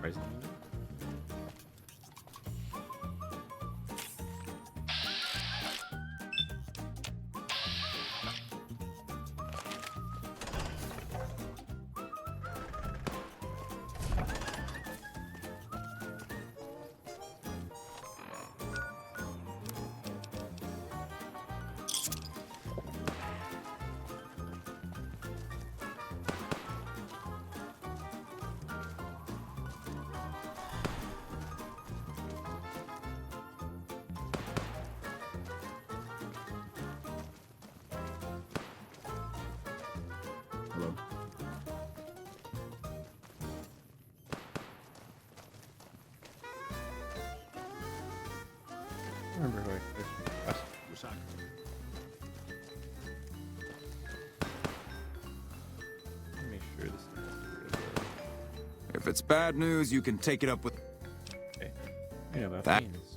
price limit. Hello. I remember who I first requested. Let me make sure this is If it's bad news, you can take it up with... okay. Yeah, that That- means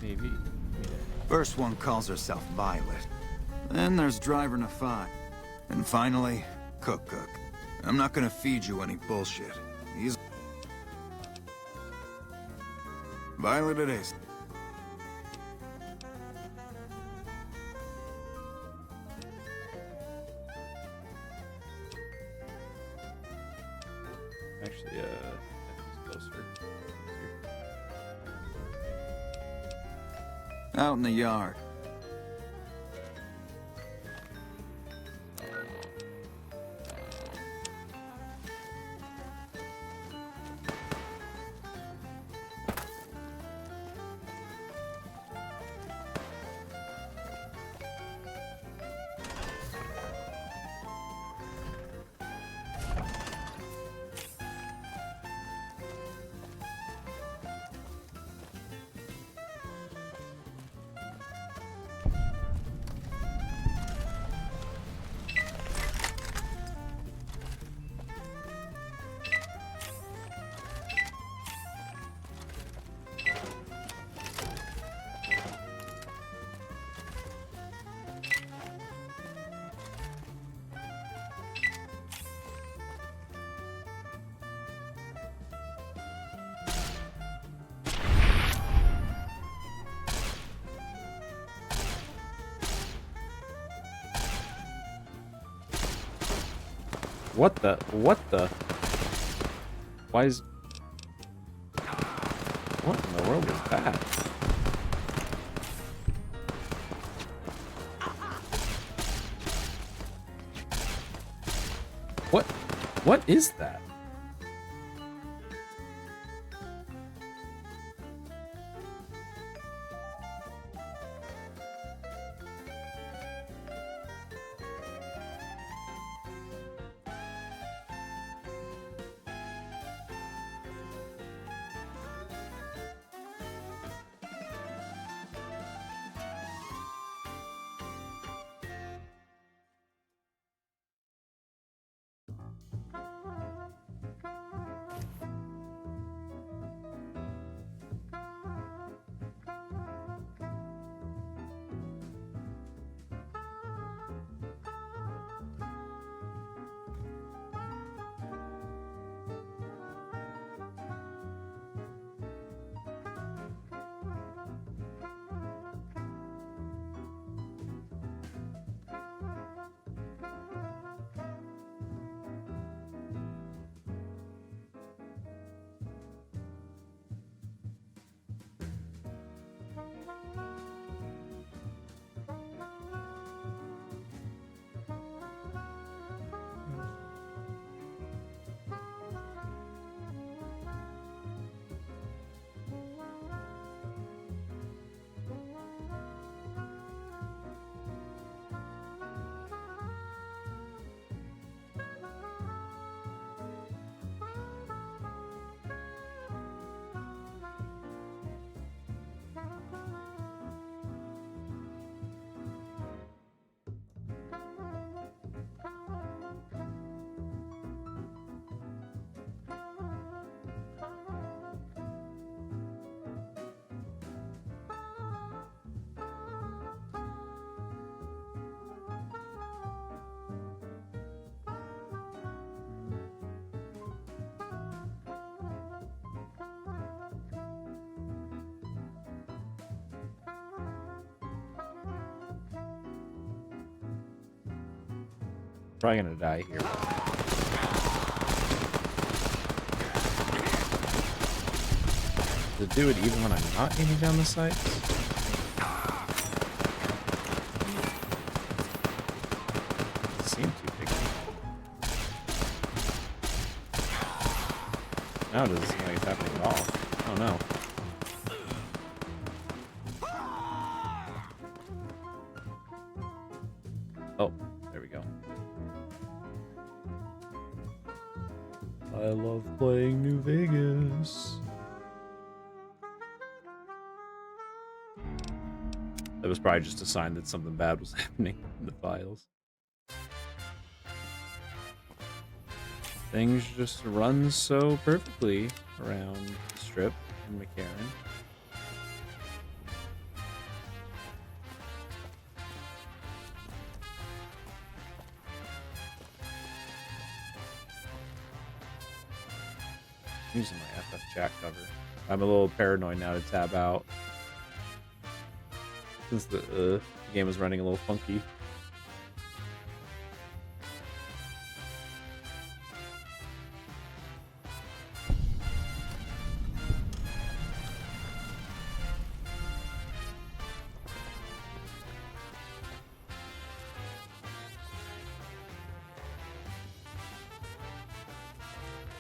maybe. First one calls herself Violet. Then there's Driver Nafai. And finally, Cook. I'm not gonna feed you any bullshit. He's... Violet it is. Actually, it's closer. Out in the yard. What the? What the? Why is... What in the world is that? What is that? Probably gonna die here. Does it do it even when I'm not aiming down the sights? It seemed too picky. Now it doesn't seem like it's happening at all. Oh no. Oh, there we go. I love playing New Vegas. That was probably just a sign that something bad was happening in the files. Things just run so perfectly around the Strip and McCarran. I'm using my FF chat cover. I'm a little paranoid now to tab out since the game was running a little funky.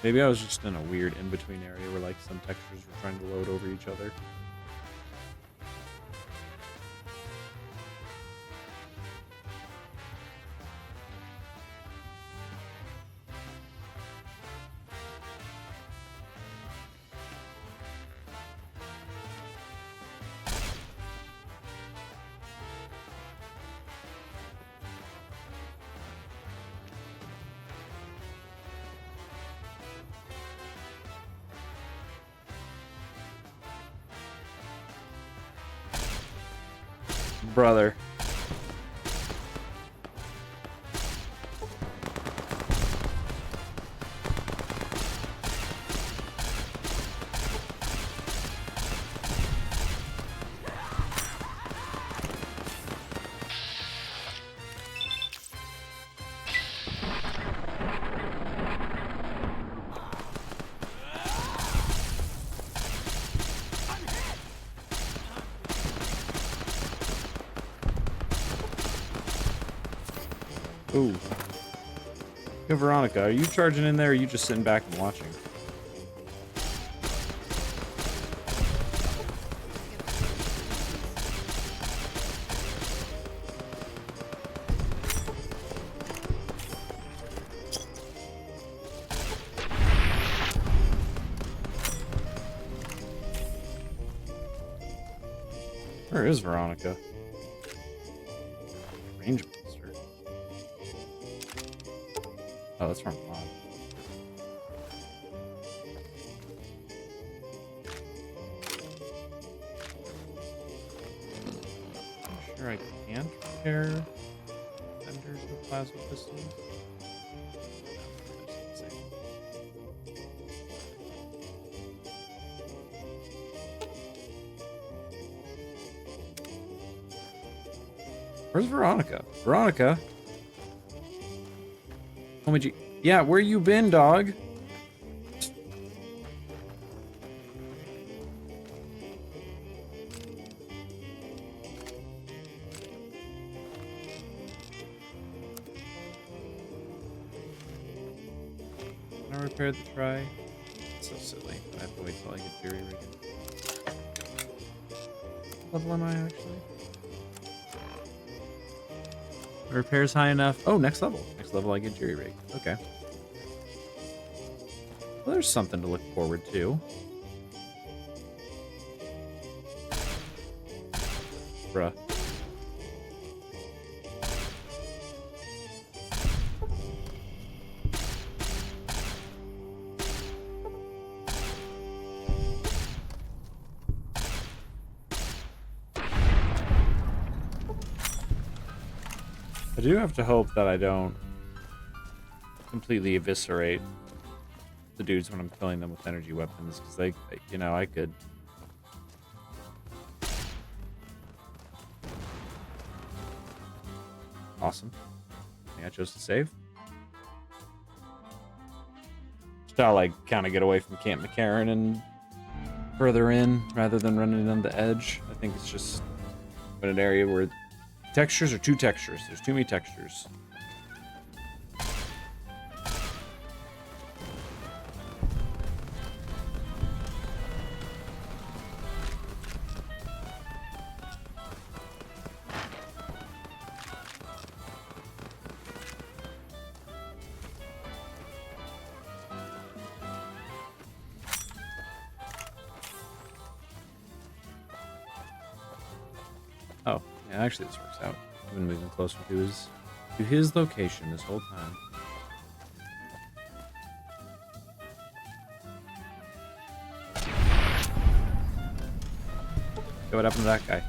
Maybe I was just in a weird in-between area where like some textures were trying to load over each other. Brother. Ooh. Yo, Veronica, are you charging in there or are you just sitting back and watching? Where is Veronica? Range monster. Oh, that's from Mod. I'm sure I can't repair vendors with plasma pistols. Where's Veronica? Veronica? Oh my G. Yeah, where you been, dog? Can I repair the try? It's so silly. I have to wait till I get jury rigging. What level am I actually? Repair's high enough. Oh, next level. Next level I get jury rig. Okay. Well, there's something to look forward to. Bruh. I do have to hope that I don't completely eviscerate the dudes when I'm killing them with energy weapons, because they, you know, I could. Awesome. I think I chose to save. I'll like kind of get away from Camp McCarran and further in rather than running on the edge. I think it's just in an area where textures are too texturous. There's too many textures. Oh, yeah, actually this works out. I've been moving closer to his location this whole time. Okay, what happened to that guy?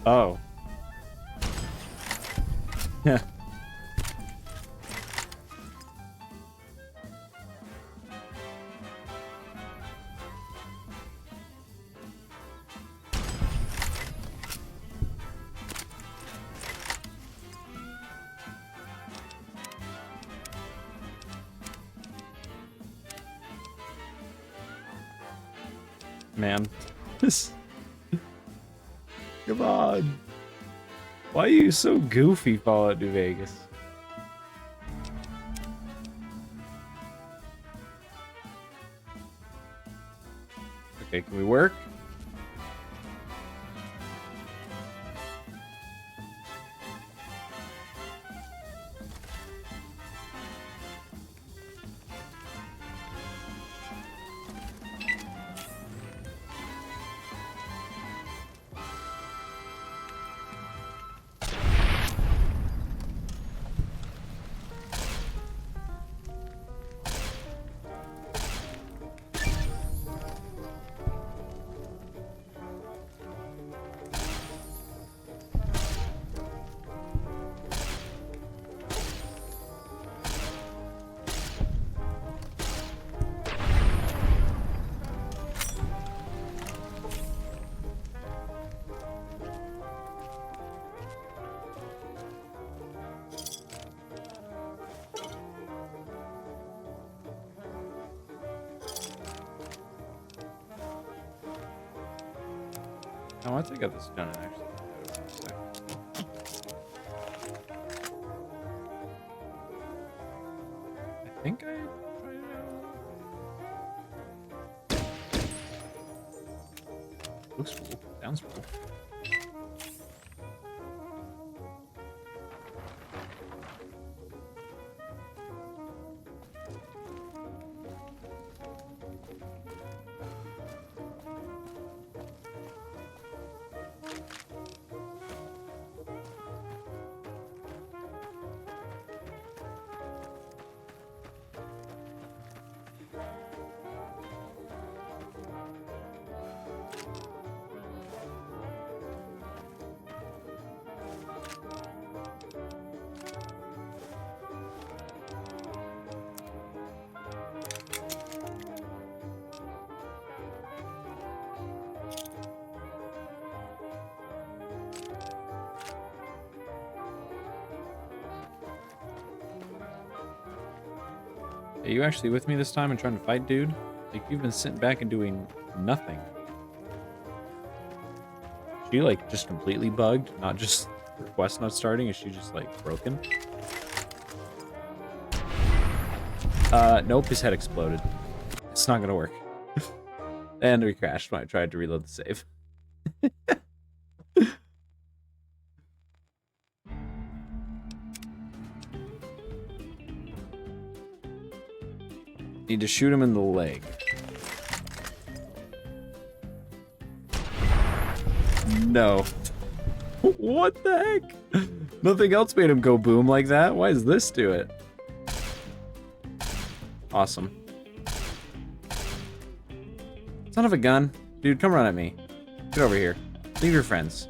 Oh. Yeah. Man. Come on. Why are you so goofy, Fallout New Vegas? Okay, can we work? Oh, once I got this done, actually. I think I tried it out. Looks cool. Sounds cool. Are you actually with me this time and trying to fight, dude? Like, you've been sitting back and doing nothing. Is she, like, just completely bugged? Not just her quest not starting? Is she just, like, broken? Nope, his head exploded. It's not gonna work. And we crashed when I tried to reload the save. Need to shoot him in the leg. No. What the heck? Nothing else made him go boom like that. Why does this do it? Awesome. Son of a gun. Dude, come run at me. Get over here. Leave your friends.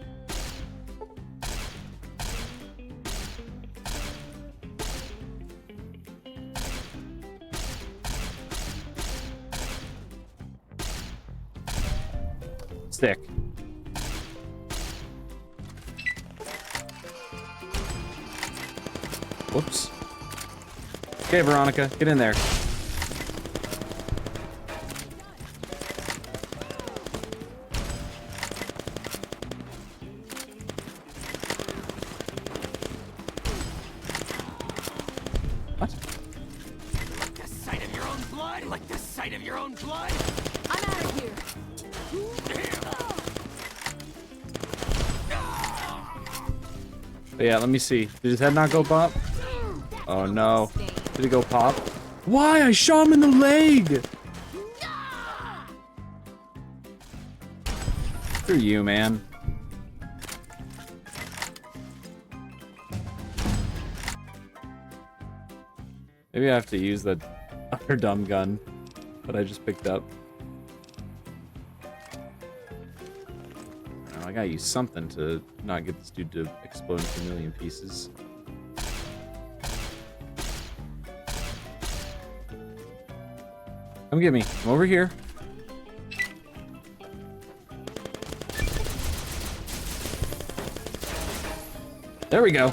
Stick. Whoops. Okay, Veronica, get in there. What? The sight of your own blood? Like the sight of your own blood? I'm out of here. But yeah, let me see. Did his head not go pop? Oh no. Did it go pop? Why? I shot him in the leg! Screw you, man. Maybe I have to use that other dumb gun that I just picked up. I gotta use something to not get this dude to explode into a million pieces. Come get me. I'm over here. There we go.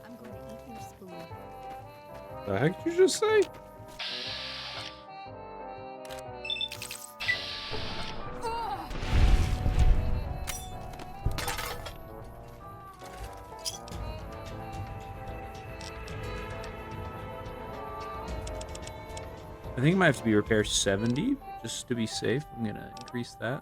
I'm going to eat your spoon. The heck did you just say? I think it might have to be repair 70 just to be safe. I'm gonna increase that.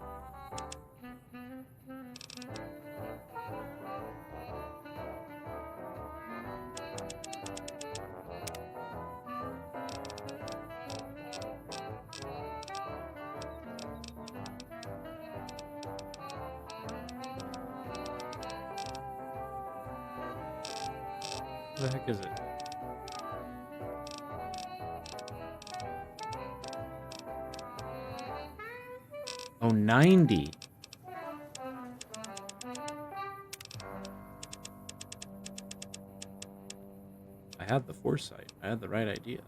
What the heck is it? Oh, 90. I had the foresight. I had the right idea.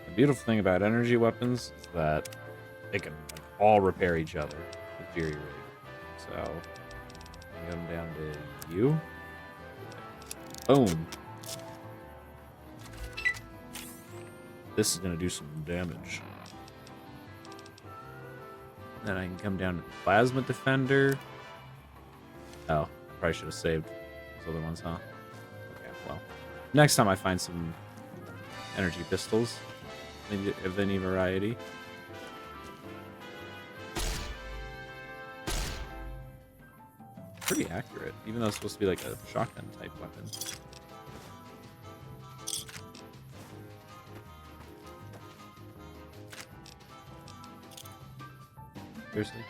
The beautiful thing about energy weapons is that they can like, all repair each other with Jerry Rig. So, I'm going down to you. Boom. This is going to do some damage. Then I can come down to the Plasma Defender. Oh, I probably should have saved those other ones, huh? Okay, well. Next time I find some energy pistols of any variety. Pretty accurate, even though it's supposed to be like a shotgun type weapon. Seriously?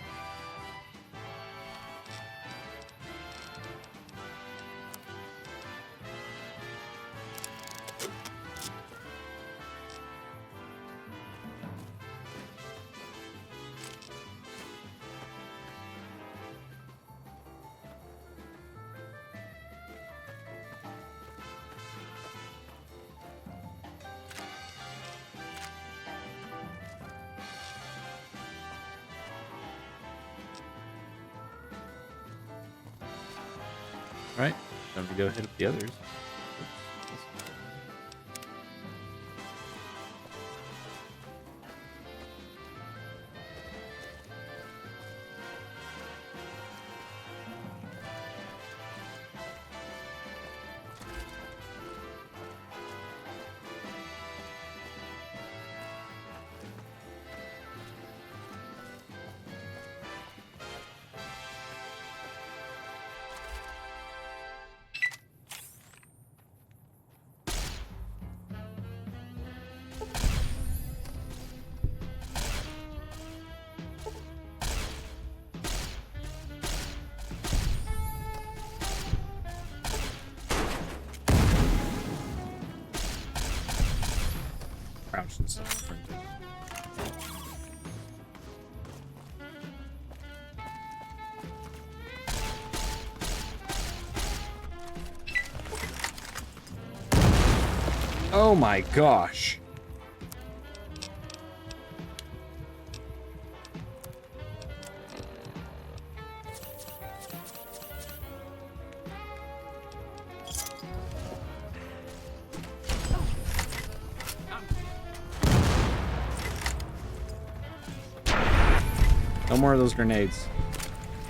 Alright, time to go hit up the others. Crouch and stuff. Sprinting. Oh my gosh. No more of those grenades.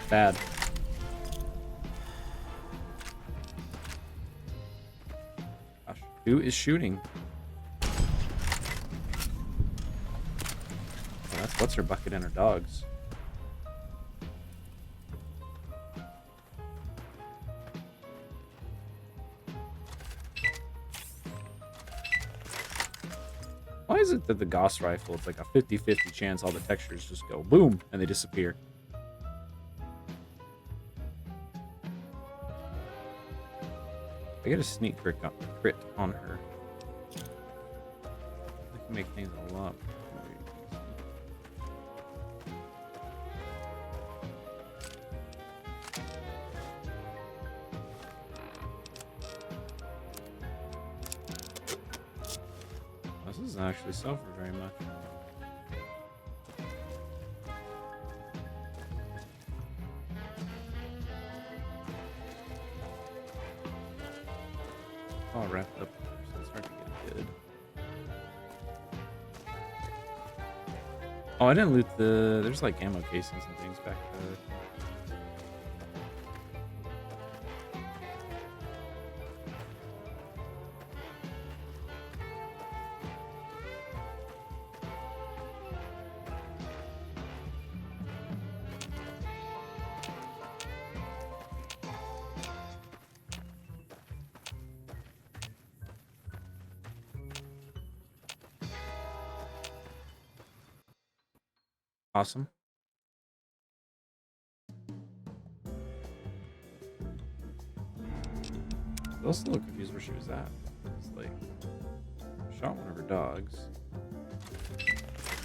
Bad. Gosh, who is shooting? Oh, that's what's her bucket and her dogs. Why is it that the Gauss rifle, it's like a 50-50 chance all the textures just go boom and they disappear? I get a sneak crit on her. I can make things a lot. This doesn't actually sell for very much. All wrapped up, so it's hard to get good. Oh, I didn't loot the. There's like ammo casings and things back there. Awesome. I was a little confused where she was at. It's like, shot one of her dogs.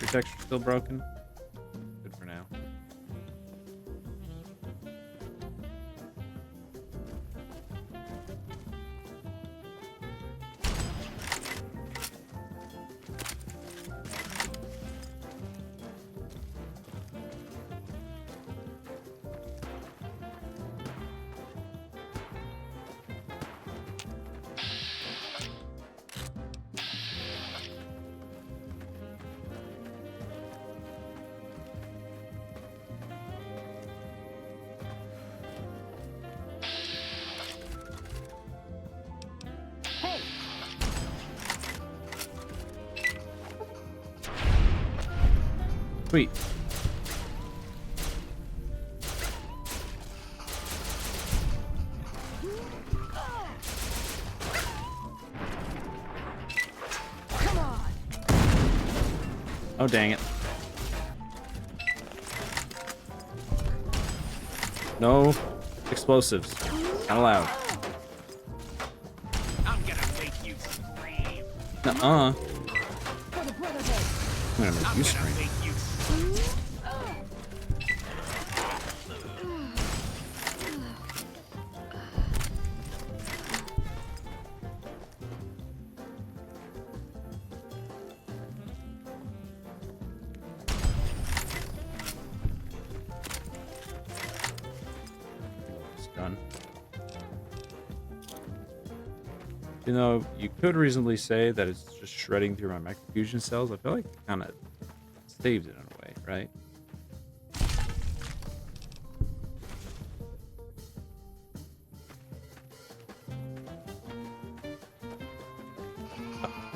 Your texture's still broken? Good for now. Sweet. Come on. Oh, dang it. No explosives. Not allowed. I'm gonna make you scream. Nuh-uh. For the Brotherhood. I'm gonna make I'm you gonna scream. make you It's done. You know, you could reasonably say that it's just shredding through my microfusion cells. I feel like it kind of saves it in a way, right?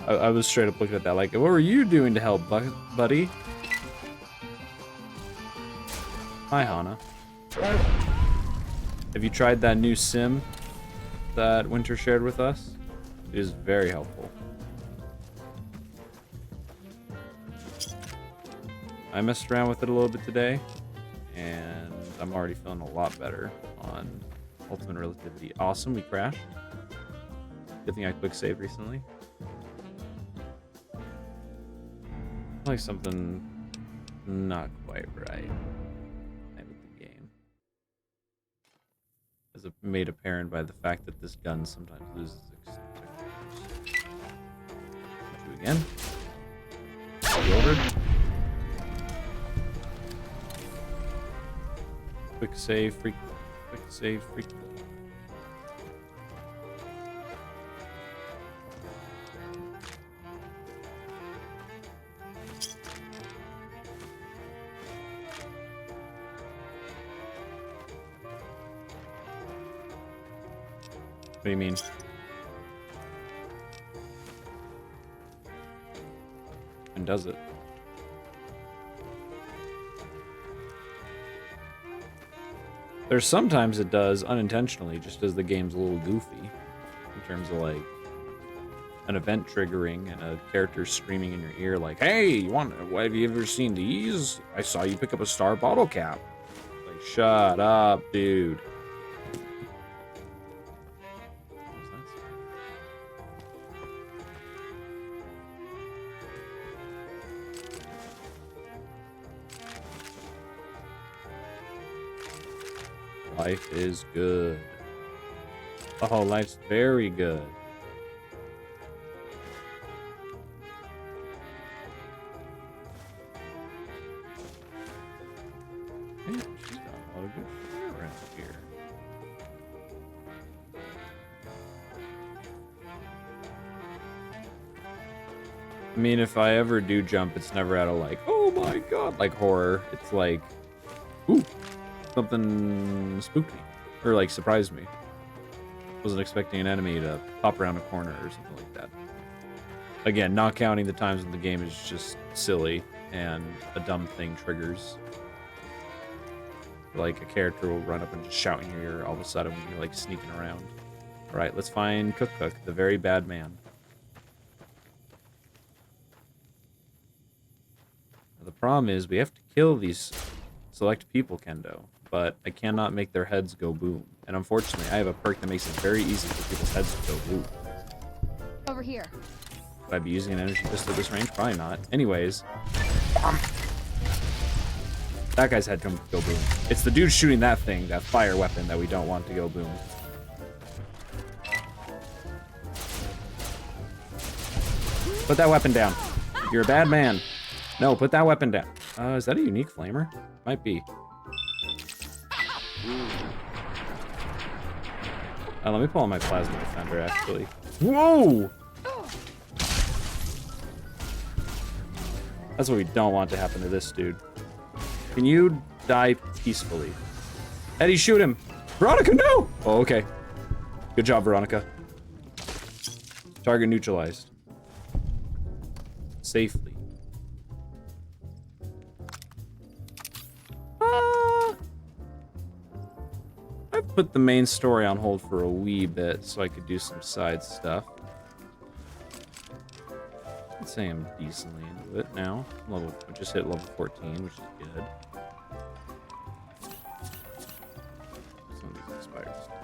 I was straight up looking at that like, what were you doing to help, buddy? Hi, Hana. Have you tried that new sim that Winter shared with us? It is very helpful. I messed around with it a little bit today, and I'm already feeling a lot better on Ultimate Relativity. Awesome, we crashed. Good thing I quick saved recently. Like something not quite right with the game. As made apparent by the fact that this gun sometimes loses its effectiveness. Do again. Over. Quick save, freak. Quick save, freak. What do you mean? And does it? There's sometimes it does unintentionally, just as the game's a little goofy in terms of like an event triggering and a character screaming in your ear like, "Hey, you want? What have you ever seen these? I saw you pick up a star bottle cap." Like, shut up, dude. Life is good. Oh, life's very good. Hey, she's got a lot of good shit around here. I mean, if I ever do jump, it's never out of like, oh my god, like horror. It's like, ooh. Something spooked me, or like surprised me. Wasn't expecting an enemy to pop around a corner or something like that. Again, not counting the times when the game is just silly and a dumb thing triggers. Like a character will run up and just shout in your ear all of a sudden when you're like sneaking around. All right, let's find Cook Cook, the very bad man. Now, the problem is we have to kill these select people, Kendo, but I cannot make their heads go boom. And unfortunately, I have a perk that makes it very easy for people's heads to go boom. Over here. Would I be using an energy pistol at this range? Probably not. Anyways. That guy's head can go boom. It's the dude shooting that thing, that fire weapon, that we don't want to go boom. Put that weapon down. You're a bad man. No, put that weapon down. Is that a unique flamer? Might be. Let me pull on my plasma defender, actually. Whoa! That's what we don't want to happen to this dude. Can you die peacefully? Eddie, shoot him! Veronica, no! Oh, okay. Good job, Veronica. Target neutralized. Safely. I put the main story on hold for a wee bit so I could do some side stuff. I'd say I'm decently into it now. I just hit level 14, which is good. Inspired Stacks.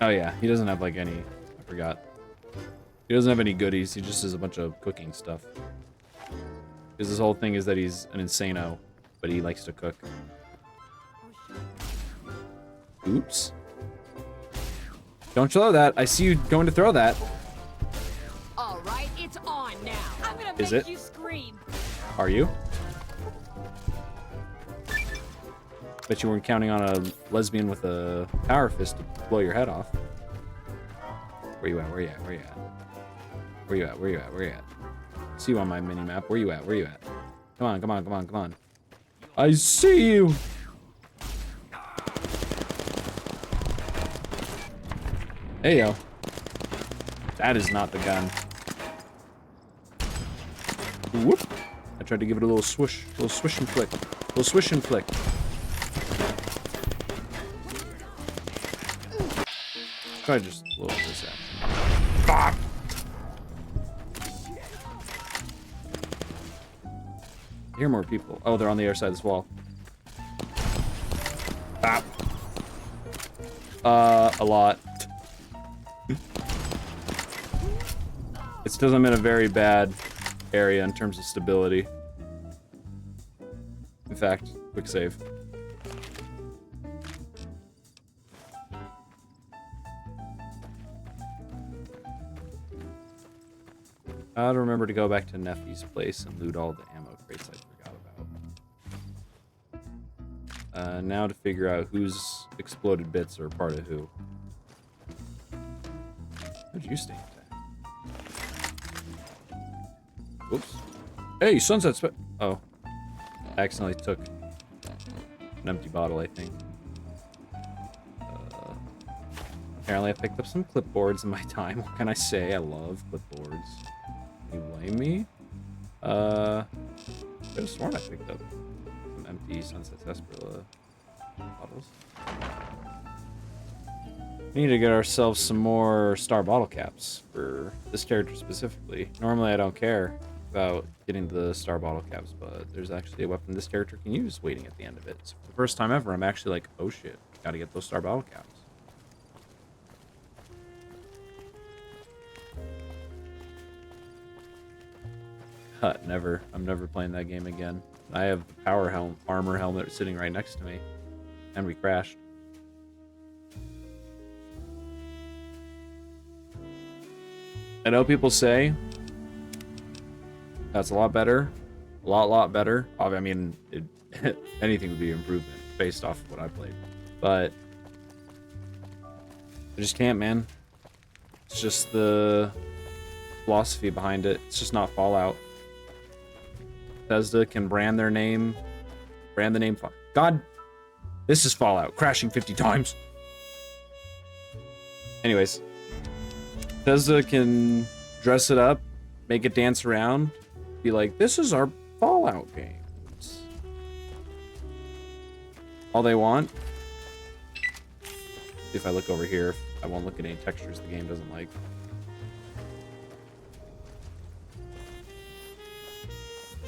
Oh yeah, he doesn't have like any. I forgot. He doesn't have any goodies. He just has a bunch of cooking stuff. Because his whole thing is that he's an insano, but he likes to cook. Oops. Don't throw that. I see you going to throw that. All right, it's on now. I'm gonna Is make it? you scream. Are you? Bet you weren't counting on a lesbian with a power fist to blow your head off. Where you at? Where you at? Where you at? Where you at? Where you at? Where you at? See you on my mini map. Where you at? Where you at? Come on, come on, come on, come on. I see you. Hey yo. That is not the gun. Whoop. I tried to give it a little swish and flick. Little swish and flick. Try just a little bit of this action. Ah! I hear more people. Oh, they're on the other side of this wall. Ah. A lot. It still I'm in a very bad area in terms of stability. In fact, quick save. I'll remember to go back to Neffy's place and loot all the ammo crates I forgot about. Now to figure out whose exploded bits are part of who. How'd you stay intact? Whoops. Hey, sunset spe- Oh. I accidentally took an empty bottle, I think. Apparently I picked up some clipboards in my time. What can I say? I love clipboards. Can you blame me? I could have sworn I picked up some empty Sunset Sarsaparilla bottles. We need to get ourselves some more star bottle caps for this character specifically. Normally I don't care about getting the star bottle caps, but there's actually a weapon this character can use waiting at the end of it. So for the first time ever, I'm actually like, oh shit, gotta get those star bottle caps. Never. I'm never playing that game again. I have the power armor helmet sitting right next to me. And we crashed. I know people say that's a lot better. A lot better. I mean, anything would be an improvement based off of what I played. But I just can't, man. It's just the philosophy behind it. It's just not Fallout. Bethesda can brand the name. God, this is Fallout. Crashing 50 times. Anyways. Bethesda can dress it up, make it dance around, be like, this is our Fallout games. All they want. If I look over here, I won't look at any textures the game doesn't like.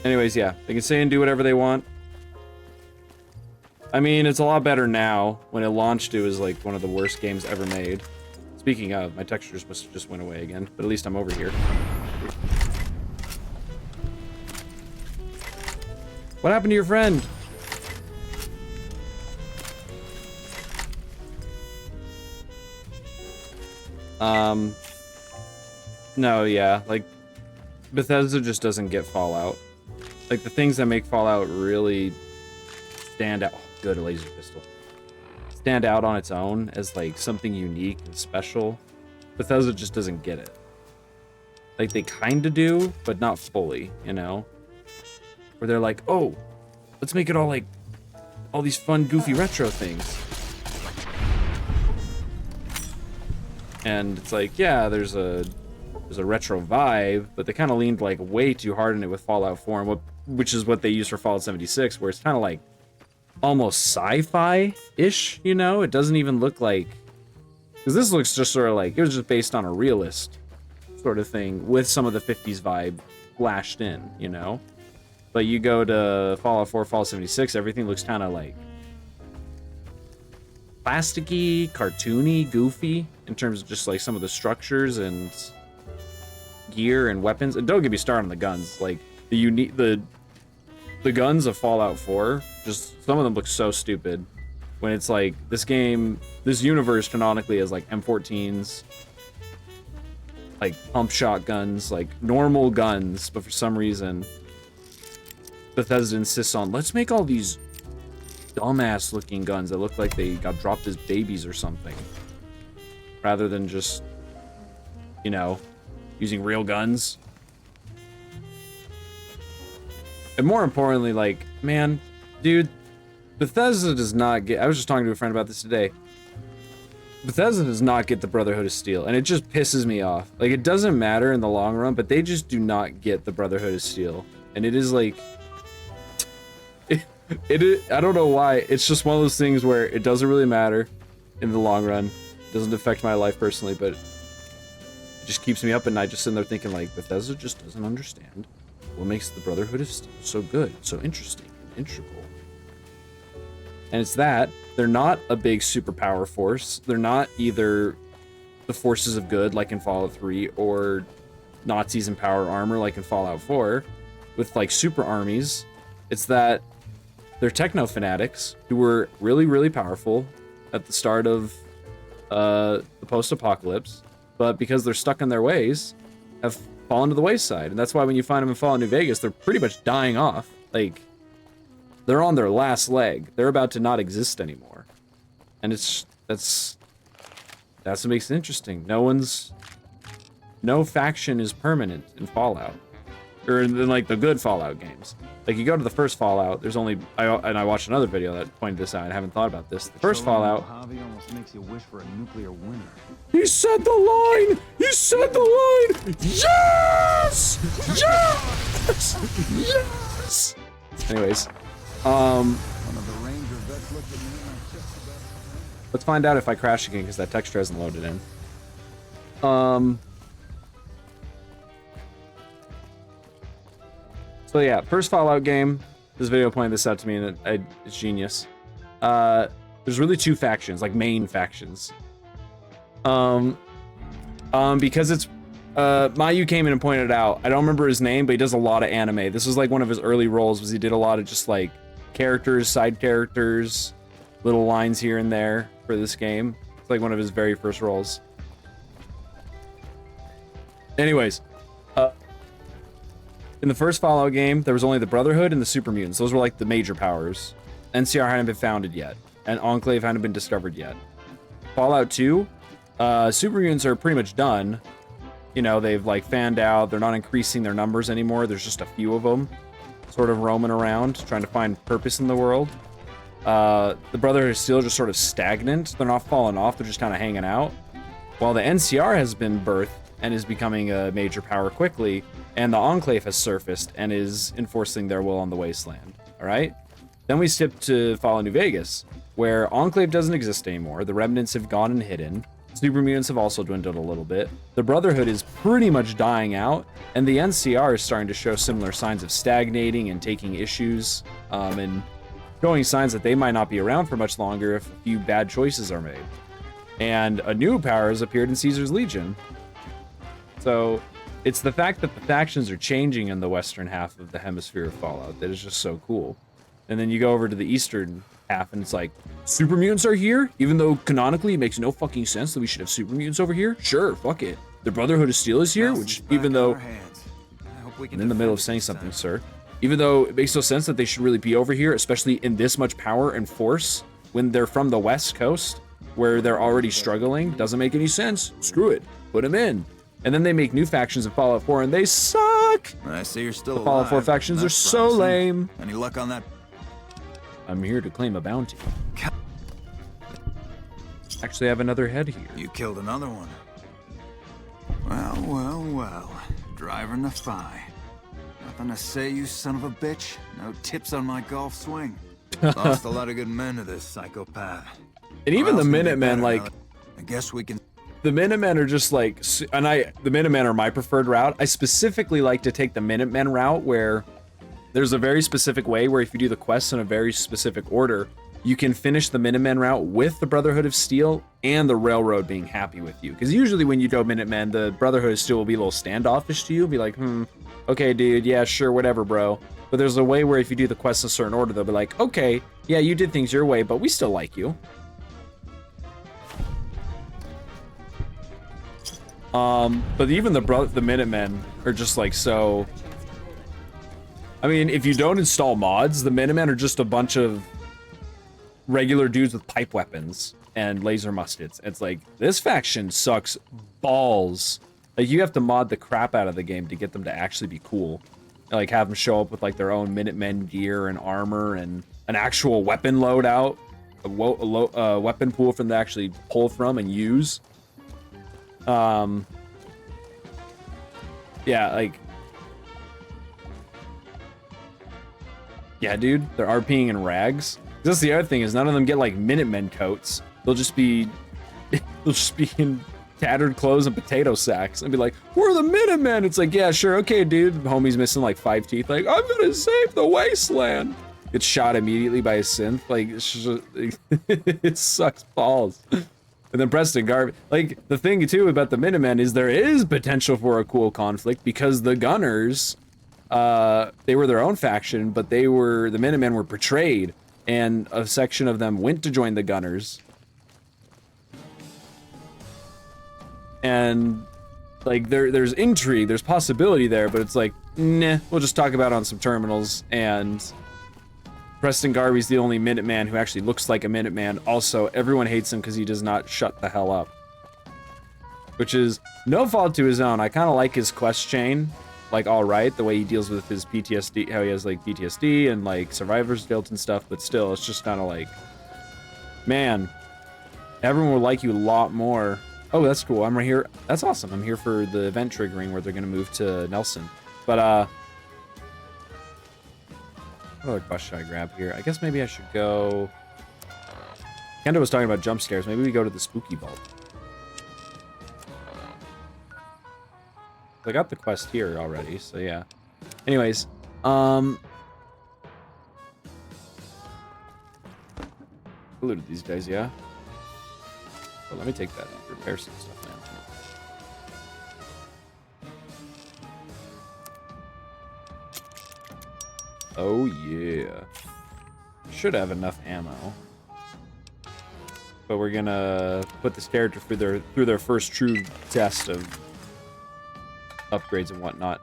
Anyways, yeah, they can say and do whatever they want. I mean, it's a lot better now. When it launched, it was like one of the worst games ever made. Speaking of, my textures must have just went away again, but at least I'm over here. What happened to your friend? No, yeah, like, Bethesda just doesn't get Fallout. Like, the things that make Fallout really stand out. Oh, good, a laser pistol. Stand out on its own as, like, something unique and special. Bethesda just doesn't get it. Like, they kind of do, but not fully, you know? Where they're like, oh, let's make it all, like, all these fun, goofy retro things. And it's like, yeah, there's a retro vibe, but they kind of leaned like way too hard in it with Fallout 4, and which is what they use for Fallout 76, where it's kind of like almost sci-fi-ish, you know? It doesn't even look like, because this looks just sort of like it was just based on a realist sort of thing with some of the 50s vibe flashed in, you know? But you go to Fallout 4, Fallout 76, everything looks kind of like plasticky, cartoony, goofy in terms of just like some of the structures and gear and weapons. And don't get me started on the guns. Like the guns of Fallout 4, just some of them look so stupid. When it's like this universe canonically has like M14s, like pump shotguns, like normal guns, but for some reason Bethesda insists on, let's make all these dumbass looking guns that look like they got dropped as babies or something, rather than just, you know, using real guns. And more importantly, like, man, dude, Bethesda does not get, I was just talking to a friend about this today, Bethesda does not get the Brotherhood of Steel, and it just pisses me off. Like, it doesn't matter in the long run, but they just do not get the Brotherhood of Steel. And it is like, I don't know why. It's just one of those things where it doesn't really matter in the long run. It doesn't affect my life personally, but it just keeps me up at night just sitting there thinking, like, Bethesda just doesn't understand what makes the Brotherhood of Steel so good, so interesting, and integral. And it's that they're not a big superpower force. They're not either the forces of good like in Fallout 3 or Nazis in power armor like in Fallout 4 with like super armies. It's that they're techno fanatics who were really, really powerful at the start of the post-apocalypse, but because they're stuck in their ways, have fallen to the wayside. And that's why when you find them in Fallout New Vegas, they're pretty much dying off. Like, they're on their last leg. They're about to not exist anymore. And that's what makes it interesting. No faction is permanent in Fallout. Or in like the good Fallout games. Like, you go to the first Fallout, there's only, and I watched another video that pointed this out. I haven't thought about this. The first Fallout, Mojave almost makes you wish for a nuclear winter. he said the line! He said the line! Yes! Yes! Yes! Anyways, One of the Ranger vets looked at me and I just about... let's find out if I crash again because that texture hasn't loaded in. So yeah, first Fallout game. This video pointed this out to me, and it's genius. There's really two factions, like main factions. Because it's Mayu came in and pointed it out. I don't remember his name, but he does a lot of anime. This was like one of his early roles, was he did a lot of just like characters, side characters, little lines here and there for this game. It's like one of his very first roles. Anyways, in the first Fallout game, there was only the Brotherhood and the Super Mutants. Those were like the major powers. NCR hadn't been founded yet, and Enclave hadn't been discovered yet. Fallout 2, Super Mutants are pretty much done. You know, they've like fanned out. They're not increasing their numbers anymore. There's just a few of them sort of roaming around, trying to find purpose in the world. The Brotherhood is still just sort of stagnant. They're not falling off. They're just kind of hanging out. While the NCR has been birthed and is becoming a major power quickly, and the Enclave has surfaced and is enforcing their will on the Wasteland. All right? Then we skip to Fallout New Vegas, where Enclave doesn't exist anymore. The Remnants have gone and hidden. Super Mutants have also dwindled a little bit. The Brotherhood is pretty much dying out, and the NCR is starting to show similar signs of stagnating and taking issues, and showing signs that they might not be around for much longer if a few bad choices are made. And a new power has appeared in Caesar's Legion. So it's the fact that the factions are changing in the western half of the hemisphere of Fallout that is just so cool. And then you go over to the eastern half and it's like, Super Mutants are here? Even though canonically it makes no fucking sense that we should have Super Mutants over here? Sure, fuck it. The Brotherhood of Steel is here, which even though... I'm in the middle of saying something, sir. Even though it makes no sense that they should really be over here, especially in this much power and force, when they're from the West Coast, where they're already struggling, doesn't make any sense. Screw it. Put them in. And then they make new factions in Fallout 4, and they suck! I see you're still The Fallout 4 factions are so lame. Any luck on that? I'm here to claim a bounty. Actually, I have another head here. You killed another one. Well, well, well. Driver Nephi. Nothing to say, you son of a bitch. No tips on my golf swing. Lost a lot of good men to this psychopath. And even the Minutemen, like... I guess we can... the Minutemen are just like, the Minutemen are my preferred route. I specifically like to take the Minutemen route where there's a very specific way where if you do the quests in a very specific order, you can finish the Minutemen route with the Brotherhood of Steel and the Railroad being happy with you. Because usually when you go Minutemen, the Brotherhood of Steel will be a little standoffish to you. Be like, okay, dude, yeah, sure, whatever, bro. But there's a way where if you do the quests in a certain order, they'll be like, okay, yeah, you did things your way, but we still like you. But even the Minutemen are just like so... I mean, if you don't install mods, the Minutemen are just a bunch of regular dudes with pipe weapons and laser muskets. It's like, this faction sucks balls. Like, you have to mod the crap out of the game to get them to actually be cool. Like, have them show up with, like, their own Minutemen gear and armor and an actual weapon loadout, a weapon pool for them to actually pull from and use. Yeah, like... Yeah, dude, they're RPing in rags. That's the other thing, is none of them get, like, Minutemen coats. They'll just be... they'll just be in tattered clothes and potato sacks and be like, we're the Minutemen! It's like, yeah, sure, okay, dude. Homie's missing, like, 5 teeth. Like, I'm gonna save the wasteland! Gets shot immediately by a synth. Like, it's just, it sucks balls. And then Preston Garvey, like, the thing too about the Minutemen is there is potential for a cool conflict because the Gunners, they were their own faction, but the Minutemen were betrayed, and a section of them went to join the Gunners. And, like, there's intrigue, there's possibility there, but it's like, nah, we'll just talk about it on some terminals, and... Preston Garvey's the only Minuteman who actually looks like a Minuteman. Also, everyone hates him because he does not shut the hell up. Which is no fault to his own. I kind of like his quest chain. Like, alright, the way he deals with his PTSD, how he has, like, PTSD and, like, survivor's guilt and stuff, but still, it's just kind of like... Man, everyone will like you a lot more. Oh, that's cool. I'm right here. That's awesome. I'm here for the event triggering where they're going to move to Nelson. But, what other quest should I grab here? I guess maybe I should go... Kendo was talking about jump scares. Maybe we go to the spooky vault. I got the quest here already, so yeah. Anyways, I looted these guys, yeah. Well, let me take that and repair some stuff now. Oh yeah. Should have enough ammo. But we're gonna put this character through their first true test of upgrades and whatnot.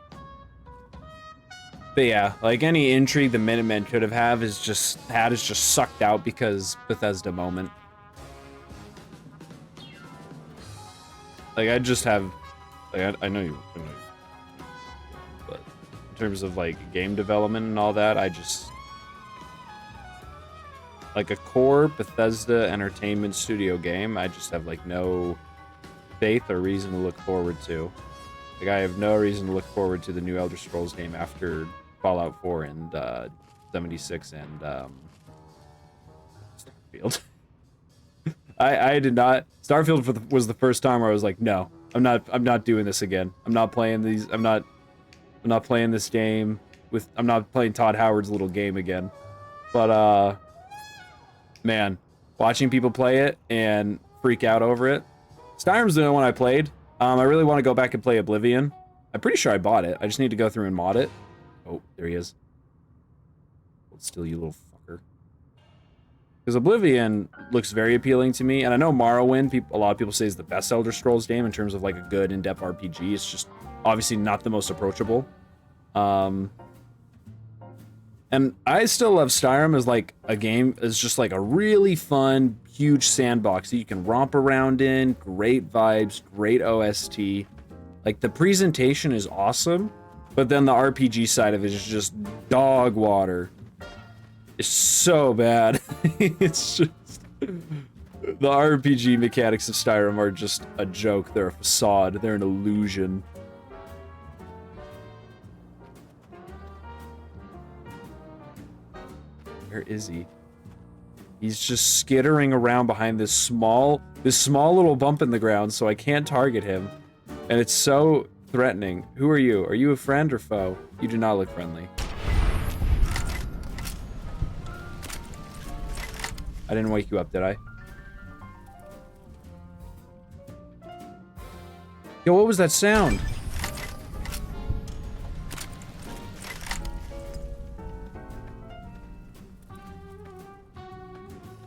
But yeah, like any intrigue the Minutemen could have is just sucked out because Bethesda moment. Like I just have, like I know you, but in terms of like game development and all that, I just like a core Bethesda Entertainment Studio game. I just have like no faith or reason to look forward to. Like I have no reason to look forward to the new Elder Scrolls game after Fallout 4 and 76 and Starfield. I did not. Starfield was the first time where I was like, no, I'm not doing this again. I'm not playing these. I'm not playing this game with. I'm not playing Todd Howard's little game again. But man, watching people play it and freak out over it. Skyrim's the only one I played. I really want to go back and play Oblivion. I'm pretty sure I bought it. I just need to go through and mod it. Oh, there he is. Hold still, you little fucker. Because Oblivion looks very appealing to me, and I know Morrowind, a lot of people say is the best Elder Scrolls game in terms of like a good in-depth RPG. It's just obviously not the most approachable. And I still love Skyrim as like a game, as just like a really fun, huge sandbox that you can romp around in. Great vibes, great OST. Like the presentation is awesome, but then the RPG side of it is just dog water. It's so bad. It's just the RPG mechanics of Skyrim are just a joke. They're a facade. They're an illusion. Where is he? He's just skittering around behind this small, this small little bump in the ground so I can't target him. And it's so threatening. Who are you? Are you a friend or foe? You do not look friendly. I didn't wake you up, did I? Yo, what was that sound?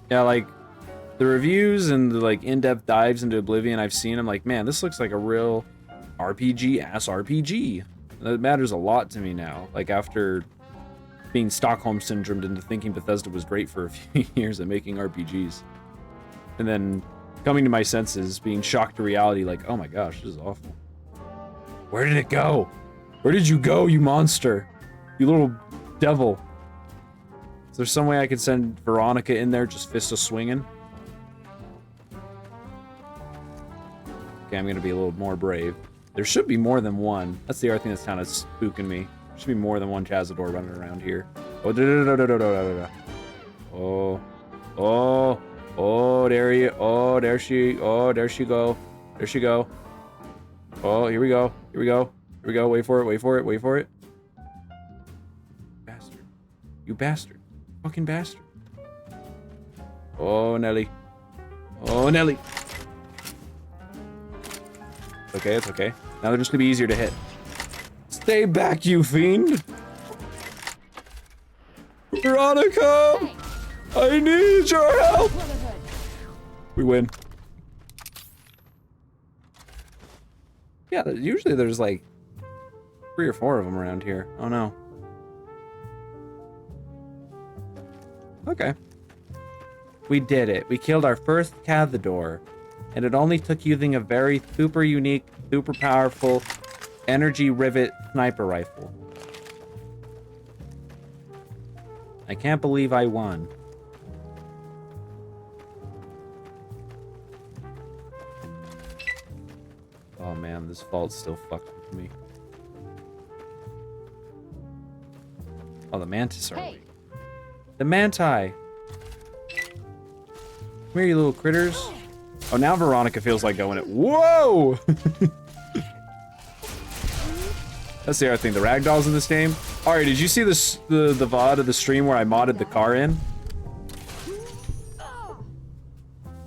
Yeah, like, the reviews and the, like, in-depth dives into Oblivion I've seen, I'm like, man, this looks like a real RPG-ass RPG. That matters a lot to me now. Like, after being Stockholm Syndromed into thinking Bethesda was great for a few years at making RPGs. And then coming to my senses, being shocked to reality, like, oh my gosh, this is awful. Where did it go? Where did you go, you monster? You little devil. Is there some way I could send Veronica in there just fist a-swinging? Okay, I'm gonna be a little more brave. There should be more than one. That's the other thing that's kind of spooking me. There should be more than one Chazador running around here. Oh, oh, oh, oh, there you, oh, there she go. There she go. Oh, here we go. Here we go. Here we go. Wait for it. Wait for it. Wait for it. Bastard. You bastard. Fucking bastard. Oh, Nelly. Oh, Nelly. Okay, it's okay. Now they're just gonna be easier to hit. Stay back, you fiend! Veronica! Hey, I need your help! Brotherhood. We win. Yeah, usually there's like 3 or 4 of them around here. Oh no. Okay. We did it. We killed our first Cazador. And it only took using a very super unique, super powerful energy rivet sniper rifle. I can't believe I won. Oh man, this vault's still fucked with me. Oh, the mantis are Hey. awake. The manti! Come here, you little critters. Oh, now Veronica feels like going it. Whoa! That's the other thing. The ragdolls in this game. Alright, did you see this the VOD of the stream where I modded the car in?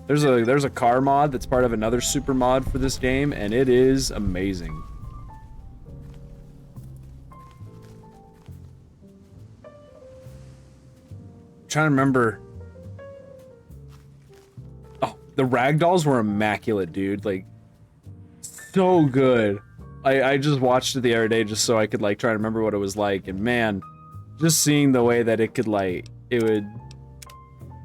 There's a car mod that's part of another super mod for this game, and it is amazing. I'm trying to remember. Oh, the ragdolls were immaculate, dude. Like, so good. I just watched it the other day just so I could like try to remember what it was like, and man, just seeing the way that it could like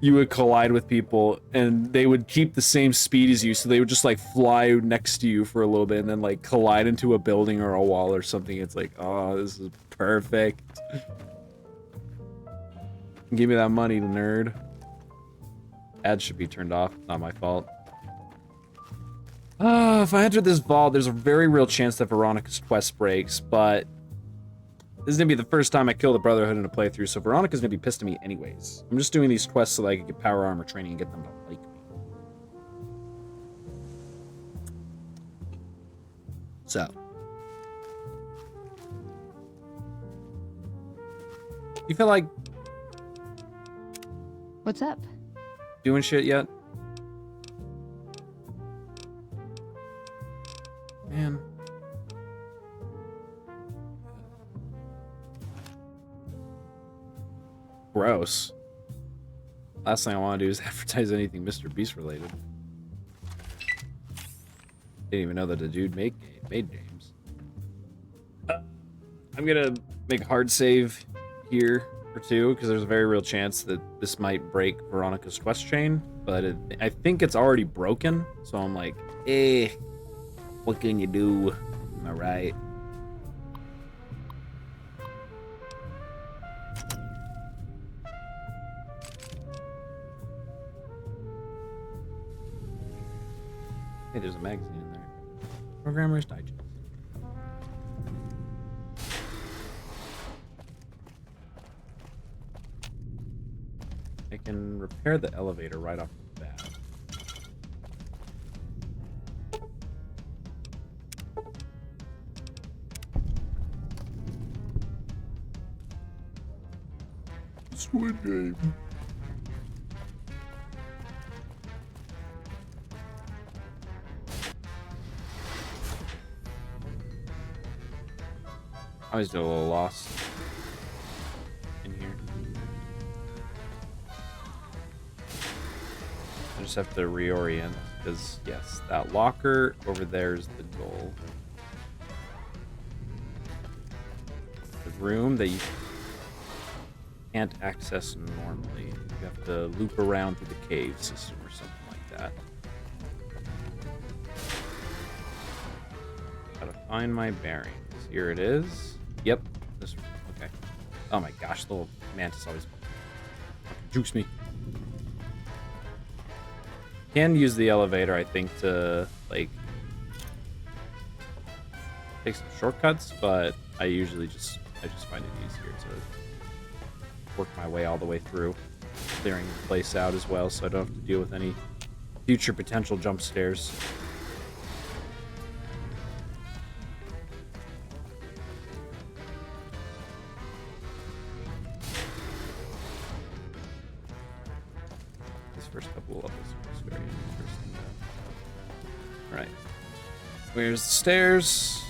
you would collide with people and they would keep the same speed as you, so they would just like fly next to you for a little bit and then like collide into a building or a wall or something. It's like, oh, this is perfect. Give me that money, nerd. Ads should be turned off, not my fault. If I enter this vault, there's a very real chance that Veronica's quest breaks, but this is gonna be the first time I kill the Brotherhood in a playthrough, so Veronica's gonna be pissed at me anyways. I'm just doing these quests so that I can get power armor training and get them to like me. So. You feel like What's up? doing shit yet? Man. Gross. Last thing I want to do is advertise anything Mr. Beast related. Didn't even know that the dude made games. I'm gonna make a hard save here or two because there's a very real chance that this might break Veronica's quest chain, but I think it's already broken, so I'm like, what can you do? Am I right? Hey, there's a magazine in there. Programmer's Digest. I can repair the elevator right off the bat. Squid Game. I always do a little lost in here. I just have to reorient because, yes, that locker over there is the goal. The room that you can't access normally. You have to loop around through the cave system or something like that. Gotta find my bearings. Here it is. Yep. This. Okay. Oh my gosh, the little mantis always fucking jukes me. Can use the elevator, I think, to like take some shortcuts, but I usually just find it easier to work my way all the way through, clearing the place out as well, so I don't have to deal with any future potential jump scares. First couple levels was very interesting. Alright. Where's the stairs?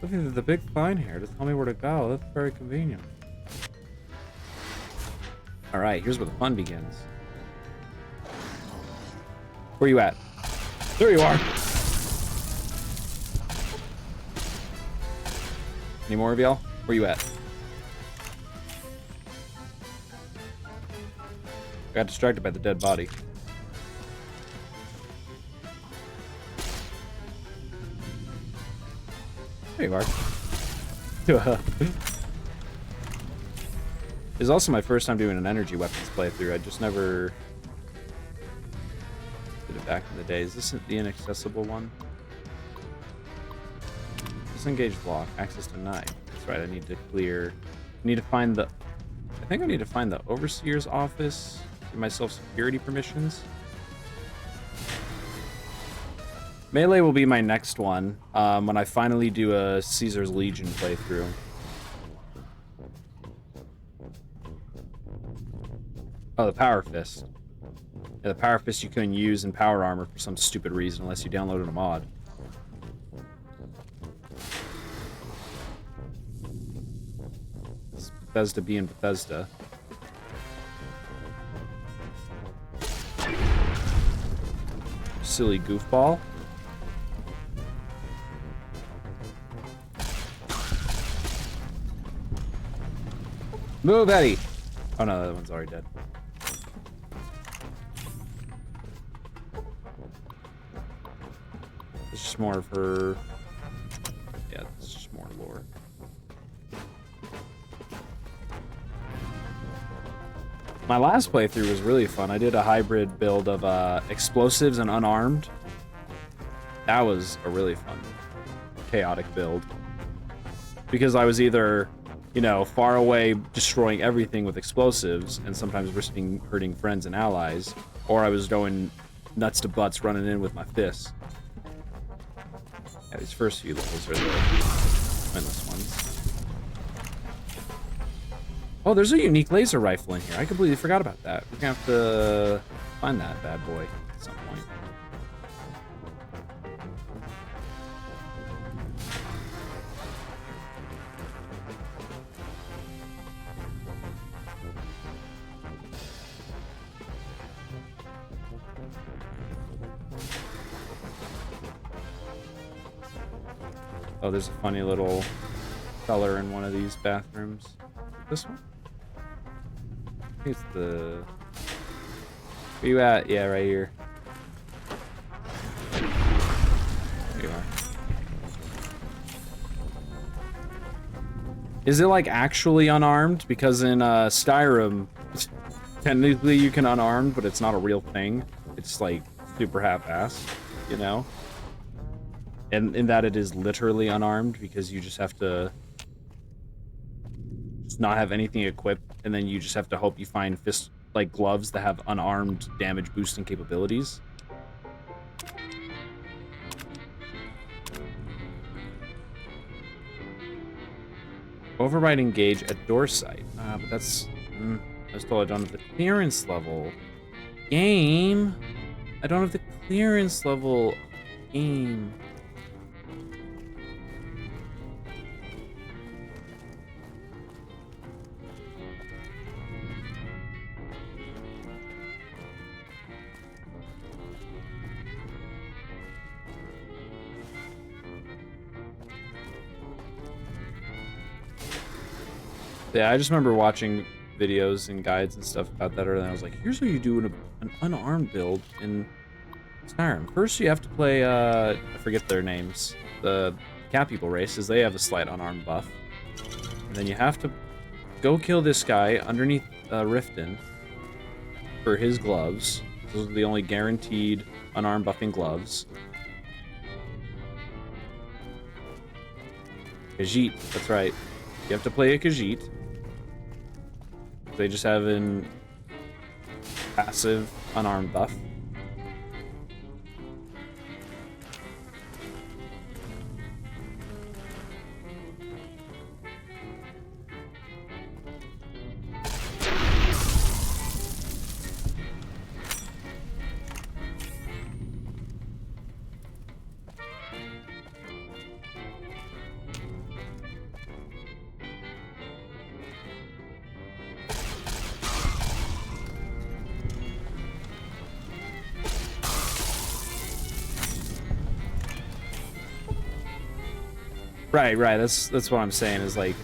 Looking at the big sign here to tell me where to go. That's very convenient. Alright, here's where the fun begins. Where you at? There you are! Any more of y'all? Where you at? Got distracted by the dead body. There you are. It's also my first time doing an energy weapons playthrough. I just never did it back in the day. Is this the inaccessible one? Disengage block. Access denied. That's right. I need to clear. I need to find the. I think I need to find the overseer's office. Give myself security permissions. Melee will be my next one when I finally do a Caesar's Legion playthrough. Oh, the Power Fist. Yeah, the Power Fist you couldn't use in Power Armor for some stupid reason unless you downloaded a mod. It's Bethesda being Bethesda. Silly goofball. Move, Eddie! Oh no, that one's already dead. It's just more of her... Yeah, it's just more lore. My last playthrough was really fun. I did a hybrid build of explosives and unarmed. That was a really fun, chaotic build. Because I was either, you know, far away destroying everything with explosives and sometimes risking hurting friends and allies, or I was going nuts to butts running in with my fists. Yeah, these first few levels are the pointless ones. Oh, there's a unique laser rifle in here. I completely forgot about that. We're gonna have to find that bad boy at some point. Oh, there's a funny little color in one of these bathrooms. This one? I think it's the... Where you at? Yeah, right here. There you are. Is it like actually unarmed? Because in Skyrim, technically you can unarmed, but it's not a real thing. It's like super half-assed, you know? And in that it is literally unarmed because you just have to just not have anything equipped, and then you just have to hope you find fist like gloves that have unarmed damage boosting capabilities. Overriding gauge at door site. But that's... I was told I don't have the clearance level. Game? I don't have the clearance level. Game. Yeah, I just remember watching videos and guides and stuff about that earlier, and I was like, here's what you do in an unarmed build in Skyrim. First, you have to play, I forget their names, the cat people races, they have a slight unarmed buff. And then you have to go kill this guy underneath Riften for his gloves. Those are the only guaranteed unarmed buffing gloves. Khajiit, that's right. You have to play a Khajiit. They just have an passive unarmed buff. Right. That's what I'm saying is like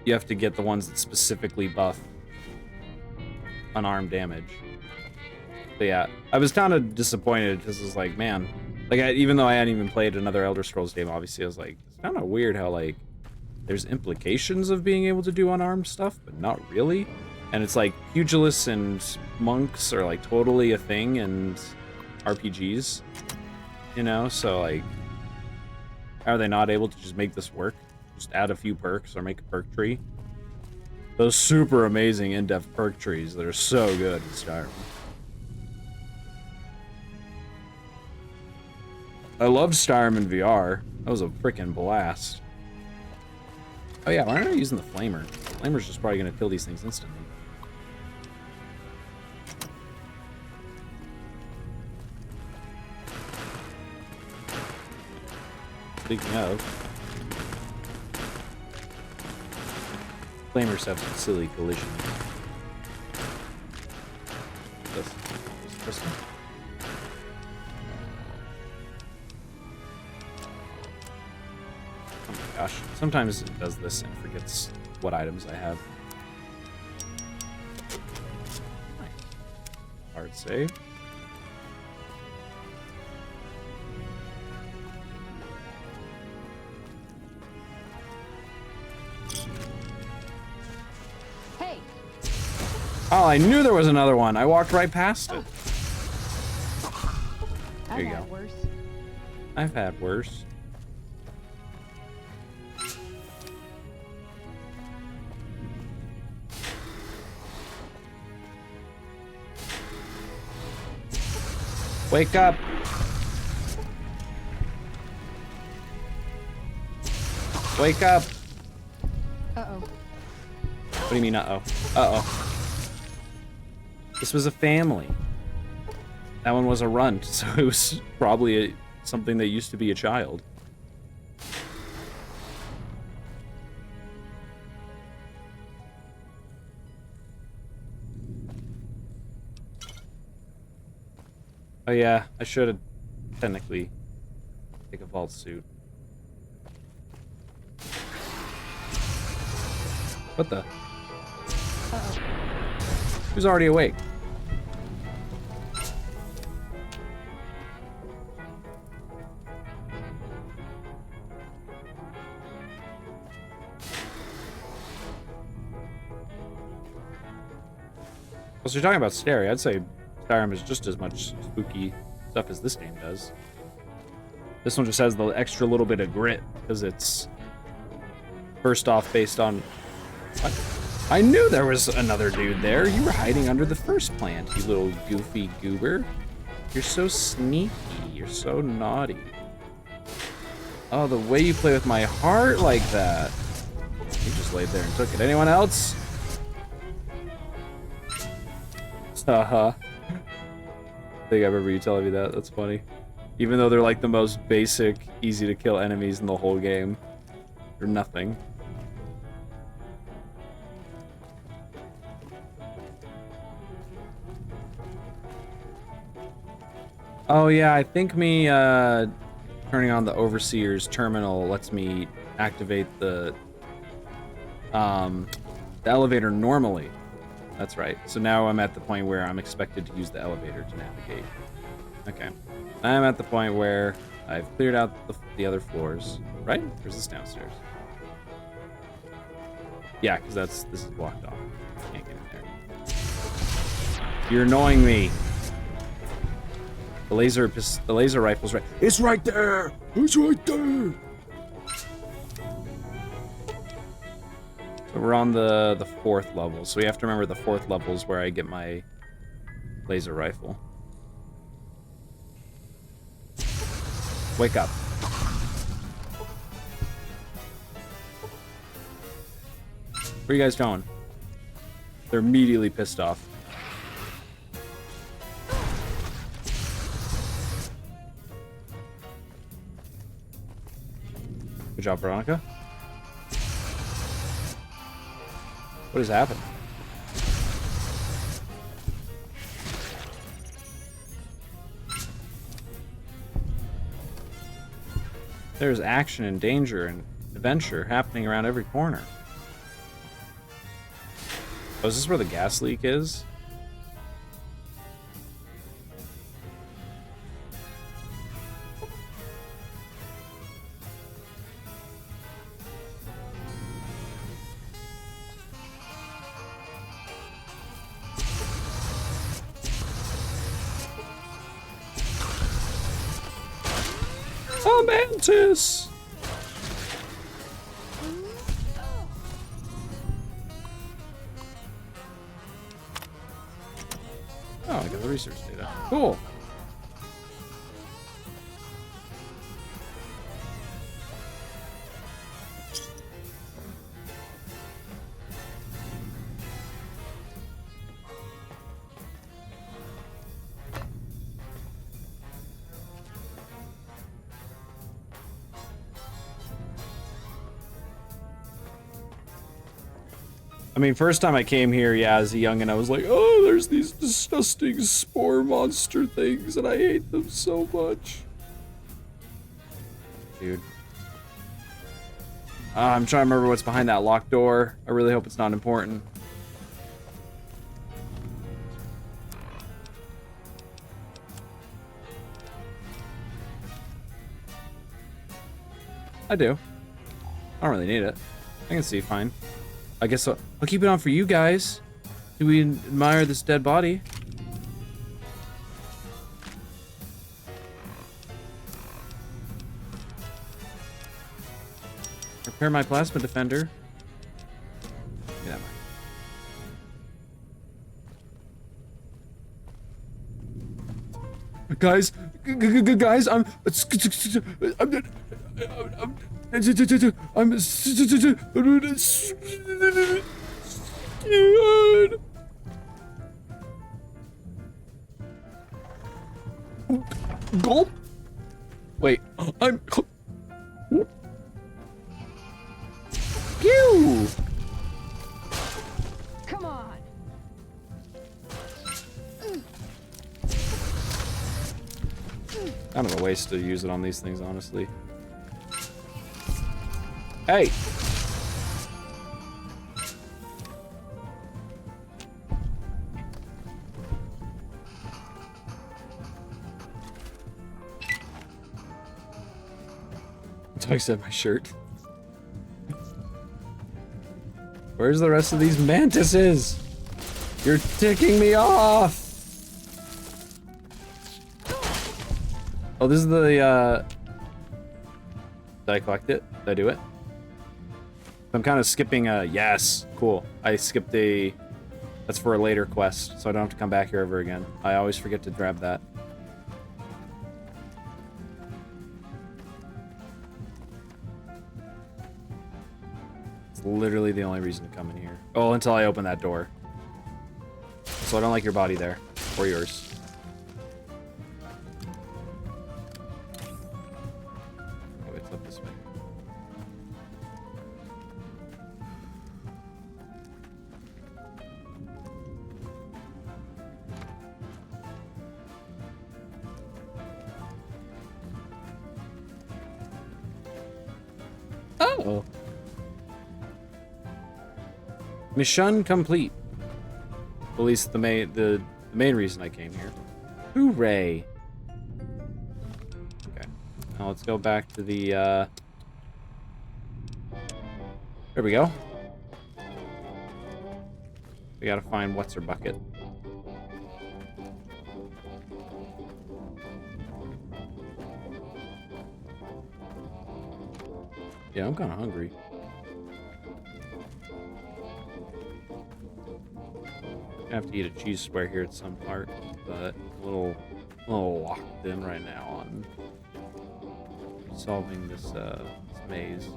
you have to get the ones that specifically buff unarmed damage. But yeah, I was kind of disappointed because it was like, man, like even though I hadn't even played another Elder Scrolls game, obviously I was like, it's kind of weird how like there's implications of being able to do unarmed stuff, but not really. And it's like pugilists and monks are like totally a thing in RPGs, you know? So like, how are they not able to just make this work? Just add a few perks or make a perk tree. Those super amazing in-depth perk trees that are so good in Skyrim. I loved Skyrim in VR. That was a freaking blast. Oh yeah, why aren't I using the flamer? The flamer's just probably gonna kill these things instantly. Speaking of, flamers have some silly collision. This one? Oh my gosh, sometimes it does this and forgets what items I have. Hard save. Oh, I knew there was another one. I walked right past it. There you go. Worse. I've had worse. Wake up. Wake up. Uh-oh. What do you mean, uh-oh? Uh-oh. This was a family. That one was a runt, so it was probably something that used to be a child. Oh yeah, I should have technically take a vault suit. What the? Uh-oh. Who's already awake? Well, so you're talking about scary. I'd say Skyrim is just as much spooky stuff as this game does. This one just has the extra little bit of grit because it's first off based on... What? I knew there was another dude there. You were hiding under the first plant, you little goofy goober. You're so sneaky. You're so naughty. Oh, the way you play with my heart like that. You just laid there and took it. Anyone else? Haha. I think I remember you telling me that. That's funny. Even though they're like the most basic, easy to kill enemies in the whole game. They're nothing. Oh yeah, I think me turning on the Overseer's terminal lets me activate the elevator normally. That's right. So now I'm at the point where I'm expected to use the elevator to navigate. Okay. I'm at the point where I've cleared out the other floors. Right? Or is this downstairs? Yeah, because this is blocked off. Can't get in there. You're annoying me. The laser rifle's right. It's right there. It's right there. So we're on the 4th level. So we have to remember the 4th level is where I get my laser rifle. Wake up. Where are you guys going? They're immediately pissed off. Good job, Veronica. What has happened? There's action and danger and adventure happening around every corner. Oh, is this where the gas leak is? Oh, Mantis! Oh, I got the research data. Cool. I mean, first time I came here, yeah, as a youngin', I was like, oh, there's these disgusting spore monster things, and I hate them so much. Dude. I'm trying to remember what's behind that locked door. I really hope it's not important. I do. I don't really need it. I can see fine. I guess I'll keep it on for you guys. Do we admire this dead body? Repair my plasma defender. Give me that guys, guys, I'm scared. Gulp. Wait, I'm. Pew. Come on. Kind of a waste to use it on these things, honestly. Hey! I said my shirt. Where's the rest of these mantises? You're ticking me off! Oh, this is the, Did I collect it? Did I do it? I'm kind of skipping yes, cool. I skipped that's for a later quest, so I don't have to come back here ever again. I always forget to grab that. That's literally the only reason to come in here. Oh, until I open that door. So I don't like your body there. Or yours. Oh, it's up this way. Oh. Mission complete. At least the main reason I came here. Hooray! Okay. Now let's go back to the there we go. We gotta find what's her bucket. Yeah, I'm kind of hungry. I have to eat a cheese square here at some part, but a little locked in right now on solving this maze.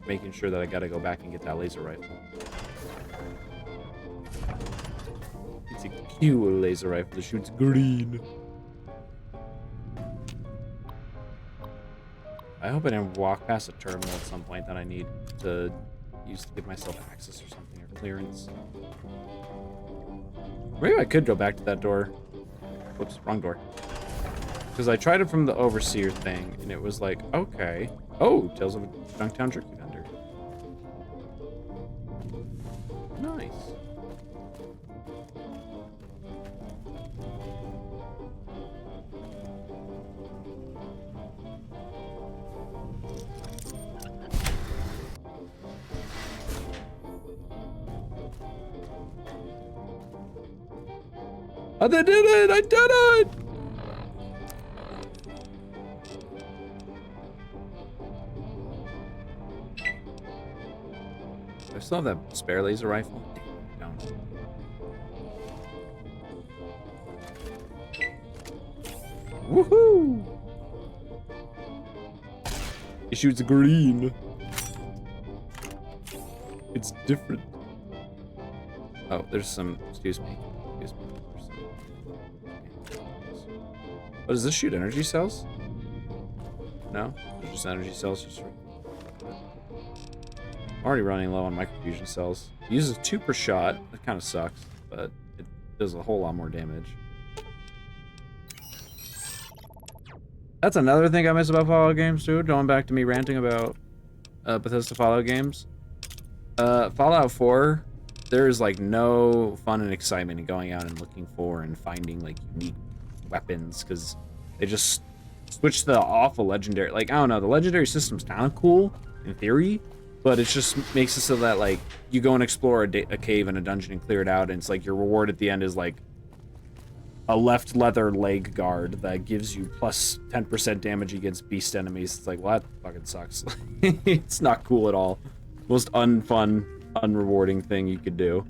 Making sure that I gotta go back and get that laser rifle. It's a cute laser rifle that shoots green. I hope I didn't walk past a terminal at some point that I need to use to give myself access or something, or clearance. Maybe I could go back to that door. Whoops, wrong door. Because I tried it from the overseer thing, and it was like, okay. Oh, Tales of a Junktown Jerky Vendor. Nice. I did it! I did it! I still have that spare laser rifle. No. Woohoo! It shoots green. It's different. Oh, there's some. Excuse me. Excuse me. Oh, does this shoot energy cells? No? There's just energy cells. Just I'm already running low on microfusion cells. It uses 2 per shot. That kind of sucks, but it does a whole lot more damage. That's another thing I miss about Fallout games, too. Going back to me ranting about Bethesda Fallout games. Fallout 4, there is, like, no fun and excitement in going out and looking for and finding, like, unique weapons, because they just switched the awful legendary. Like, I don't know, the legendary system's kind of cool in theory, but it just makes it so that, like, you go and explore a cave and a dungeon and clear it out, and it's like your reward at the end is like a left leather leg guard that gives you plus 10% damage against beast enemies. It's like, well, that fucking sucks. It's not cool at all. Most unfun, unrewarding thing you could do.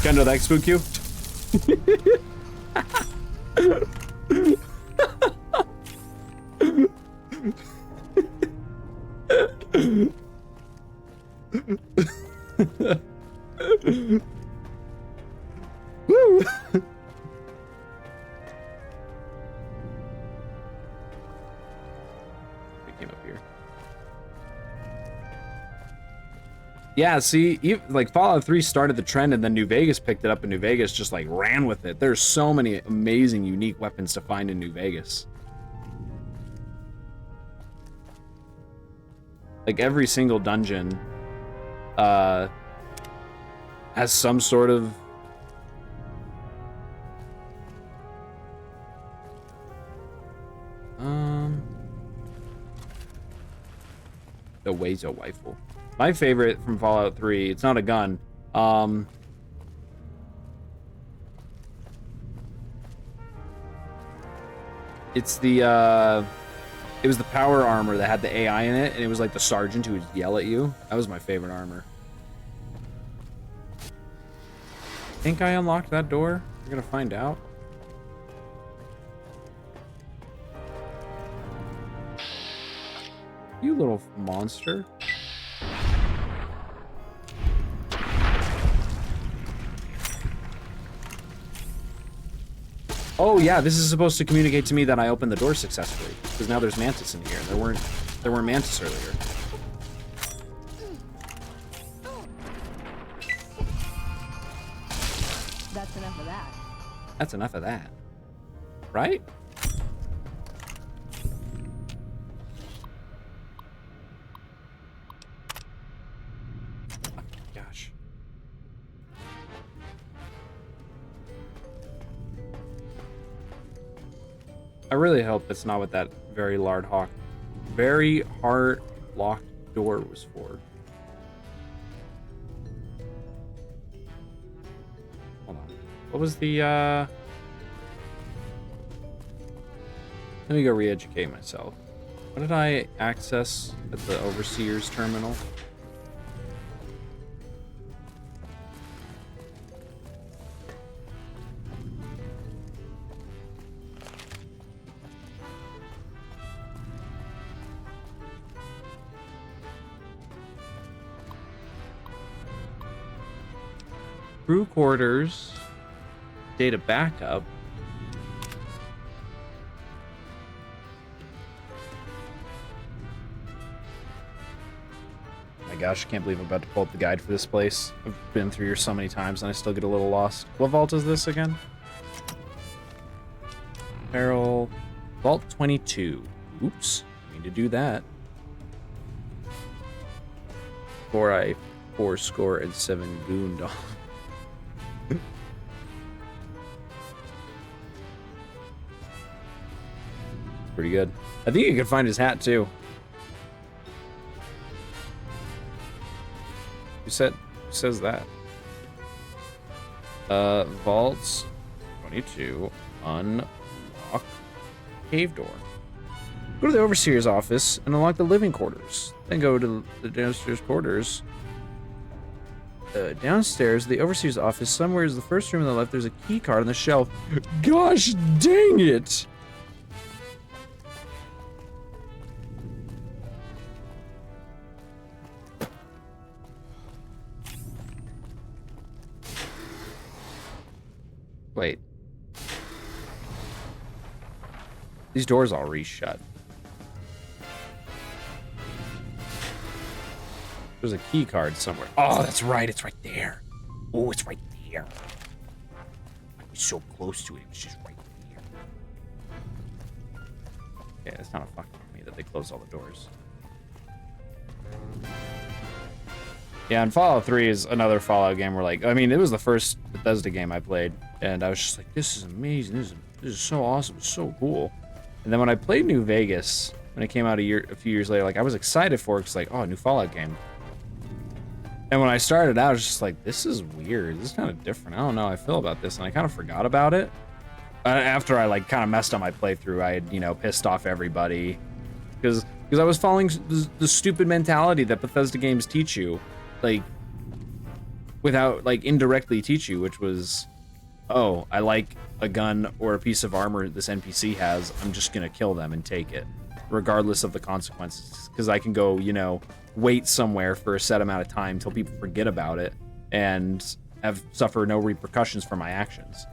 Kendo, that spook you? Woo! I came up here. Yeah, see, like Fallout 3 started the trend, and then New Vegas picked it up, and New Vegas just like ran with it. There's so many amazing, unique weapons to find in New Vegas. Like every single dungeon has some sort of the Wazo rifle. My favorite from Fallout 3, it's not a gun. It's the it was the power armor that had the AI in it, and it was like the sergeant who would yell at you. That was my favorite armor. I think I unlocked that door. We're gonna find out. little monster. Oh yeah, this is supposed to communicate to me that I opened the door successfully. Because now there's mantis in here. There weren't mantis earlier. That's enough of that. That's enough of that. Right? Gosh. I really hope that's not what that very hard locked door was for. Hold on. What was the let me go re-educate myself. What did I access at the Overseer's terminal? Crew quarters, data backup. My gosh, I can't believe I'm about to pull up the guide for this place. I've been through here so many times and I still get a little lost. What vault is this again? Barrel. Vault 22. Oops. Need to do that. 4 goon doll. Pretty good. I think you can find his hat too. Who says that? Vaults 22. Unlock cave door. Go to the Overseer's office and unlock the living quarters. Then go to the downstairs quarters. Downstairs, the Overseer's office, somewhere is the first room on the left. There's a key card on the shelf. Gosh dang it! Wait. These doors all re-shut. There's a key card somewhere. Oh, that's right. It's right there. Oh, it's right there. I'm so close to it. It's just right there. Yeah, it's not a fucking me that they close all the doors. Yeah, and Fallout 3 is another Fallout game where, like, I mean, it was the first Bethesda game I played, and I was just like, this is amazing. This is so awesome. It's so cool. And then when I played New Vegas, when it came out a few years later, like, I was excited for it because, like, oh, a new Fallout game. And when I started out, I was just like, this is weird. This is kind of different. I don't know how I feel about this. And I kind of forgot about it. After I, like, kind of messed up my playthrough, I had, you know, pissed off everybody. Because I was following the stupid mentality that Bethesda games teach you. Like, without, like, indirectly teach you, which was, oh, I like a gun or a piece of armor this NPC has. I'm just going to kill them and take it, regardless of the consequences. Because I can go, you know, wait somewhere for a set amount of time till people forget about it and suffer no repercussions for my actions.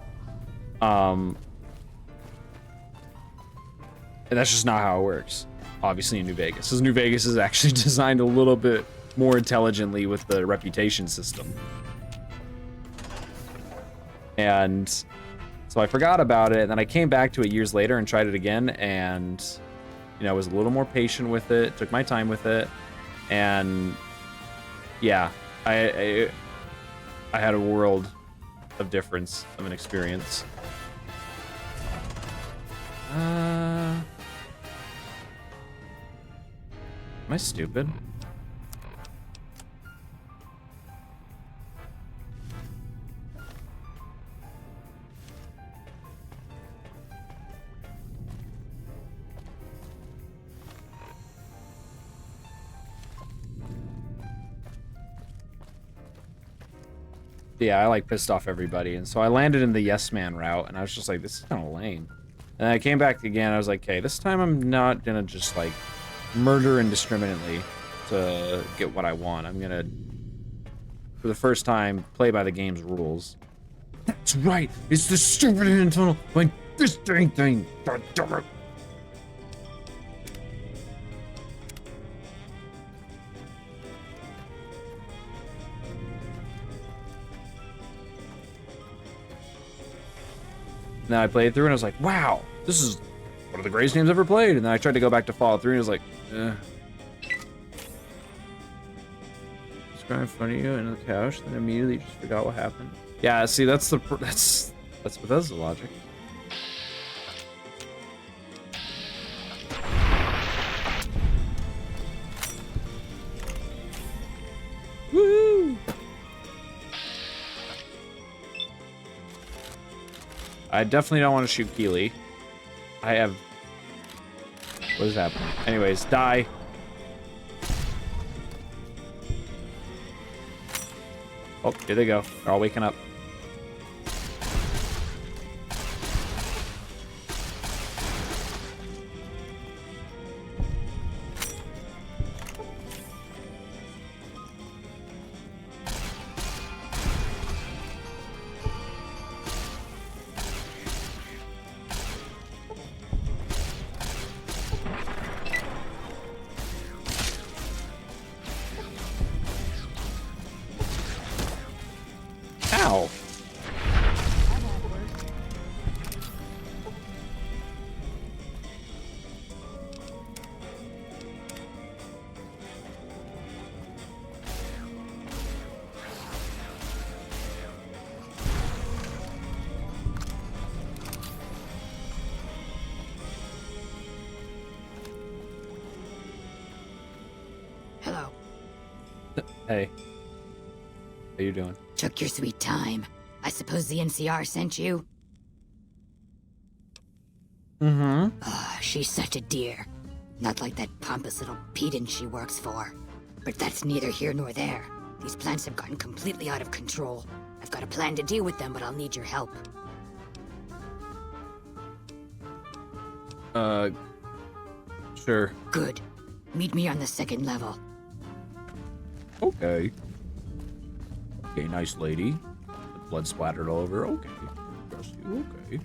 And that's just not how it works, obviously, in New Vegas. Because New Vegas is actually designed a little bit more intelligently with the reputation system. And so I forgot about it, and then I came back to it years later and tried it again, and, you know, was a little more patient with it, took my time with it. And yeah, I had a world of difference of an experience. Am I stupid? Yeah, I like pissed off everybody, and so I landed in the yes man route, and I was just like, this is kind of lame. And I came back again, I was like, okay, this time I'm not gonna just like murder indiscriminately to get what I want. I'm gonna, for the first time, play by the game's rules. That's right. It's the stupid end tunnel. Like this dang thing. God damn it. Now I played through and I was like, wow, this is one of the greatest games ever played. And then I tried to go back to Fallout 3 and I was like, Describe in front of you in the couch, then immediately just forgot what happened. Yeah, see, that's Bethesda logic. Woo! I definitely don't want to shoot Keely. I have... What is happening? Anyways, die. Oh, here they go. They're all waking up. Ow. That won't work. Hello. Hey. How you doing? Took your sweet time. I suppose the NCR sent you? Mm-hmm. She's such a dear. Not like that pompous little pedant she works for. But that's neither here nor there. These plants have gotten completely out of control. I've got a plan to deal with them, but I'll need your help. Sure. Good. Meet me on the second level. Okay. Okay, nice lady. The blood splattered all over. Okay. Trust you. Okay.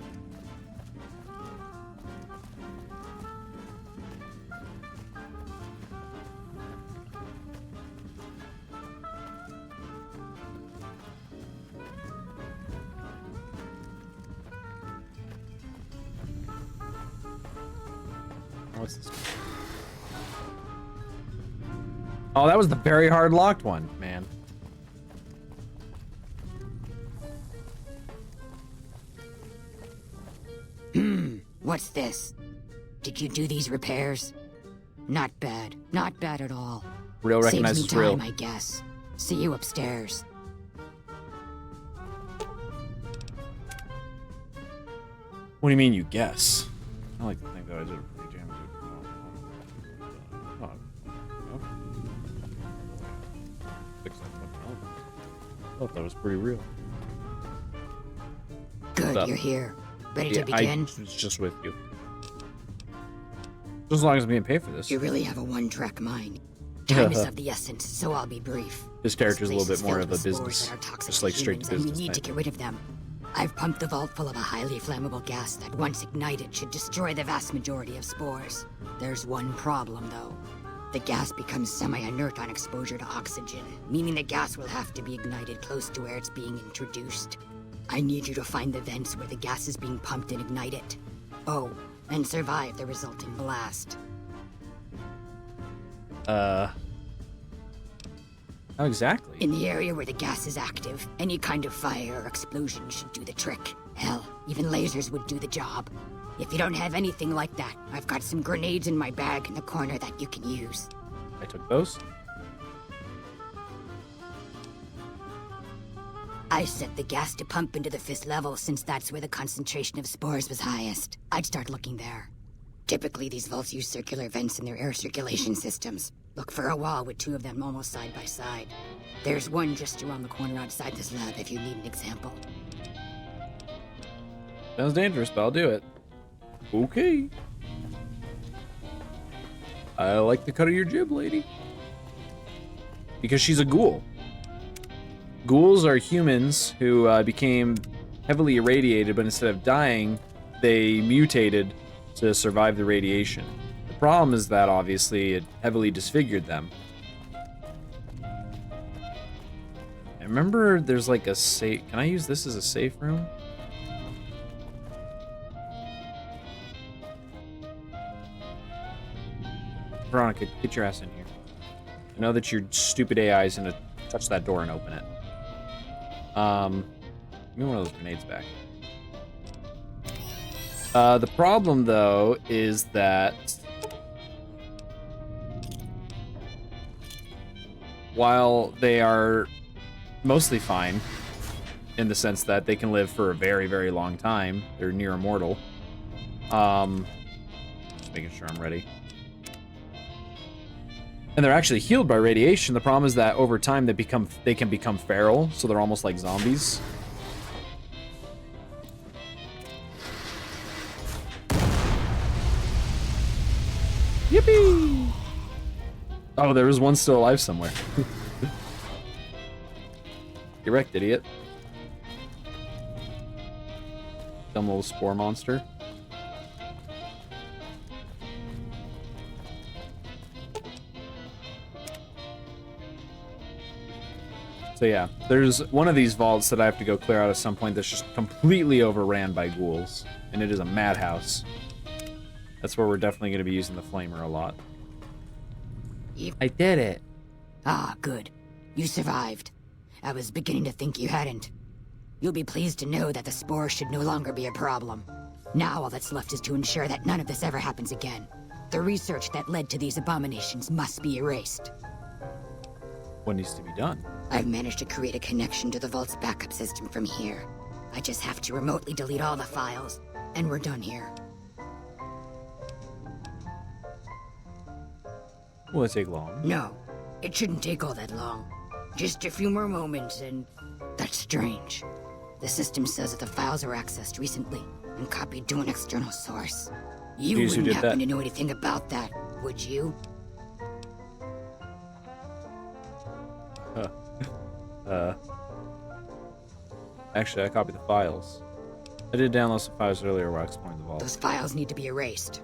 What's this? Oh, that was the very hard locked one, man. What's this? Did you do these repairs? Not bad. Not bad at all. Real Saves me recognizes time, real. I guess. See you upstairs. What do you mean you guess? I like to think that I did a pretty damn good job. Fix that fucking elevator. I thought that was pretty real. Good, up? you're here. Ready Yeah, to begin? I was just with you. Just as long as I'm being paid for this. You really have a one-track mind. Time is of the essence, so I'll be brief. His character's a This little place bit more is of a filled with spores business. that are toxic Just to like straight to humans, and business we need type. to get rid of them. I've pumped the vault full of a highly flammable gas that, once ignited, should destroy the vast majority of spores. There's one problem, though. The gas becomes semi-inert on exposure to oxygen, meaning the gas will have to be ignited close to where it's being introduced. I need you to find the vents where the gas is being pumped and ignite it. Oh, and survive the resulting blast. How exactly? In the area where the gas is active, any kind of fire or explosion should do the trick. Hell, even lasers would do the job. If you don't have anything like that, I've got some grenades in my bag in the corner that you can use. I took those. I set the gas to pump into the 5th level since that's where the concentration of spores was highest. I'd start looking there. Typically, these vaults use circular vents in their air circulation systems. Look for a wall with 2 of them almost side by side. There's one just around the corner outside this lab if you need an example. Sounds dangerous, but I'll do it. Okay. I like the cut of your jib, lady. Because she's a ghoul. Ghouls are humans who became heavily irradiated, but instead of dying, they mutated to survive the radiation. The problem is that, obviously, it heavily disfigured them. I remember there's like a safe... Can I use this as a safe room? Veronica, get your ass in here. I know that your stupid AI is gonna touch that door and open it. Give me one of those grenades back. The problem, though, is that while they are mostly fine, in the sense that they can live for a very, very long time, they're near immortal. Just making sure I'm ready. And they're actually healed by radiation. The problem is that over time they can become feral, so they're almost like zombies. Yippee! Oh, there was one still alive somewhere. Get wrecked, idiot. Dumb little spore monster. So yeah, there's one of these vaults that I have to go clear out at some point that's just completely overran by ghouls, and it is a madhouse. That's where we're definitely going to be using the flamer a lot. I did it. Ah, good. You survived. I was beginning to think you hadn't. You'll be pleased to know that the spore should no longer be a problem. Now all that's left is to ensure that none of this ever happens again. The research that led to these abominations must be erased. What needs to be done? I've managed to create a connection to the Vault's backup system from here. I just have to remotely delete all the files, and we're done here. Will it take long? No, it shouldn't take all that long. Just a few more moments, and that's strange. The system says that the files were accessed recently and copied to an external source. You Jeez, who wouldn't did happen that? to know anything about that, would you? Actually, I copied the files. I did download some files earlier where I explained the vault. Those files need to be erased.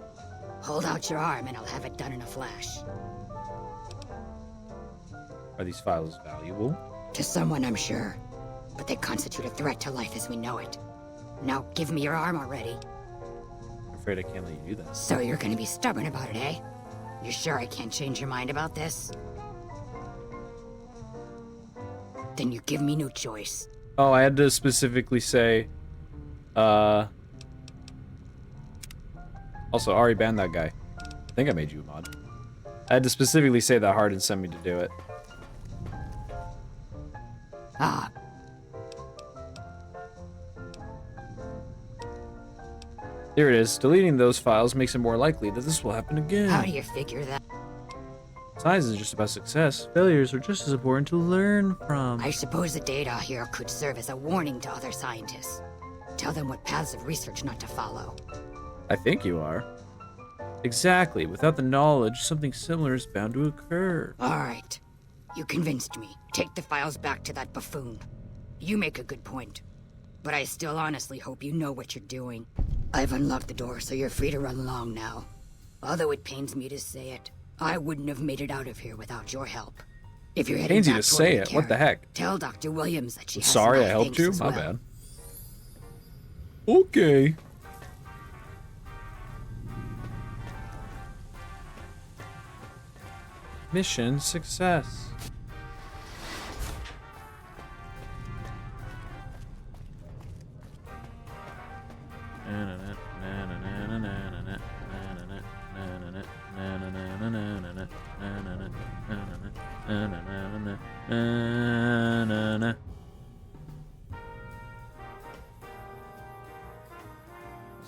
Hold out your arm and I'll have it done in a flash. Are these files valuable? To someone, I'm sure. But they constitute a threat to life as we know it. Now, give me your arm already. I'm afraid I can't let you do that. So you're gonna be stubborn about it, eh? You're sure I can't change your mind about this? Then you give me no choice. Oh, I had to specifically say, also, Ari banned that guy. I think I made you a mod. I had to specifically say that Harden sent me to do it. Ah. Here it is. Deleting those files makes it more likely that this will happen again. How do you figure that? Science is just about success. Failures are just as important to learn from. I suppose the data here could serve as a warning to other scientists. Tell them what paths of research not to follow. I think you are. Exactly. Without the knowledge, something similar is bound to occur. Alright. You convinced me. Take the files back to that buffoon. You make a good point. But I still honestly hope you know what you're doing. I've unlocked the door, so you're free to run along now. Although it pains me to say it, I wouldn't have made it out of here without your help. If you're heading Pains you back to toward say the it. What the carrot, heck? Tell Dr. Williams that she has Sorry my I helped thanks you? as My well. bad. Okay. Mission success.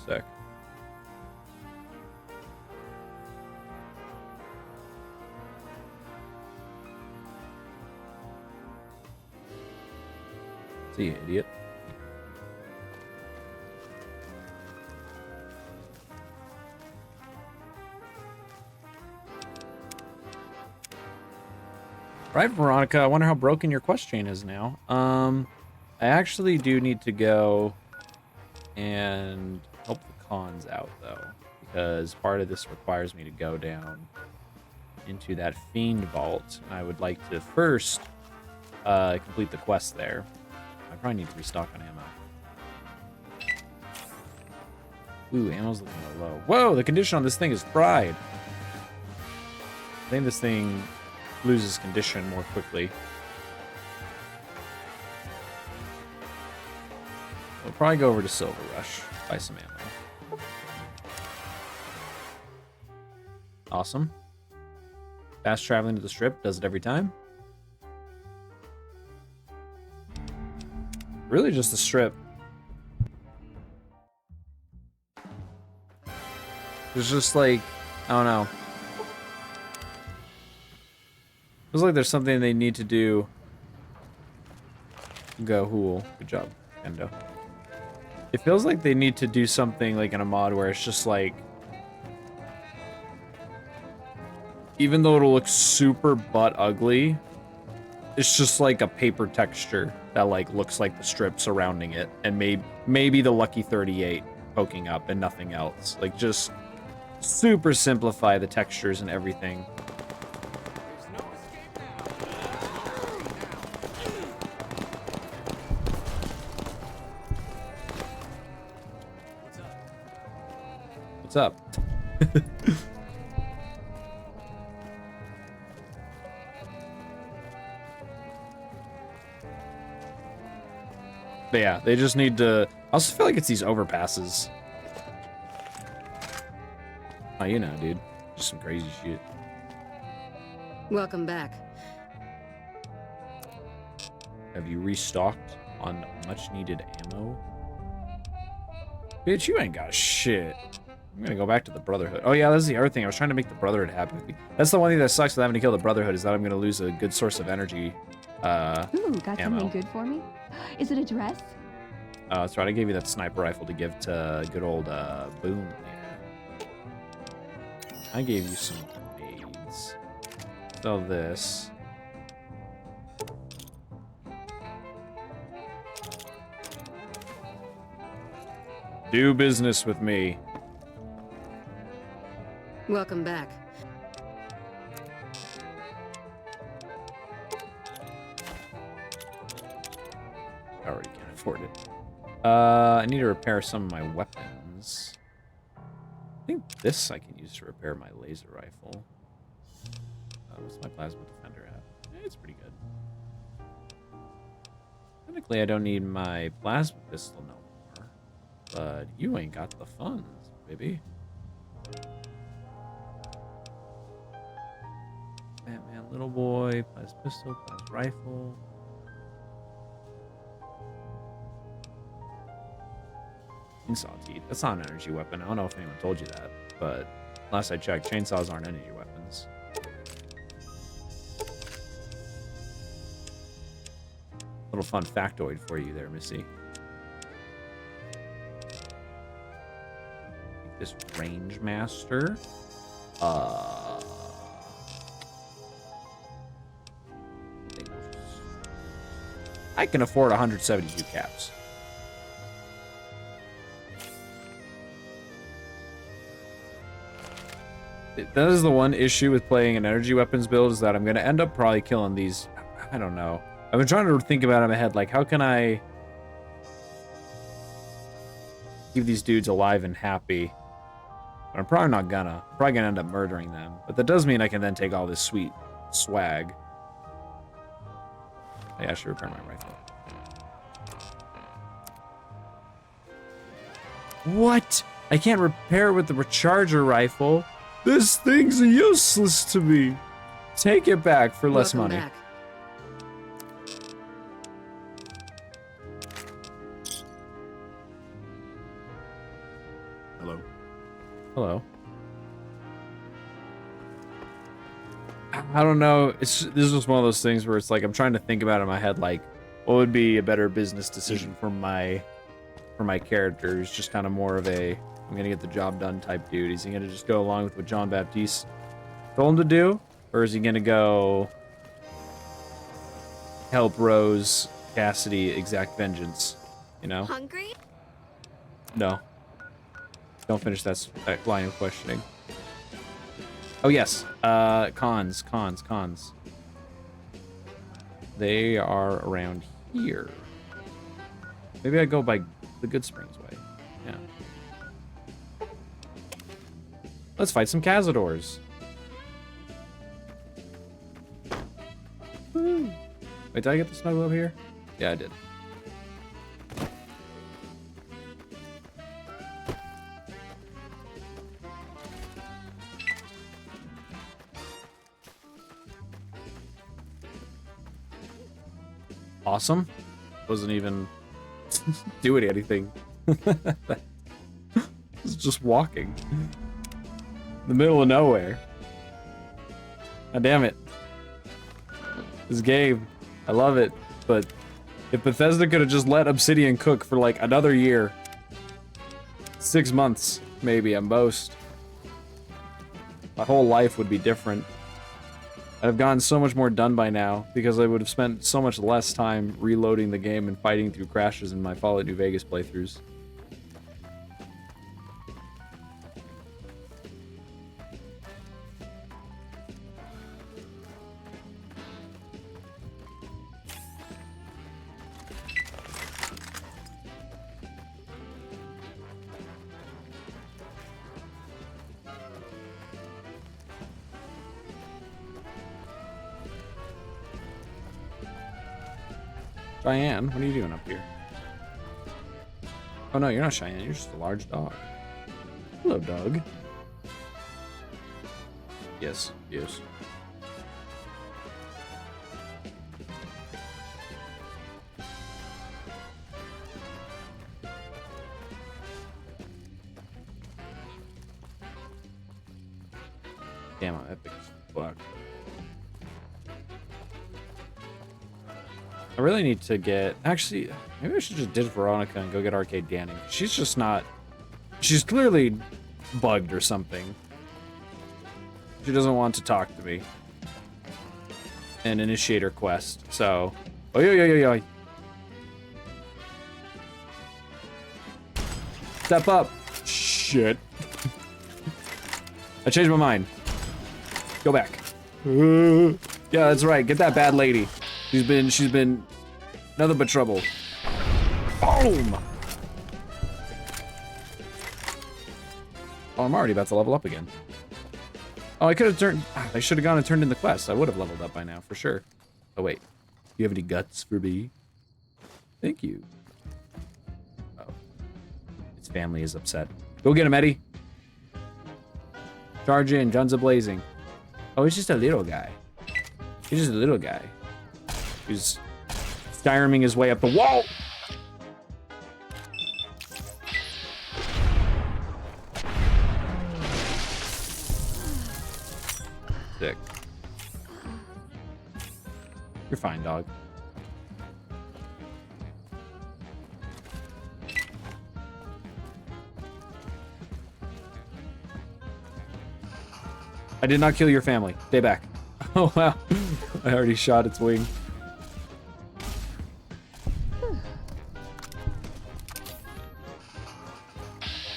Sec. See you, idiot. Right, Veronica. I wonder how broken your quest chain is now. I actually do need to go and help the cons out though, because part of this requires me to go down into that fiend vault. And I would like to first complete the quest there. I probably need to restock on ammo. Ooh, ammo's looking a little low. Whoa, the condition on this thing is fried. I think this thing loses condition more quickly. We'll probably go over to Silver Rush, buy some ammo. Awesome. Fast traveling to the strip, does it every time. Really just the strip. There's just like, I don't know. Feels like there's something they need to do. Go, Hool. Good job, Endo. It feels like they need to do something like in a mod where it's just like, even though it'll look super butt ugly, it's just like a paper texture that like looks like the strip surrounding it, and maybe the Lucky 38 poking up and nothing else. Like just super simplify the textures and everything. What's up? But yeah, they just need to... I also feel like it's these overpasses. Oh, you know, dude. Just some crazy shit. Welcome back. Have you restocked on much-needed ammo? Bitch, you ain't got shit. I'm gonna go back to the Brotherhood. Oh yeah, that's the other thing. I was trying to make the Brotherhood happy with me. That's the one thing that sucks with having to kill the Brotherhood, is that I'm gonna lose a good source of energy. Ooh, got ammo. something good for me? Is it a dress? That's right. I gave you that sniper rifle to give to good old Boom there. I gave you some grenades. So this. Do business with me. Welcome back. I already can't afford it. I need to repair some of my weapons. I think this I can use to repair my laser rifle. What's my plasma defender at? It's pretty good. Technically, I don't need my plasma pistol no more. But you ain't got the funds, baby. Batman, little boy, plasma pistol, plasma rifle. Chainsaw teeth. That's not an energy weapon. I don't know if anyone told you that, but last I checked, chainsaws aren't energy weapons. Little fun factoid for you there, Missy. This range master. I can afford 172 caps. That is the one issue with playing an energy weapons build, is that I'm going to end up probably killing these. I don't know. I've been trying to think about it in my head, like, how can I keep these dudes alive and happy? But I'm probably not gonna. I'm probably gonna end up murdering them. But that does mean I can then take all this sweet swag. Hey, I should repair my rifle. What? I can't repair it with the recharger rifle. This thing's useless to me. Take it back for less Welcome money. back. Hello. Hello. I don't know. This is just one of those things where it's like I'm trying to think about it in my head, like what would be a better business decision for my character, who's just kind of more of a I'm gonna get the job done type dude. Is he gonna just go along with what John Baptiste told him to do, or is he gonna go help Rose, Cassidy exact vengeance. You know? Hungry? No. Don't finish that line of questioning. Oh yes. Cons. They are around here. Maybe I go by the Good Springs way. Yeah. Let's fight some Cazadors. Woo. Wait, did I get the snuggle up here? Yeah, I did. Awesome. Wasn't even doing anything. It's just walking. In the middle of nowhere. God damn it. This game. I love it. But if Bethesda could have just let Obsidian cook for like another year. 6 months, maybe at most. My whole life would be different. I'd have gotten so much more done by now, because I would have spent so much less time reloading the game and fighting through crashes in my Fallout New Vegas playthroughs. Cheyenne, what are you doing up here? Oh no, you're not Cheyenne, you're just a large dog. Hello, dog. Yes, yes. Damn, I'm epic as fuck. I really need to get... Actually, maybe I should just ditch Veronica and go get Arcade Danny. She's just not... She's clearly bugged or something. She doesn't want to talk to me. And initiate her quest, so... Oh, yo. Step up! Shit. I changed my mind. Go back. Yeah, that's right. Get that bad lady. She's been nothing but trouble. Boom! Oh, I'm already about to level up again. Oh, I could have turned... I should have gone and turned in the quest. I would have leveled up by now, for sure. Oh, wait. Do you have any guts for me? Thank you. Oh. His family is upset. Go get him, Eddie. Charge in. Guns a-blazing. Oh, he's just a little guy. He's just a little guy. He's Skyriming his way up the wall. Sick. You're fine, dog. I did not kill your family. Stay back. Oh, wow. I already shot its wing.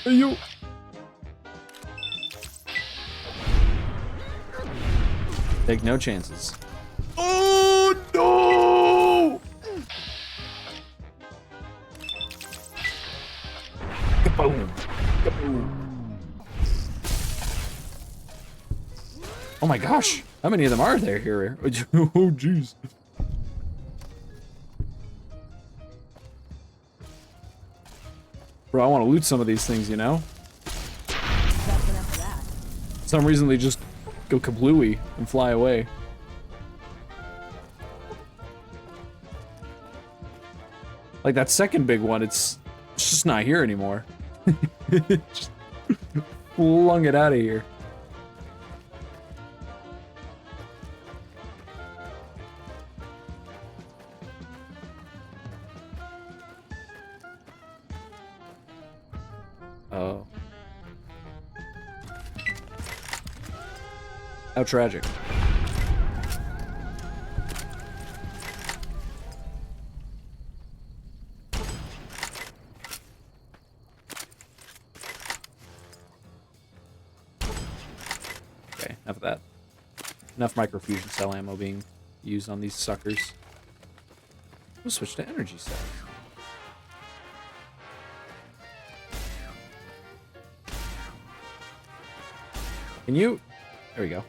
Hey, you. Take no chances. Oh, no! Kaboom. Kaboom. Oh my gosh, how many of them are there here? Oh jeez. Bro, I want to loot some of these things, you know? That's enough of that. For some reason they just go kablooey and fly away. Like that second big one, it's just not here anymore. Just flung it out of here. Oh. How tragic. Enough of that. Enough microfusion cell ammo being used on these suckers. We'll switch to energy cells. Can you? There we go.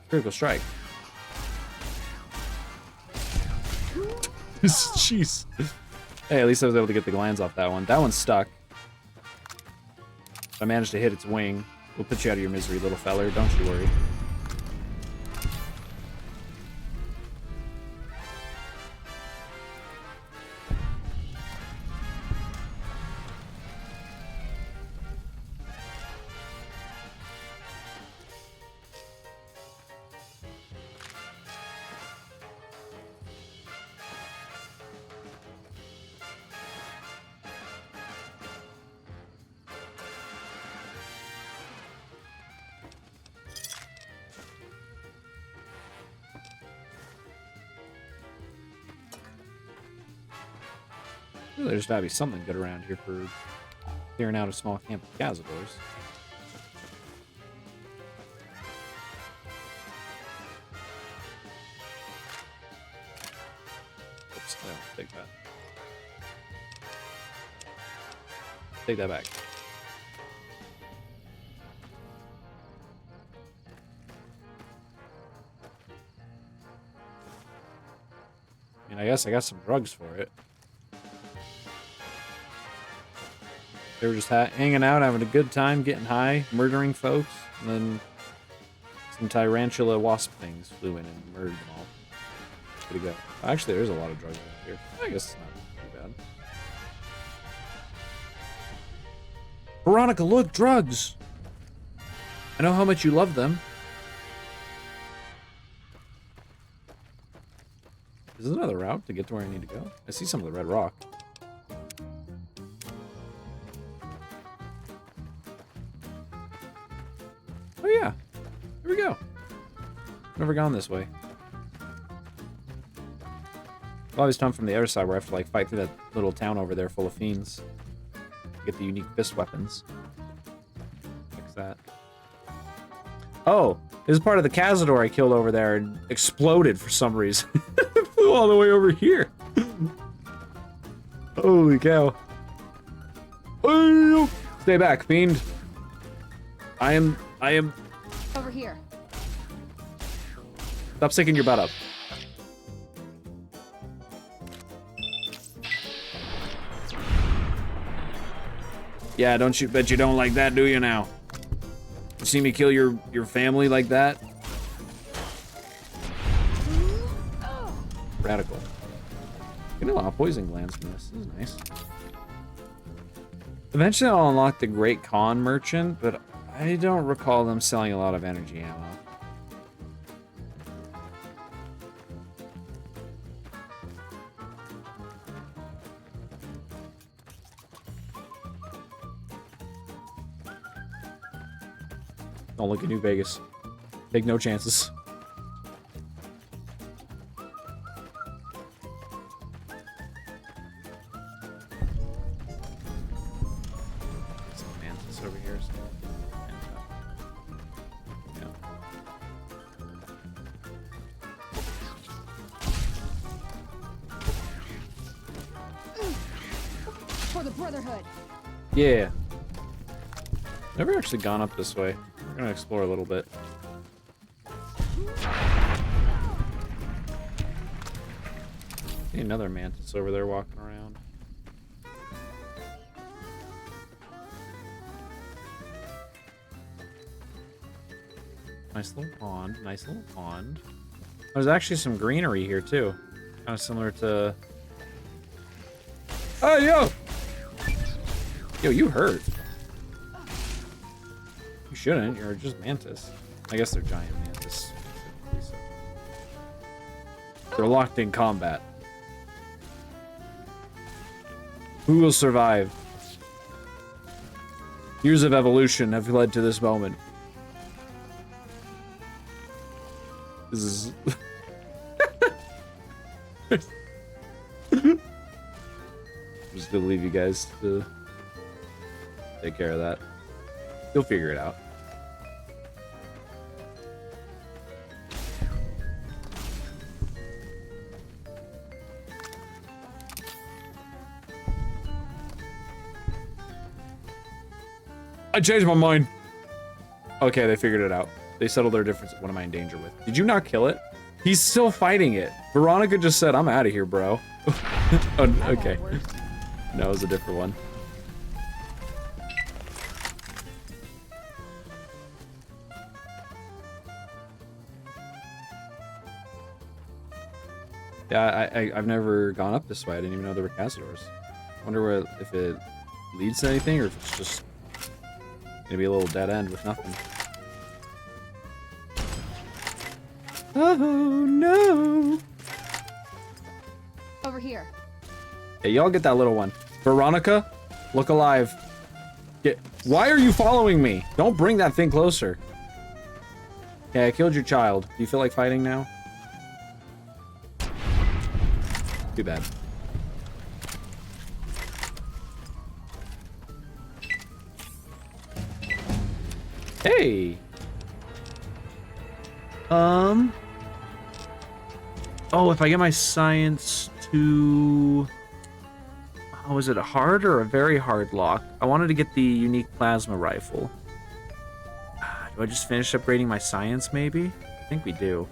Critical strike. Jeez. Hey, at least I was able to get the glands off that one. That one's stuck. I managed to hit its wing. We'll put you out of your misery, little feller. Don't you worry. Well, there's gotta be something good around here for clearing out a small camp of Cazadors. Oops, no, take that. Take that back. I mean, I guess I got some drugs for it. They were just hanging out, having a good time, getting high, murdering folks, and then some tarantula wasp things flew in and murdered them all. Way to go. Actually, there's a lot of drugs around here. I guess it's not too bad. Veronica, look, drugs! I know how much you love them. Is there another route to get to where I need to go? I see some of the red rock. Oh yeah, here we go. Never gone this way. I've always come from the other side where I have to like fight through that little town over there full of fiends. Get the unique fist weapons. Fix that. Oh, this is part of the Cazador I killed over there and exploded for some reason. It flew all the way over here. Holy cow. Oh, stay back, fiend. I am... Over here. Stop sticking your butt up. Yeah, don't you bet you don't like that, do you now? You see me kill your family like that? Radical. Getting a lot of poison glands from this. This is nice. Eventually I'll unlock the Great Khan Merchant, but I don't recall them selling a lot of energy ammo. Don't look at New Vegas. Take no chances. Some mantis over here. Yeah. For the Brotherhood. Yeah. Never actually gone up this way. We're gonna explore a little bit. See another mantis over there walking around. Nice little pond. Nice little pond. There's actually some greenery here too. Kind of similar to... Oh, yo! Yo, you hurt. You shouldn't. You're just mantis. I guess they're giant mantis. They're locked in combat. Who will survive? Years of evolution have led to this moment. This is... I'm just gonna leave you guys to take care of that. You'll figure it out. I changed my mind. Okay, they figured it out. They settled their difference. What am I in danger with? Did you not kill it? He's still fighting it. Veronica just said, I'm out of here, bro. Oh, okay. No, it was a different one. Yeah, I've never gone up this way. I didn't even know there were cazadors. Wonder where, if it leads to anything or if it's just gonna be a little dead end with nothing. Oh no! Over here. Hey, y'all get that little one. Veronica, look alive. Why are you following me? Don't bring that thing closer. Okay, I killed your child. Do you feel like fighting now? Too bad. Hey. Oh, if I get my science to... Oh, is it a hard or a very hard lock? I wanted to get the unique plasma rifle. Do I just finish upgrading my science, maybe? I think we do.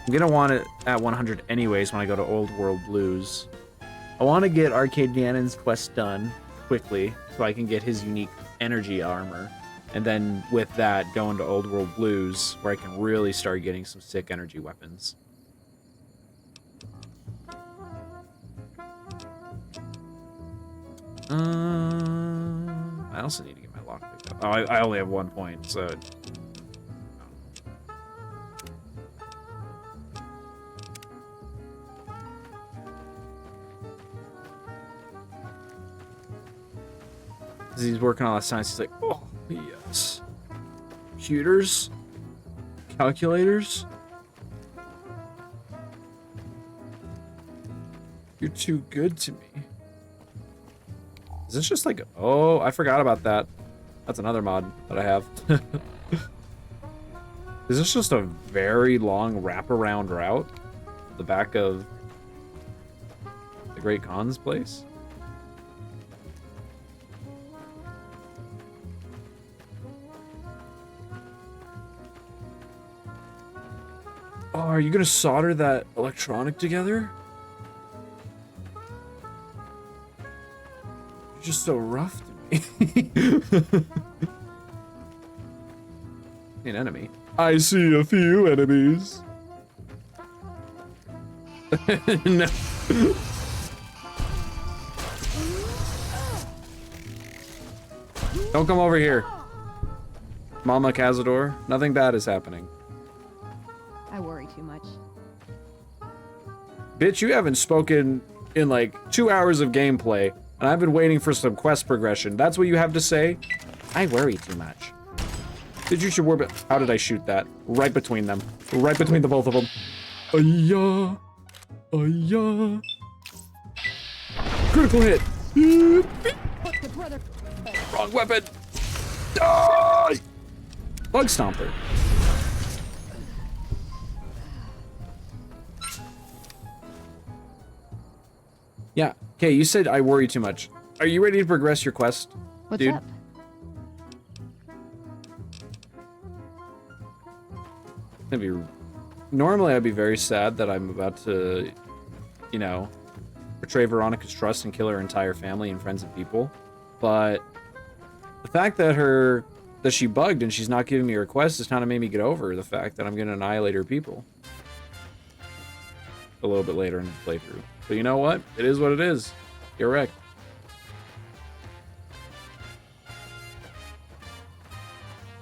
I'm gonna want it at 100 anyways when I go to Old World Blues. I want to get Arcade Ganon's quest done quickly so I can get his unique energy armor. And then with that, go into Old World Blues where I can really start getting some sick energy weapons. I also need to get my lockpick up. Oh, I only have 1 point, so... As he's working on that science, he's like, oh, yes. Computers? Calculators? You're too good to me. Is this just like... Oh, I forgot about that. That's another mod that I have. Is this just a very long wraparound route? The back of the Great Khan's place? Oh, are you gonna solder that electronic together? You're just so rough to me. An enemy. I see a few enemies. No. Don't come over here. Mama Cazador, nothing bad is happening. I worry too much. Bitch, you haven't spoken in like 2 hours of gameplay, and I've been waiting for some quest progression. That's what you have to say? I worry too much. Did you should worry? How did I shoot that? Right between them. Right between the both of them. Ayah. Ayah. Critical hit. Put the brother. Wrong weapon. Die! Bug Stomper. Yeah. Okay, you said I worry too much. Are you ready to progress your quest, What's dude? up? Normally I'd be very sad that I'm about to, you know, betray Veronica's trust and kill her entire family and friends and people. But the fact that she bugged and she's not giving me her quest has kind of made me get over the fact that I'm going to annihilate her people. A little bit later in the playthrough. But you know what? It is what it is. You're right.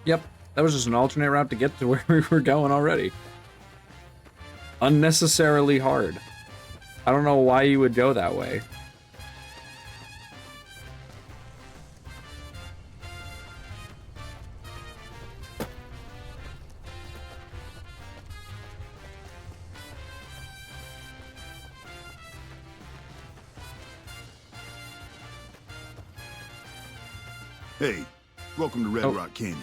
Yep. That was just an alternate route to get to where we were going already. Unnecessarily hard. I don't know why you would go that way. Hey, welcome to Red Oh. Rock Canyon.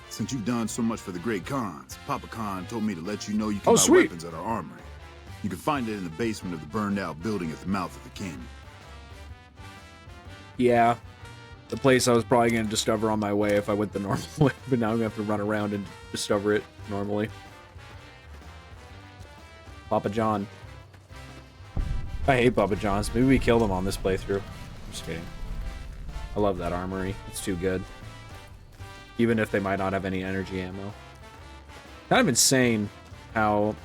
Since you've done so much for the Great Khans, Papa Khan told me to let you know you can Oh, buy sweet. weapons at our armory. You can find it in the basement of the burned-out building at the mouth of the canyon. Yeah. The place I was probably going to discover on my way if I went the normal way, but now I'm going to have to run around and discover it normally. Papa John. I hate Papa John's. Maybe we kill them on this playthrough. I'm just kidding. I love that armory. It's too good. Even if they might not have any energy ammo. Kind of insane how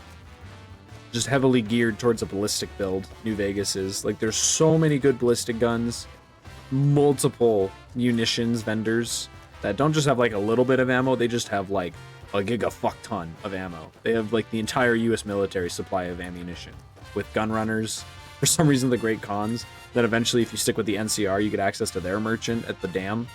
just heavily geared towards a ballistic build New Vegas is. Like, there's so many good ballistic guns, multiple munitions vendors that don't just have like a little bit of ammo, they just have like a giga fuck ton of ammo. They have like the entire US military supply of ammunition with gun runners. For some reason, the Great Khans, that eventually if you stick with the NCR, you get access to their merchant at the dam.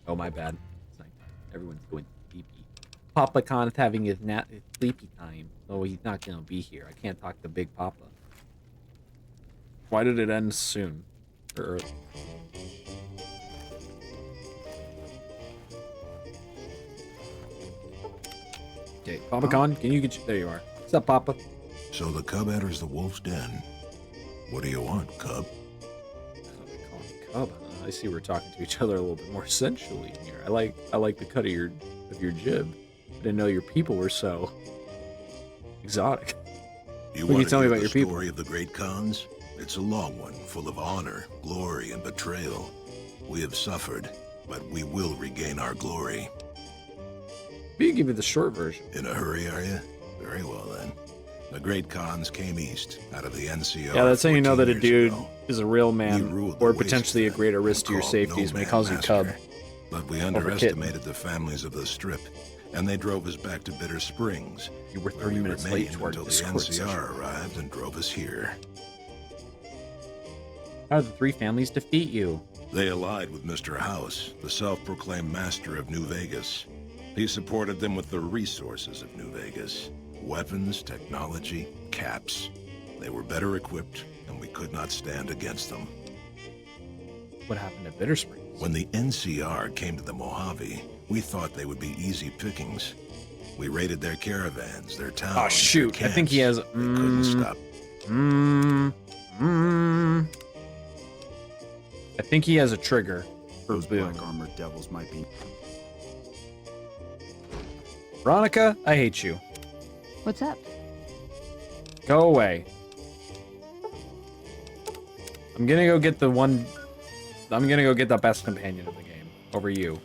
Oh, my bad. It's like everyone's going sleepy. Papa Khan is having his sleepy time. Oh, he's not going to be here. I can't talk to Big Papa. Why did it end soon? Or early? Okay, Papa Khan, can you get there you are. What's up, Papa? So the cub enters the wolf's den. What do you want, cub? Oh, they call me Cub, huh? I see we're talking to each other a little bit more sensually in here. I like the cut of your jib. I didn't know your people were so exotic. You What can want you tell me about the your people? story of the Great Khans? It's a long one, full of honor, glory, and betrayal. We have suffered, but we will regain our glory. You give me the short version. In a hurry, are you? Very well, then. The Great Khans came east, out of the NCR. Yeah, that's how you know that a 14 dude years ago. is a real We man, ruled the or waste potentially a then, greater risk to your called safety No is when he Man calls you Cub. Master. But we Kitten. underestimated the families of the Strip, and they drove us back to Bitter Springs. You were where 30 we minutes late remained to our until the Discord session. NCR arrived and drove us here. How did the three families defeat you? They allied with Mr. House, the self-proclaimed master of New Vegas. He supported them with the resources of New Vegas. Weapons, technology, caps. They were better equipped, and we could not stand against them. What happened at Bitter Springs? When the NCR came to the Mojave, we thought they would be easy pickings. We raided their caravans, their towns. Oh shoot! their I think he camps. has. They couldn't stop. I think he has a trigger for Those Boone. black armored devils might be. Veronica, I hate you. What's up? Go away. I'm gonna go get the one. I'm gonna go get the best companion of the game over you.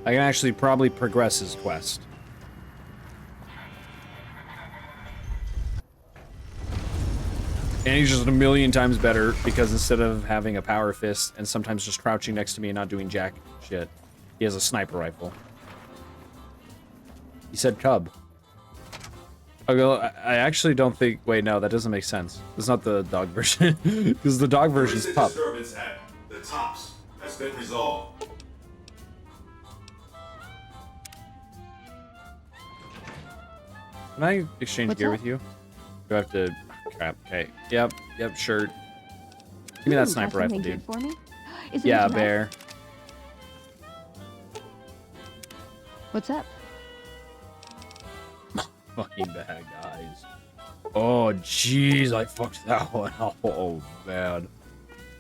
I can actually probably progress his quest. And he's just a million times better because instead of having a power fist and sometimes just crouching next to me and not doing jack shit, he has a sniper rifle. He said cub. I actually don't think. Wait, no, that doesn't make sense. It's not the dog version because the dog version's Recent pup. disturbance at the Tops has been resolved. Can I exchange What's gear up? with you? Do I have to? Crap. Okay. Yep. Sure. Give me that Ooh, sniper got rifle, something dude. good for me? Is it Yeah, Internet? bear. What's up? Fucking bad guys. Oh, jeez, I fucked that one up. Oh, man.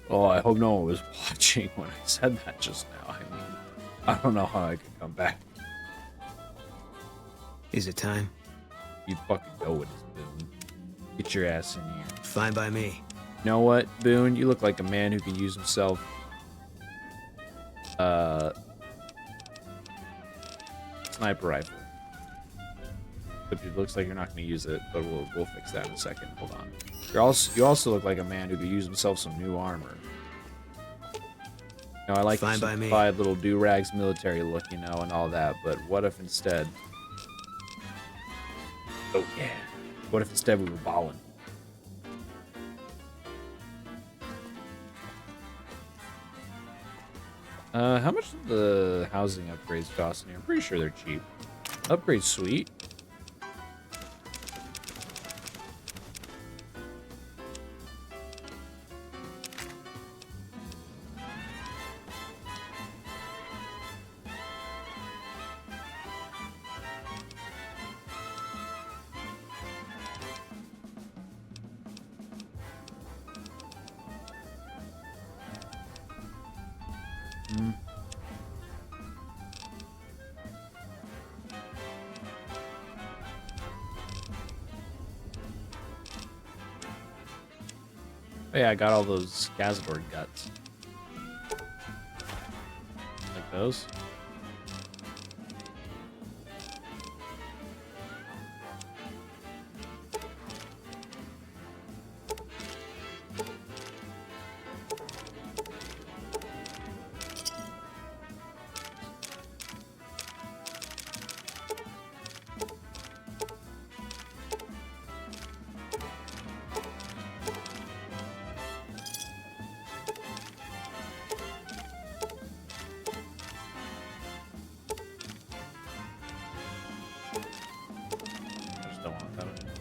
Oh, I hope no one was watching when I said that just now. I mean, I don't know how I could come back. Is it time? You fucking know what it's Boone. Get your ass in here. Fine by me. You know what, Boone? You look like a man who can use himself. Sniper rifle. But it looks like you're not going to use it, but we'll fix that in a second. Hold on. You also look like a man who could use himself some new armor. You know, I like Fine the by me. simplified little do-rags military look, you know, and all that, but what if instead... Oh, yeah. What if instead we were balling? How much do the housing upgrades cost me? I'm pretty sure they're cheap. Upgrade suite. Oh yeah, I got all those Gazador guts. Like those. I just don't want that anymore.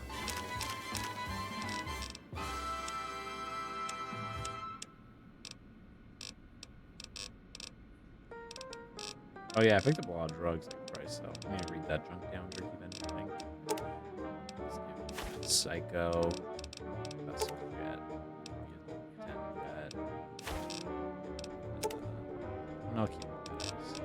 Oh yeah, I picked up a lot of drugs at the price, so I need to read that junk down. Ricky Vendor thing. Let's give it Psycho. That's jet. I'll keep this.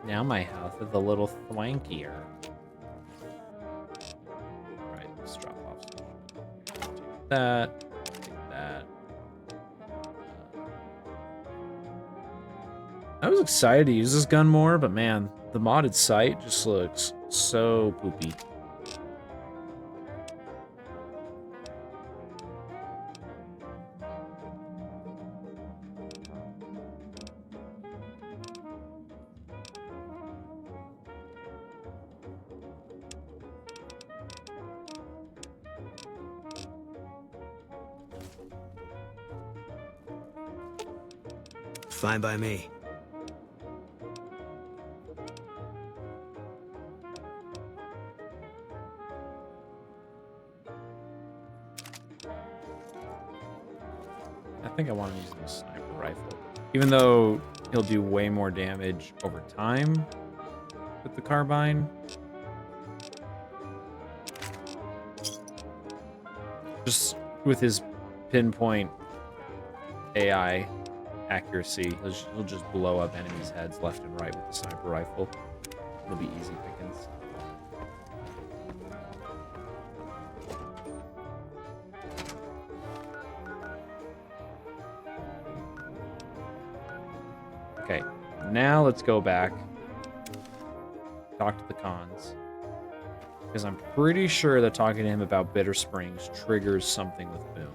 Now my health is a little swankier. Right, let's drop off some. Take that. Take that. I was excited to use this gun more, but man, the modded sight just looks so poopy. Fine by me. I think I want to use the sniper rifle. Even though he'll do way more damage over time with the carbine. Just with his pinpoint AI accuracy, he'll just blow up enemies' heads left and right with the sniper rifle. It'll be easy pickings. Okay, now let's go back, talk to the cons, because I'm pretty sure that talking to him about Bitter Springs triggers something with Boone.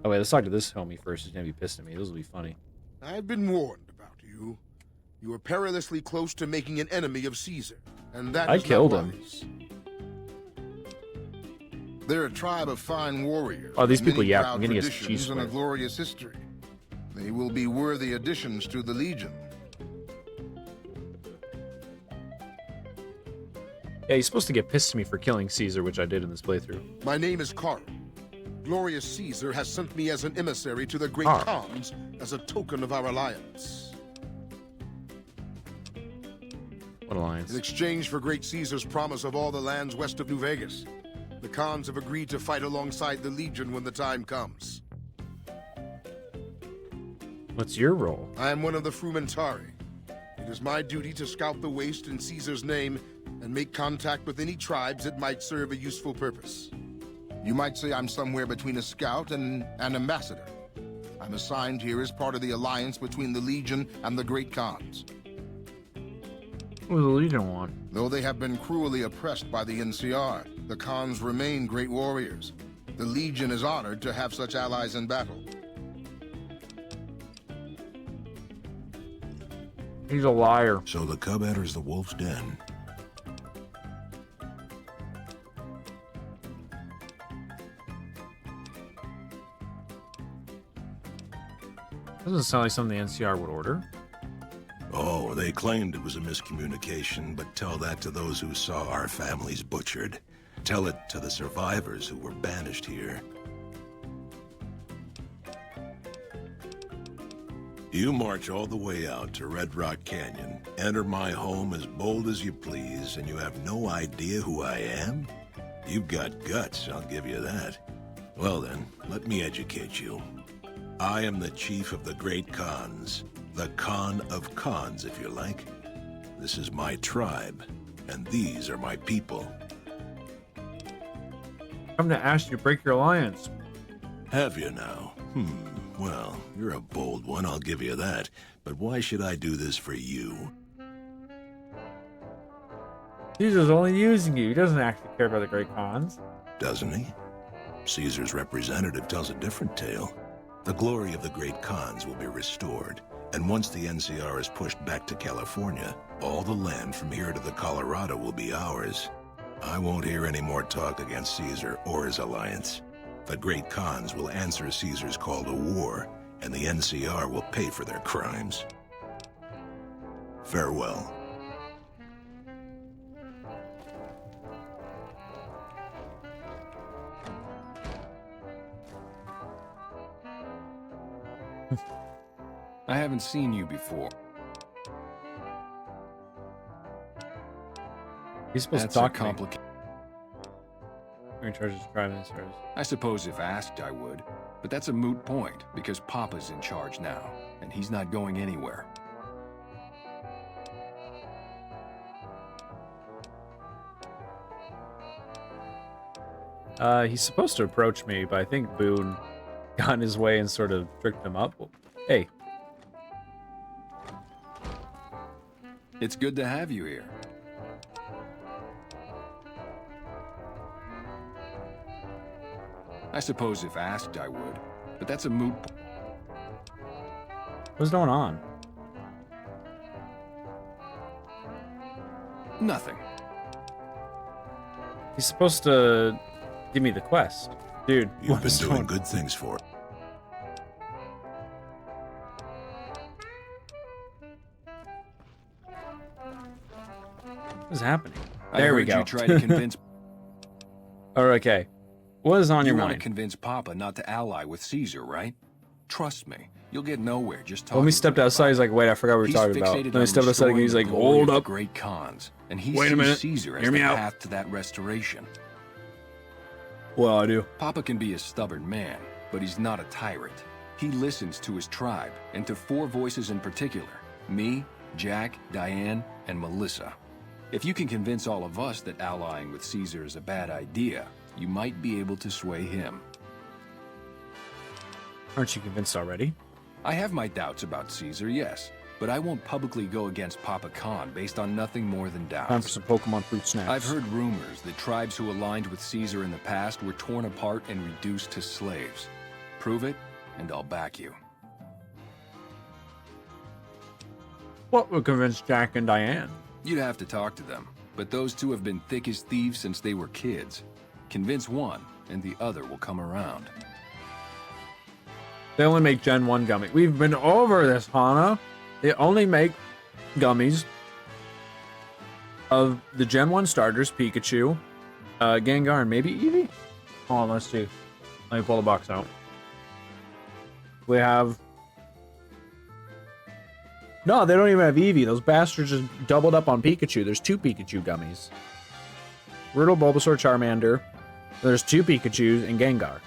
Oh wait, let's talk to this homie first. He's gonna be pissed at me. This will be funny. I've been warned about you. You were perilously close to making an enemy of Caesar, and that I is not killed him. wise. They're a tribe of fine warriors. Oh, these with people, many yeah, proud I'm getting a traditions cheese and a whiz. glorious history. They will be worthy additions to the Legion. Yeah, he's supposed to get pissed at me for killing Caesar, which I did in this playthrough. My name is Carl. Glorious Caesar has sent me as an emissary to the great Carl. Khans as a token of our alliance. What alliance? In exchange for great Caesar's promise of all the lands west of New Vegas, the Khans have agreed to fight alongside the Legion when the time comes. What's your role? I am one of the Frumentari. It is my duty to scout the waste in Caesar's name and make contact with any tribes that might serve a useful purpose. You might say I'm somewhere between a scout and an ambassador. I'm assigned here as part of the alliance between the Legion and the Great Khans. What does the Legion want? Though they have been cruelly oppressed by the NCR, the Khans remain great warriors. The Legion is honored to have such allies in battle. He's a liar. So the Cub enters the Wolf's Den. Doesn't sound like something the NCR would order. Oh, they claimed it was a miscommunication, but tell that to those who saw our families butchered. Tell it to the survivors who were banished here. You march all the way out to Red Rock Canyon, enter my home as bold as you please, and you have no idea who I am? You've got guts, I'll give you that. Well then, let me educate you. I am the chief of the Great Khans. The Khan of Khans, if you like. This is my tribe, and these are my people. Come to ask you to break your alliance. Have you now? Well, you're a bold one, I'll give you that. But why should I do this for you? Caesar's only using you. He doesn't actually care about the Great Khans. Doesn't he? Caesar's representative tells a different tale. The glory of the Great Khans will be restored, and once the NCR is pushed back to California, all the land from here to the Colorado will be ours. I won't hear any more talk against Caesar or his alliance. The Great Khans will answer Caesar's call to war, and the NCR will pay for their crimes. Farewell. I haven't seen you before. He's supposed That's to talk a to me. complicated. We're in charge of driving this service. I suppose if asked, I would. But that's a moot point, because Papa's in charge now, and he's not going anywhere. He's supposed to approach me, but I think Boone got in his way and sort of tricked him up. Hey. It's good to have you here. I suppose if asked, I would. But that's a moot point. What's going on? Nothing. He's supposed to give me the quest. Dude, You've been what's doing going- good things for it. What's happening? I There we heard go. You try to convince. Oh, okay. What is on You your want to mind? convince Papa not to ally with Caesar, right? Trust me, you'll get nowhere just talking. When we to stepped him outside, about he's like, wait, I forgot what we were He's talking about. fixated Then we on stepped outside again, he's like, restoring the glory hold of the up. Great Khans, and he Wait a sees minute. Caesar as Hear the me out. path to that restoration. Well, I do. Papa can be a stubborn man, but he's not a tyrant. He listens to his tribe, and to 4 voices in particular: me, Jack, Diane, and Melissa. If you can convince all of us that allying with Caesar is a bad idea, you might be able to sway him. Aren't you convinced already? I have my doubts about Caesar, yes, but I won't publicly go against Papa Khan based on nothing more than doubts. Time for some Pokemon fruit snaps. I've heard rumors that tribes who aligned with Caesar in the past were torn apart and reduced to slaves. Prove it, and I'll back you. What would convince Jack and Diane? You'd have to talk to them, but those 2 have been thick as thieves since they were kids. Convince one, and the other will come around. They only make Gen 1 gummy. We've been over this, Hana. They only make gummies of the Gen 1 starters, Pikachu, Gengar, and maybe Eevee? Hold on, let's see. Let me pull the box out. We have... No, they don't even have Eevee. Those bastards just doubled up on Pikachu. There's 2 Pikachu gummies. Riddle, Bulbasaur, Charmander. There's 2 Pikachus and Gengar.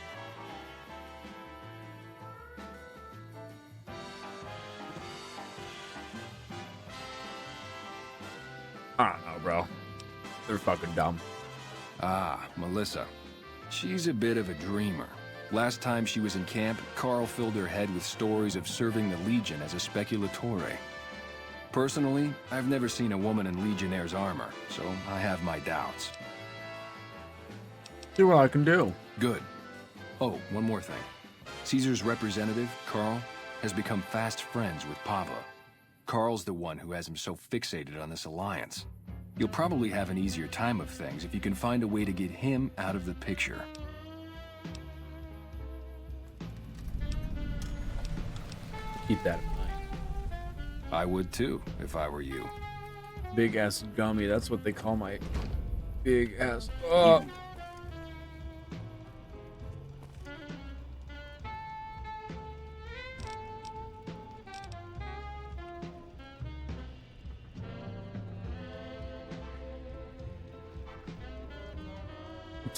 I don't know, bro. They're fucking dumb. Ah, Melissa. She's a bit of a dreamer. Last time she was in camp, Carl filled her head with stories of serving the Legion as a speculatore. Personally, I've never seen a woman in Legionnaire's armor, so I have my doubts. See what I can do. Good. Oh, one more thing. Caesar's representative, Carl, has become fast friends with Papa. Carl's the one who has him so fixated on this alliance. You'll probably have an easier time of things if you can find a way to get him out of the picture. Keep that in mind. I would too, if I were you. Big ass gummy. That's what they call my big ass.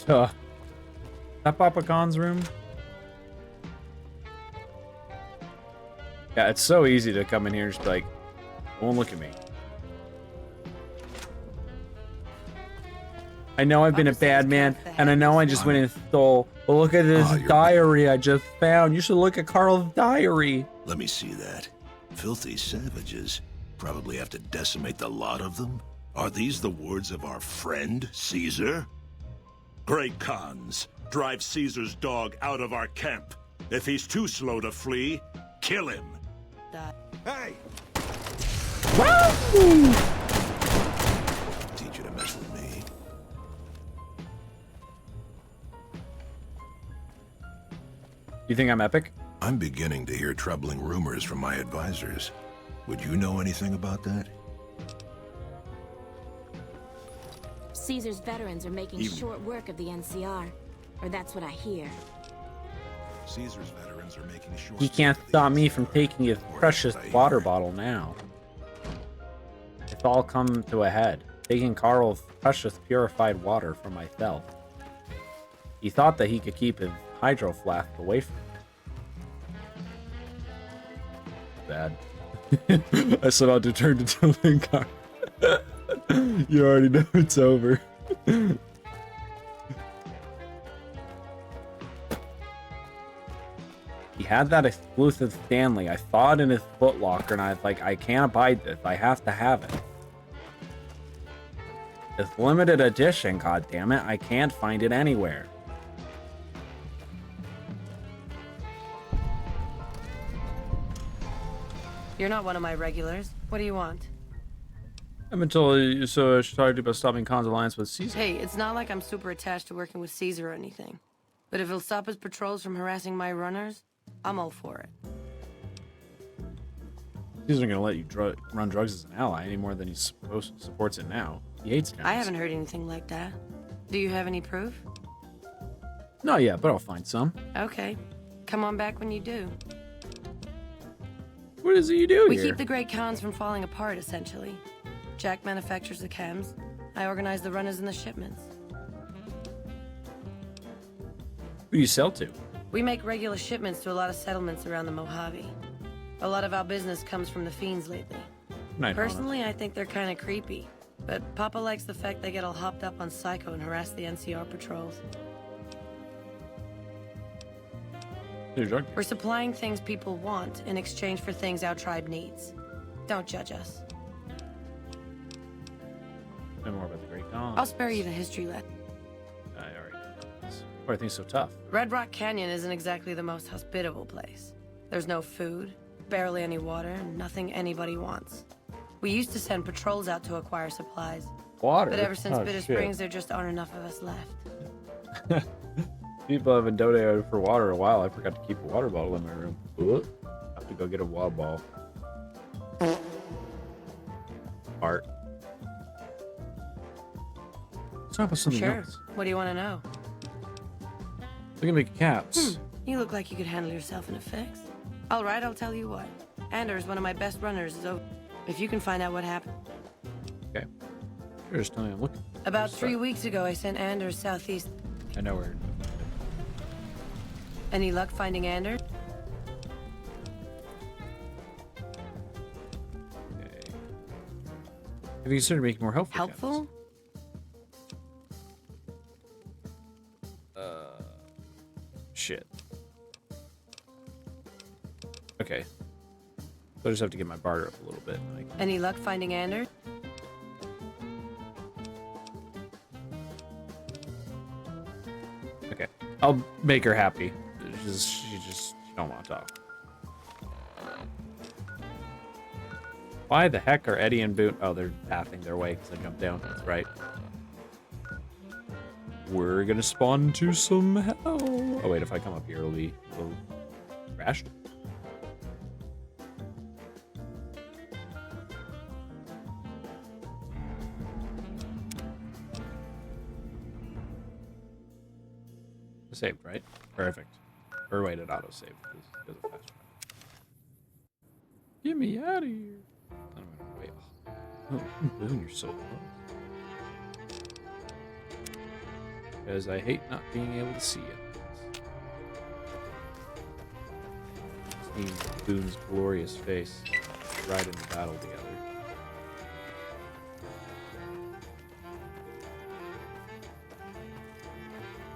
That Papa Khan's room? Yeah, it's so easy to come in here and just be like, don't look at me. I know I've been a bad man, and I know I just went and stole. But look at this diary I just found. You should look at Carl's diary. Let me see that. Filthy savages. Probably have to decimate the lot of them. Are these the words of our friend, Caesar? Great Khans, drive Caesar's dog out of our camp. If he's too slow to flee, kill him. Hey! Woo! Teach you to mess with me. You think I'm epic? I'm beginning to hear troubling rumors from my advisors. Would you know anything about that? Caesar's veterans are making short work of the NCR. Or that's what I hear. Caesar's veterans are making short He can't stop me from taking his precious water bottle now. It's all come to a head. Taking Carl's precious purified water for myself. He thought that he could keep his hydro flask away from me. Bad. I set out to turn to Lingard. You already know it's over. He had that exclusive Stanley. I saw it in his footlocker and I was like, I can't abide this. I have to have it. It's limited edition, goddammit. I can't find it anywhere. You're not one of my regulars. What do you want? I've been told you so started about stopping Khan's alliance with Caesar. Hey, it's not like I'm super attached to working with Caesar or anything. But if he'll stop his patrols from harassing my runners, I'm all for it. Caesar's not gonna let you run drugs as an ally any more than he supports it now. He hates guns. I haven't heard anything like that. Do you have any proof? Not yet, but I'll find some. Okay. Come on back when you do. What is it you do We here? keep the Great Khans from falling apart, essentially. Jack manufactures the chems. I organize the runners and the shipments. Who do you sell to? We make regular shipments to a lot of settlements around the Mojave. A lot of our business comes from the fiends lately. Personally, I think they're kind of creepy. But Papa likes the fact they get all hopped up on Psycho and harass the NCR patrols. We're supplying things people want in exchange for things our tribe needs. Don't judge us. Know more about the Great Khans. I'll spare you the history lesson. I already know. Why are things so tough? Red Rock Canyon isn't exactly the most hospitable place. There's no food, barely any water, and nothing anybody wants. We used to send patrols out to acquire supplies. Water? But ever since Oh, Bitter shit. Springs, there just aren't enough of us left. People have been donating for water a while. I forgot to keep a water bottle in my room. Ooh. I have to go get a water bottle. Art. Let's talk about something Sure. else. What do you want to know? Look at make caps. You look like you could handle yourself in a fix. All right, I'll tell you what. Anders, one of my best runners, is over. If you can find out what happened. Okay. You're just telling me I'm looking. About 3 weeks ago, I sent Anders southeast. I know where. Any luck finding Anders? Have you considered making more helpful? Helpful? Shit. Okay. So I just have to get my barter up a little bit. Any luck finding Anders? Okay. I'll make her happy. She don't want to talk. Why the heck are Eddie and Boone? Oh, they're pathing their way because I jumped down. That's right. We're gonna spawn into some hell. Oh wait, if I come up here, it'll be a little crashed. Saved, right? Perfect. Or wait, it auto saved. Get me out of here. I'm gonna wait. Oh, Boone, you're so close. because I hate not being able to see it. Seeing Boone's glorious face ride into battle together.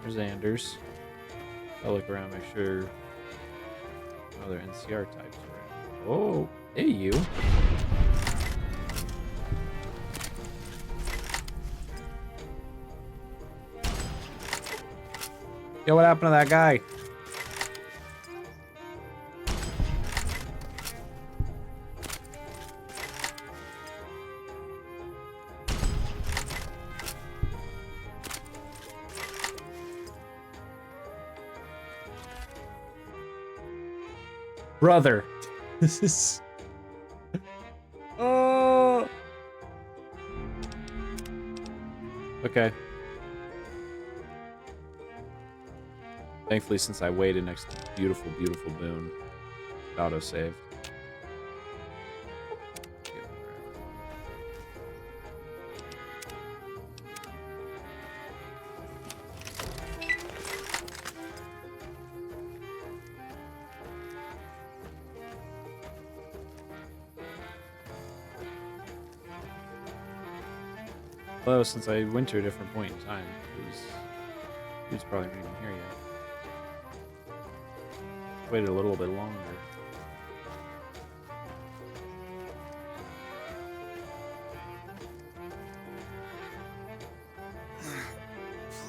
There's Anders. I'll look around, make sure other NCR types are around. Oh, hey you. Yo, what happened to that guy? Brother, this is... Oh. Okay. Thankfully, since I waited next to beautiful, beautiful Boone, auto-saved. Although, since I went to a different point in time, he was probably not even here yet. Waited a little bit longer.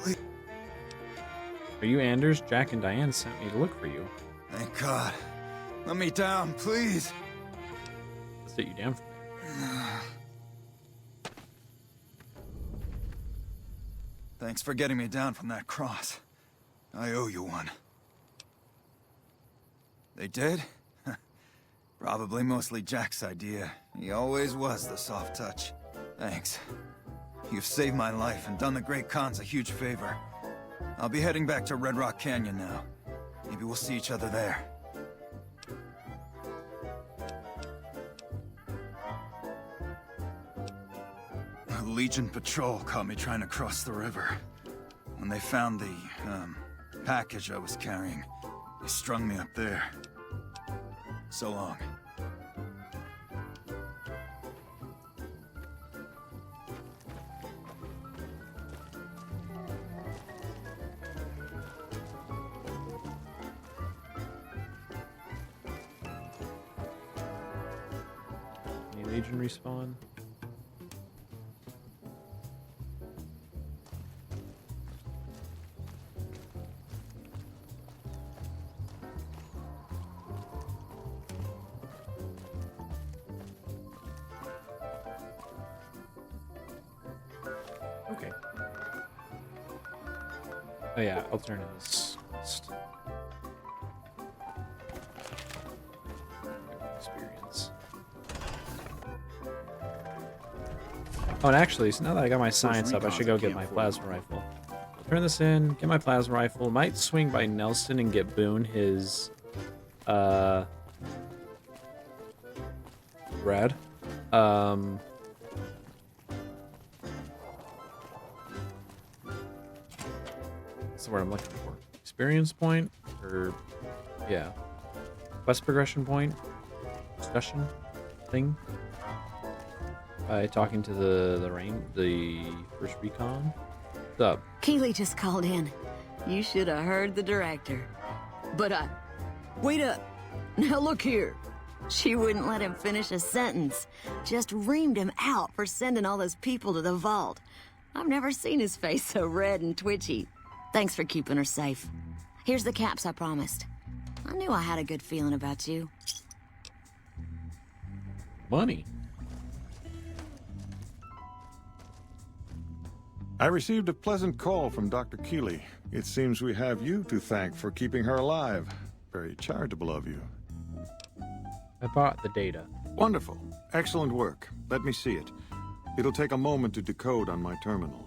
Please. Are you Anders? Jack and Diane sent me to look for you. Thank God. Let me down, please. Let's sit you down from there. Thanks for getting me down from that cross. I owe you one. They did? Probably mostly Jack's idea. He always was the soft touch. Thanks. You've saved my life and done the Great Khans a huge favor. I'll be heading back to Red Rock Canyon now. Maybe we'll see each other there. A Legion patrol caught me trying to cross the river. When they found the, package I was carrying, they strung me up there. So long. Any Legion respawn? Okay. Oh yeah, I'll turn in this list. Experience. Oh, and actually, so now that I got my science up, I should go get my plasma rifle. I'll turn this in, get my plasma rifle. Might swing by Nelson and get Boone his, rad. That's what I'm looking for. Experience point, or yeah, quest progression point, discussion thing. By talking to the first recon. What's up? Keeley just called in. You should have heard the director. But wait up. Now look here. She wouldn't let him finish a sentence. Just reamed him out for sending all those people to the vault. I've never seen his face so red and twitchy. Thanks for keeping her safe. Here's the caps I promised. I knew I had a good feeling about you. Money. I received a pleasant call from Dr. Keeley. It seems we have you to thank for keeping her alive. Very charitable of you. I bought the data. Wonderful. Excellent work. Let me see it. It'll take a moment to decode on my terminal.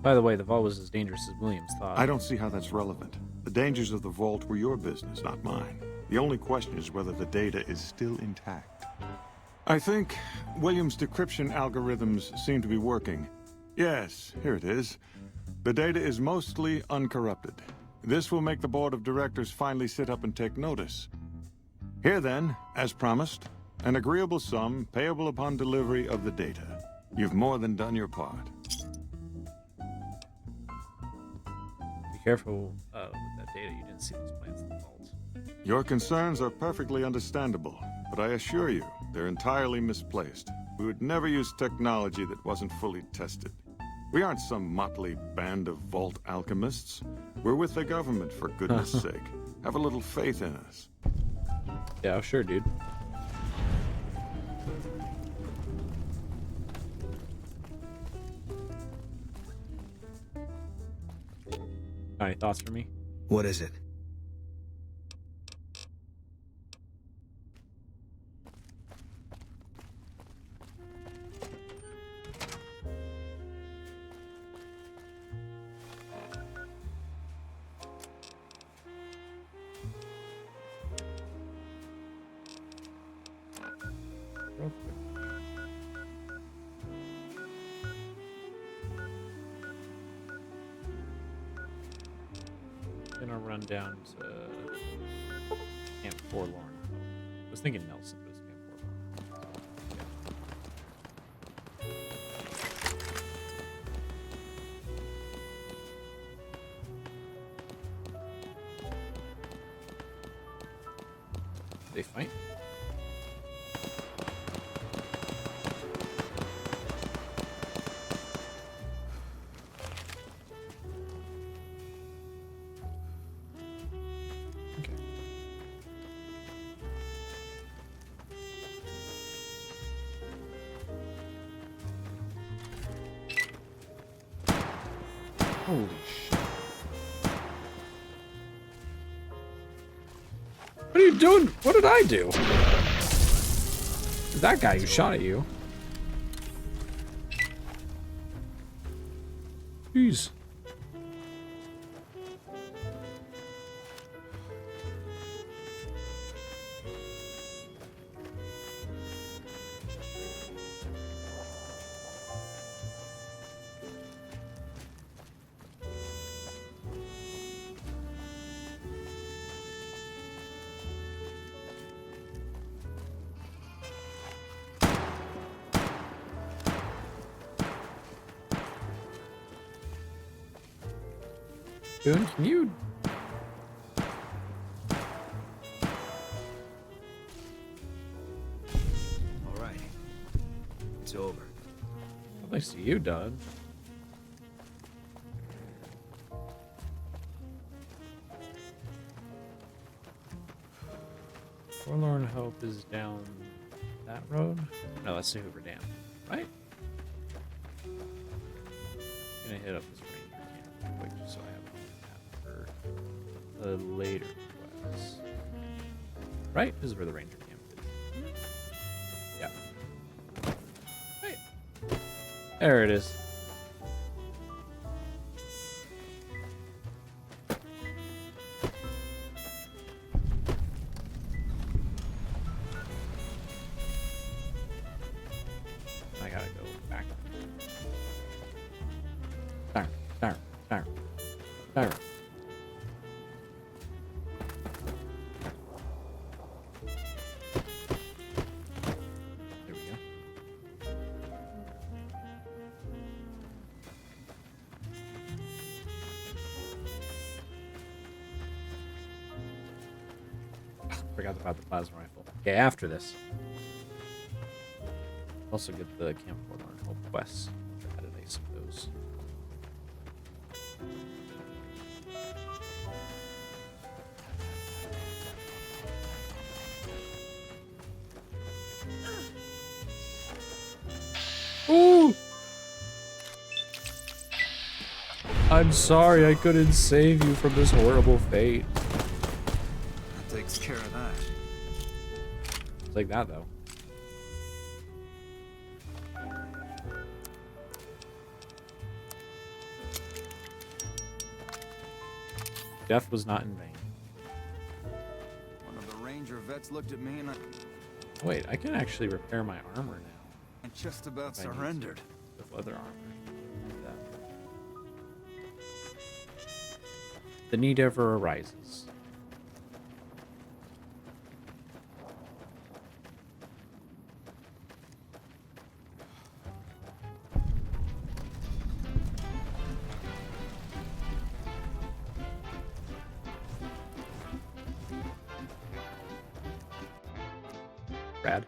By the way, the vault was as dangerous as Williams thought. I don't see how that's relevant. The dangers of the vault were your business, not mine. The only question is whether the data is still intact. I think Williams' decryption algorithms seem to be working. Yes, here it is. The data is mostly uncorrupted. This will make the board of directors finally sit up and take notice. Here then, as promised, an agreeable sum payable upon delivery of the data. You've more than done your part. Be careful with that data. You didn't see those plans in the vault. Your concerns are perfectly understandable, but I assure you, they're entirely misplaced. We would never use technology that wasn't fully tested. We aren't some motley band of vault alchemists. We're with the government, for goodness sake. Have a little faith in us. Yeah, sure, dude. Any thoughts for me? What is it? Gonna run down to Camp Forlorn. I was thinking Nelson, but it's Camp Forlorn. They fight? Holy shit. What are you doing? What did I do? That guy who shot at you. Jeez. Boone, can you... All right. It's over. At least you, Doug. Forlorn Hope is down that road? No, that's the Hoover Dam, right? Gonna hit up this ranger camp real quick just so I have for the later quests. Right? This is where the ranger camp is. Yeah. Right. There it is. I gotta go back. There. There we go. Forgot about the plasma rifle. Okay, after this. Also get the Camp Forlorn Hope quests. How did I ace of those? Ooh! I'm sorry I couldn't save you from this horrible fate. That takes care of that. It's like that, though. Death was not in vain. One of the Ranger vets looked at me and Wait, I can actually repair my armor now. I just about surrendered. With leather armor. Like that. The need ever arises. Rad.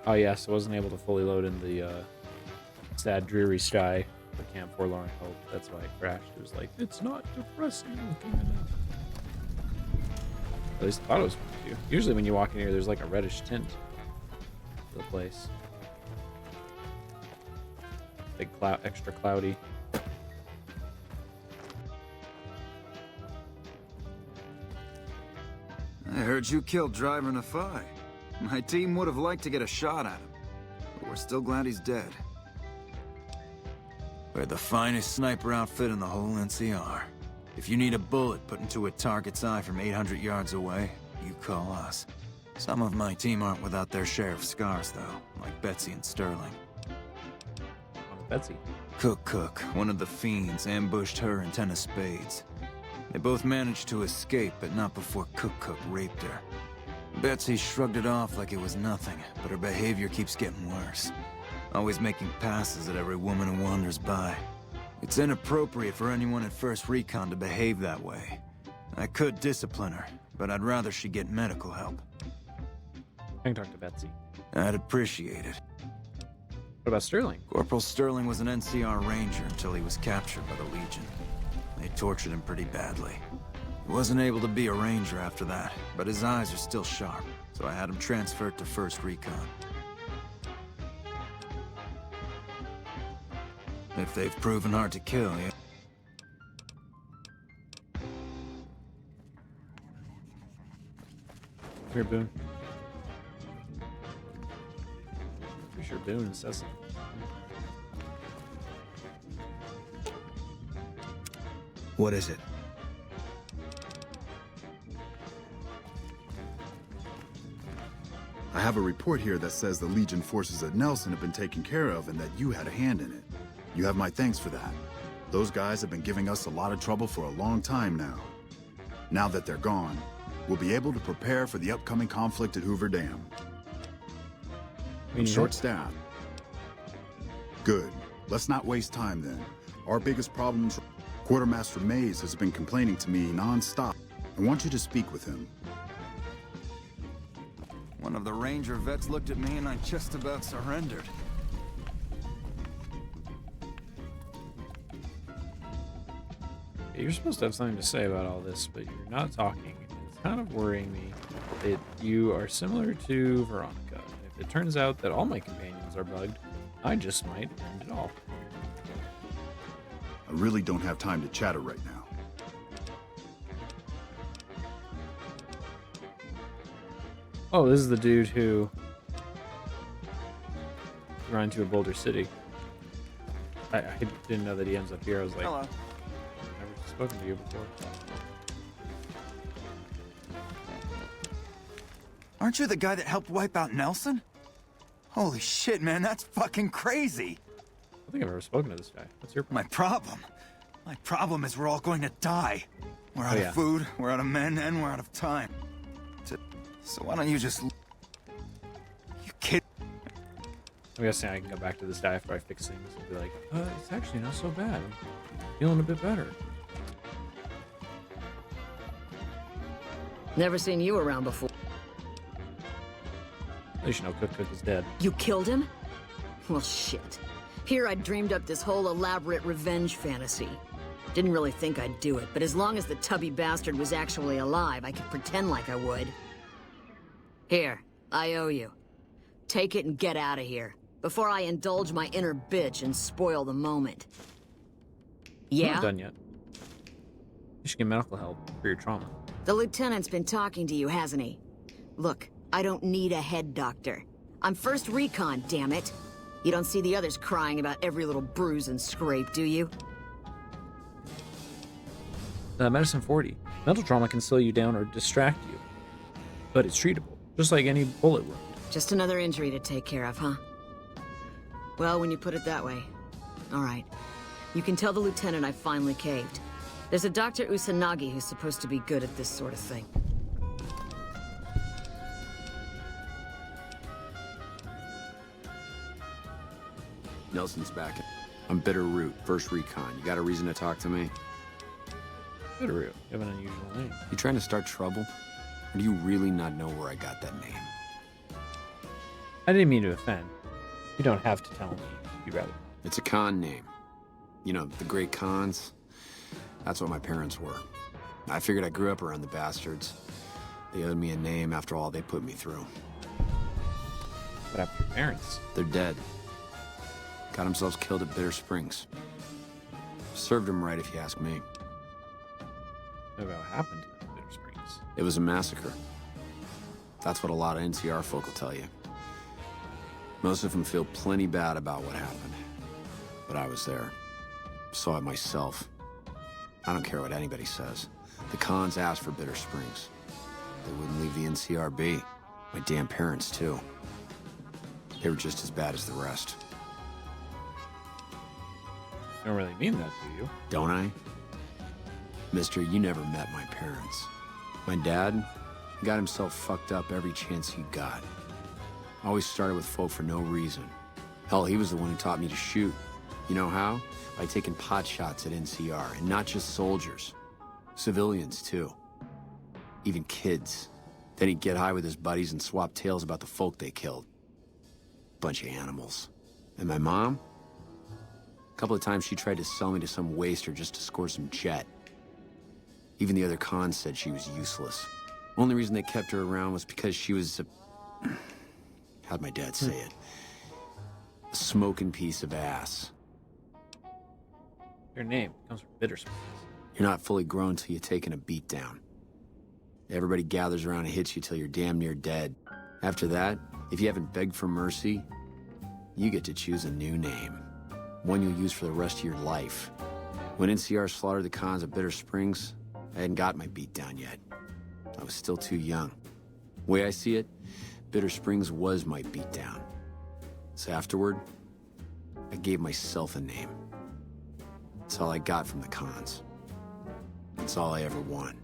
Oh yes, I wasn't able to fully load in the sad dreary sky for Camp Forlorn Hope. That's why it crashed. It was like, it's not depressing looking enough. At least I thought it was going to. Usually when you walk in here, there's like a reddish tint to the place. Big cloud, extra cloudy. I heard you killed Driver Nefai. My team would have liked to get a shot at him, but we're still glad he's dead. We're the finest sniper outfit in the whole NCR. If you need a bullet put into a target's eye from 800 yards away, you call us. Some of my team aren't without their share of scars, though, like Betsy and Sterling. Betsy? Cook, one of the fiends, ambushed her and 10 of spades. They both managed to escape, but not before Cook raped her. Betsy shrugged it off like it was nothing, but her behavior keeps getting worse. Always making passes at every woman who wanders by. It's inappropriate for anyone at First Recon to behave that way. I could discipline her, but I'd rather she get medical help. I can talk to Betsy. I'd appreciate it. What about Sterling? Corporal Sterling was an NCR Ranger until he was captured by the Legion. They tortured him pretty badly. He wasn't able to be a Ranger after that, but his eyes are still sharp, so I had him transferred to First Recon. If they've proven hard to kill, yeah. Here, Boone. Pretty sure Boone says something. What is it? I have a report here that says the Legion forces at Nelson have been taken care of and that you had a hand in it. You have my thanks for that. Those guys have been giving us a lot of trouble for a long time now. Now that they're gone, we'll be able to prepare for the upcoming conflict at Hoover Dam. I'm short-staffed. Good. Let's not waste time then. Our biggest problems... Quartermaster Mays has been complaining to me non-stop. I want you to speak with him. One of the Ranger vets looked at me and I just about surrendered. You're supposed to have something to say about all this, but you're not talking. It's kind of worrying me that you are similar to Veronica. If it turns out that all my companions are bugged, I just might end it all. I really don't have time to chatter right now. Oh, this is the dude who ran into a Boulder City. I didn't know that he ends up here. I was like, hello. I've never spoken to you before. Aren't you the guy that helped wipe out Nelson? Holy shit, man, that's fucking crazy. I don't think I've ever spoken to this guy. What's your problem? My problem is we're all going to die. We're out of food, we're out of men, and we're out of time. So why don't you just... You kid... I'm guessing I can go back to this guy after I fix things and be like, it's actually not so bad. I'm feeling a bit better. Never seen you around before. At least you know Cook is dead. You killed him? Well, shit. Here I dreamed up this whole elaborate revenge fantasy. Didn't really think I'd do it, but as long as the tubby bastard was actually alive, I could pretend like I would. Here, I owe you. Take it and get out of here, before I indulge my inner bitch and spoil the moment. Yeah? I'm not done yet. You should get medical help for your trauma. The lieutenant's been talking to you, hasn't he? Look, I don't need a head doctor. I'm first recon, damn it. You don't see the others crying about every little bruise and scrape, do you? Medicine 40. Mental trauma can slow you down or distract you, but it's treatable, just like any bullet wound. Just another injury to take care of, huh? Well, when you put it that way. All right. You can tell the lieutenant I finally caved. There's a Dr. Usanagi who's supposed to be good at this sort of thing. Nelson's back. I'm Bitterroot, first recon. You got a reason to talk to me? Bitterroot, you have an unusual name. You trying to start trouble? Or do you really not know where I got that name? I didn't mean to offend. You don't have to tell me if you'd rather. It's a Khan name. You know, the great Khans. That's what my parents were. I figured I grew up around the bastards. They owed me a name after all they put me through. What happened to your parents? They're dead. Got themselves killed at Bitter Springs. Served them right, if you ask me. What happened to them at Bitter Springs? It was a massacre. That's what a lot of NCR folk will tell you. Most of them feel plenty bad about what happened. But I was there. Saw it myself. I don't care what anybody says. The Khans asked for Bitter Springs. They wouldn't leave the NCR be. My damn parents, too. They were just as bad as the rest. You don't really mean that, do you? Don't I? Mister, you never met my parents. My dad got himself fucked up every chance he got. Always started with folk for no reason. Hell, he was the one who taught me to shoot. You know how? By taking pot shots at NCR, and not just soldiers. Civilians, too. Even kids. Then he'd get high with his buddies and swap tales about the folk they killed. Bunch of animals. And my mom? A couple of times she tried to sell me to some waster just to score some jet. Even the other Khans said she was useless. Only reason they kept her around was because she was a... How'd my dad say it? A smoking piece of ass. Your name comes from Bitter Springs. You're not fully grown till you're taking a beat down. Everybody gathers around and hits you till you're damn near dead. After that, if you haven't begged for mercy, you get to choose a new name. One you'll use for the rest of your life. When NCR slaughtered the Khans at Bitter Springs, I hadn't got my beat down yet. I was still too young. The way I see it, Bitter Springs was my beat down. So afterward, I gave myself a name. That's all I got from the Khans. That's all I ever won.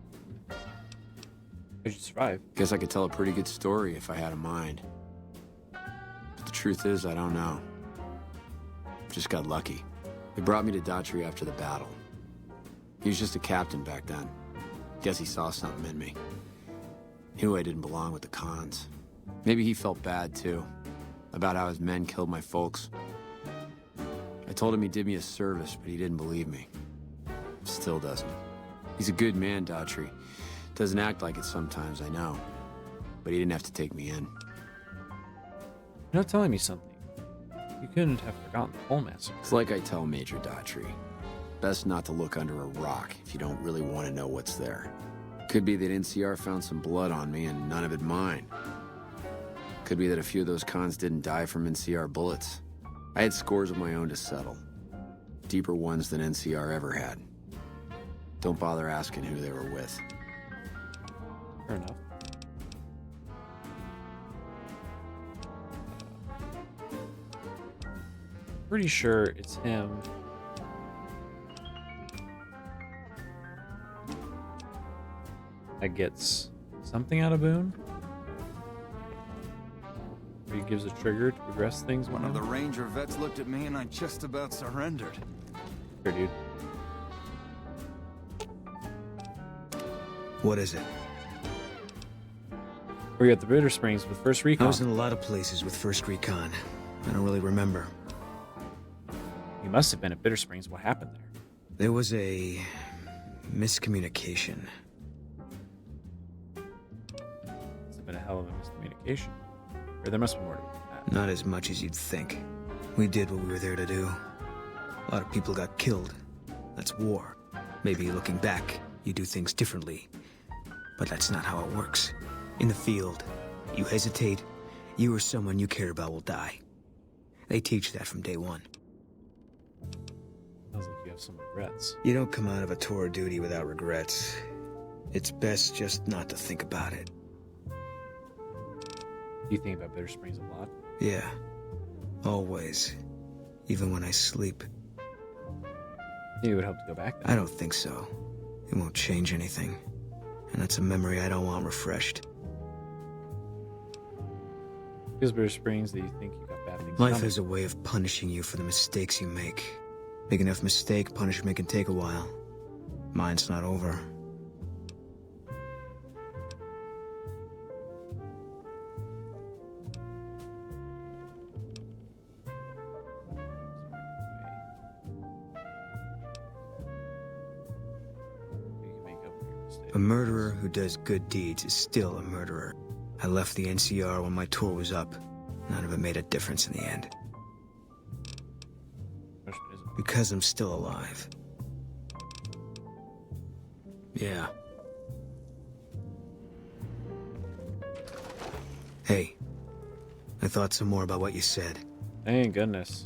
How'd you survive? Guess I could tell a pretty good story if I had a mind. But the truth is, I don't know. Just got lucky. They brought me to Daughtry after the battle. He was just a captain back then. Guess he saw something in me. Knew I didn't belong with the Khans. Maybe he felt bad, too. About how his men killed my folks. I told him he did me a service, but he didn't believe me. Still doesn't. He's a good man, Daughtry. Doesn't act like it sometimes, I know. But he didn't have to take me in. You're not telling me something. You couldn't have forgotten the whole massacre. It's like I tell Major Daughtry. Best not to look under a rock if you don't really want to know what's there. Could be that NCR found some blood on me and none of it mine. Could be that a few of those Khans didn't die from NCR bullets. I had scores of my own to settle. Deeper ones than NCR ever had. Don't bother asking who they were with. Fair enough. Pretty sure it's him. That gets something out of Boone. Or he gives a trigger to progress things. One of the Ranger vets looked at me and I just about surrendered. Here, dude. What is it? Were you at the Bitter Springs with First Recon? I was in a lot of places with First Recon. I don't really remember. You must have been at Bitter Springs. What happened there? There was a miscommunication. It's been a hell of a miscommunication. Or there must be more to it than that. Not as much as you'd think. We did what we were there to do. A lot of people got killed. That's war. Maybe looking back, you do things differently. But that's not how it works. In the field, you hesitate, you or someone you care about will die. They teach that from day one. Sounds like you have some regrets. You don't come out of a tour of duty without regrets. It's best just not to think about it. Do you think about Bitter Springs a lot? Yeah. Always. Even when I sleep. You would hope to go back then. I don't think so. It won't change anything. And that's a memory I don't want refreshed. Because Bitter Springs that you think you got bad things Life coming. has a way of punishing you for the mistakes you make. Big enough mistake, punishment can take a while. Mine's not over. A murderer who does good deeds is still a murderer. I left the NCR when my tour was up. None of it made a difference in the end. Because I'm still alive. Yeah. Hey. I thought some more about what you said. Thank goodness.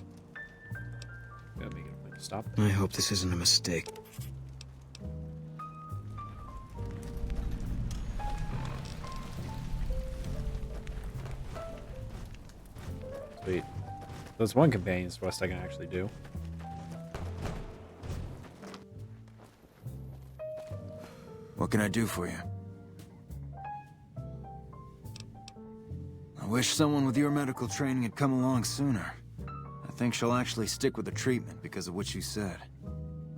Gotta make it a point to stop that. I hope this isn't a mistake. Sweet. There's one companion's quest I can actually do. What can I do for you? I wish someone with your medical training had come along sooner. I think she'll actually stick with the treatment because of what you said.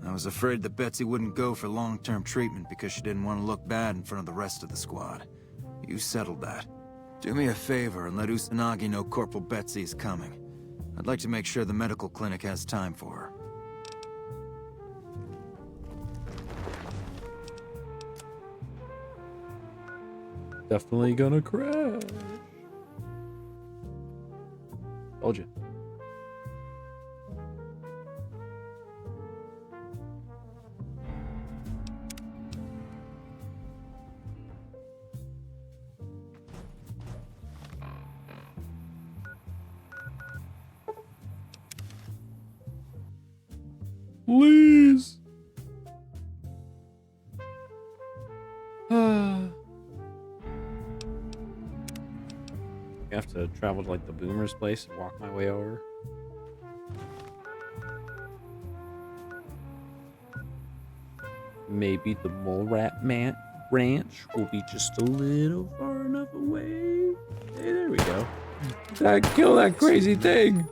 I was afraid that Betsy wouldn't go for long-term treatment because she didn't want to look bad in front of the rest of the squad. You settled that. Do me a favor and let Usanagi know Corporal Betsy is coming. I'd like to make sure the medical clinic has time for her. Definitely gonna crash. Told you. Please. I have to travel to like the Boomer's place and walk my way over. Maybe the Mole Rat Ranch will be just a little far enough away. Hey, there we go. Kill that crazy thing.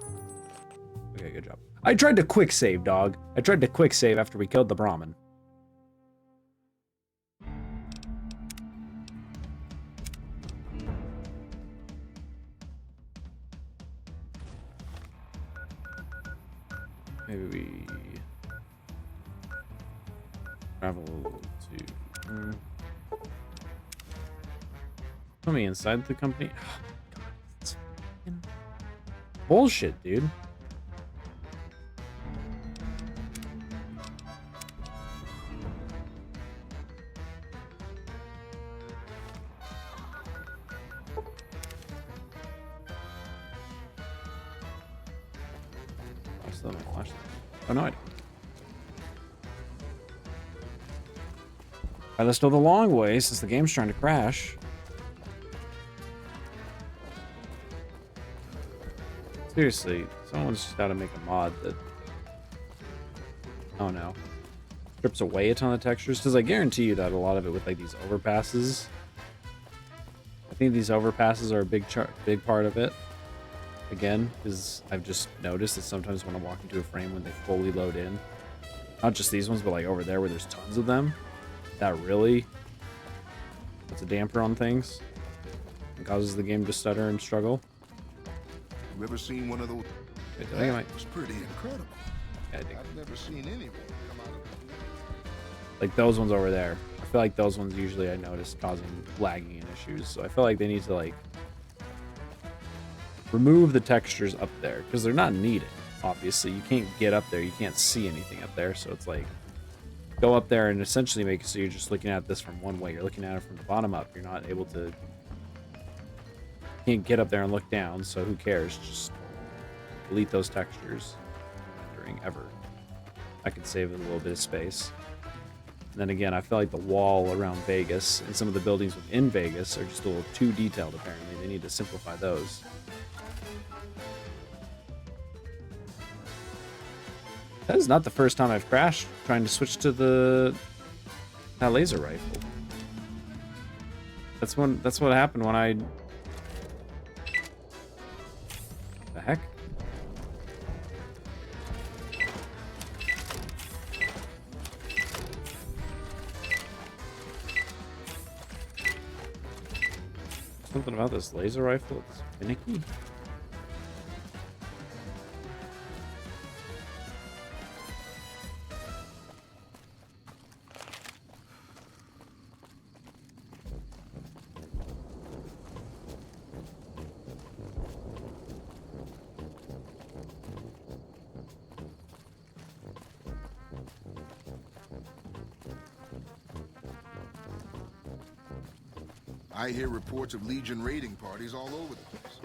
Okay, good job. I tried to quick save, dog. I tried to quick save after we killed the Brahmin. Maybe we travel to put me inside the company. Oh, God, it's fucking bullshit, dude. Oh, no, I don't. Alright, let's go the long way since the game's trying to crash. Seriously, someone's just got to make a mod that... Oh no. Strips away a ton of textures, because I guarantee you that a lot of it with like these overpasses... I think these overpasses are a big part of it. Again, because I've just noticed that sometimes when I walk into a frame when they fully load in, not just these ones, but like over there where there's tons of them, that really puts a damper on things and causes the game to stutter and struggle. You ever seen one of those? That was pretty incredible. Yeah, I've never seen anyone come out of it. Like those ones over there. I feel like those ones usually I notice causing lagging and issues. So I feel like they need to like remove the textures up there because they're not needed. Obviously, you can't get up there. You can't see anything up there. So it's like go up there and essentially make it so you're just looking at this from one way. You're looking at it from the bottom up. You're not able to Can't get up there and look down, so who cares? Just delete those textures. Rendering ever. I could save a little bit of space. And then again, I feel like the wall around Vegas and some of the buildings within Vegas are just a little too detailed, apparently. They need to simplify those. That is not the first time I've crashed trying to switch to that laser rifle. That's what happened when I... The heck? Something about this laser rifle, it's finicky. I hear reports of Legion raiding parties all over the place.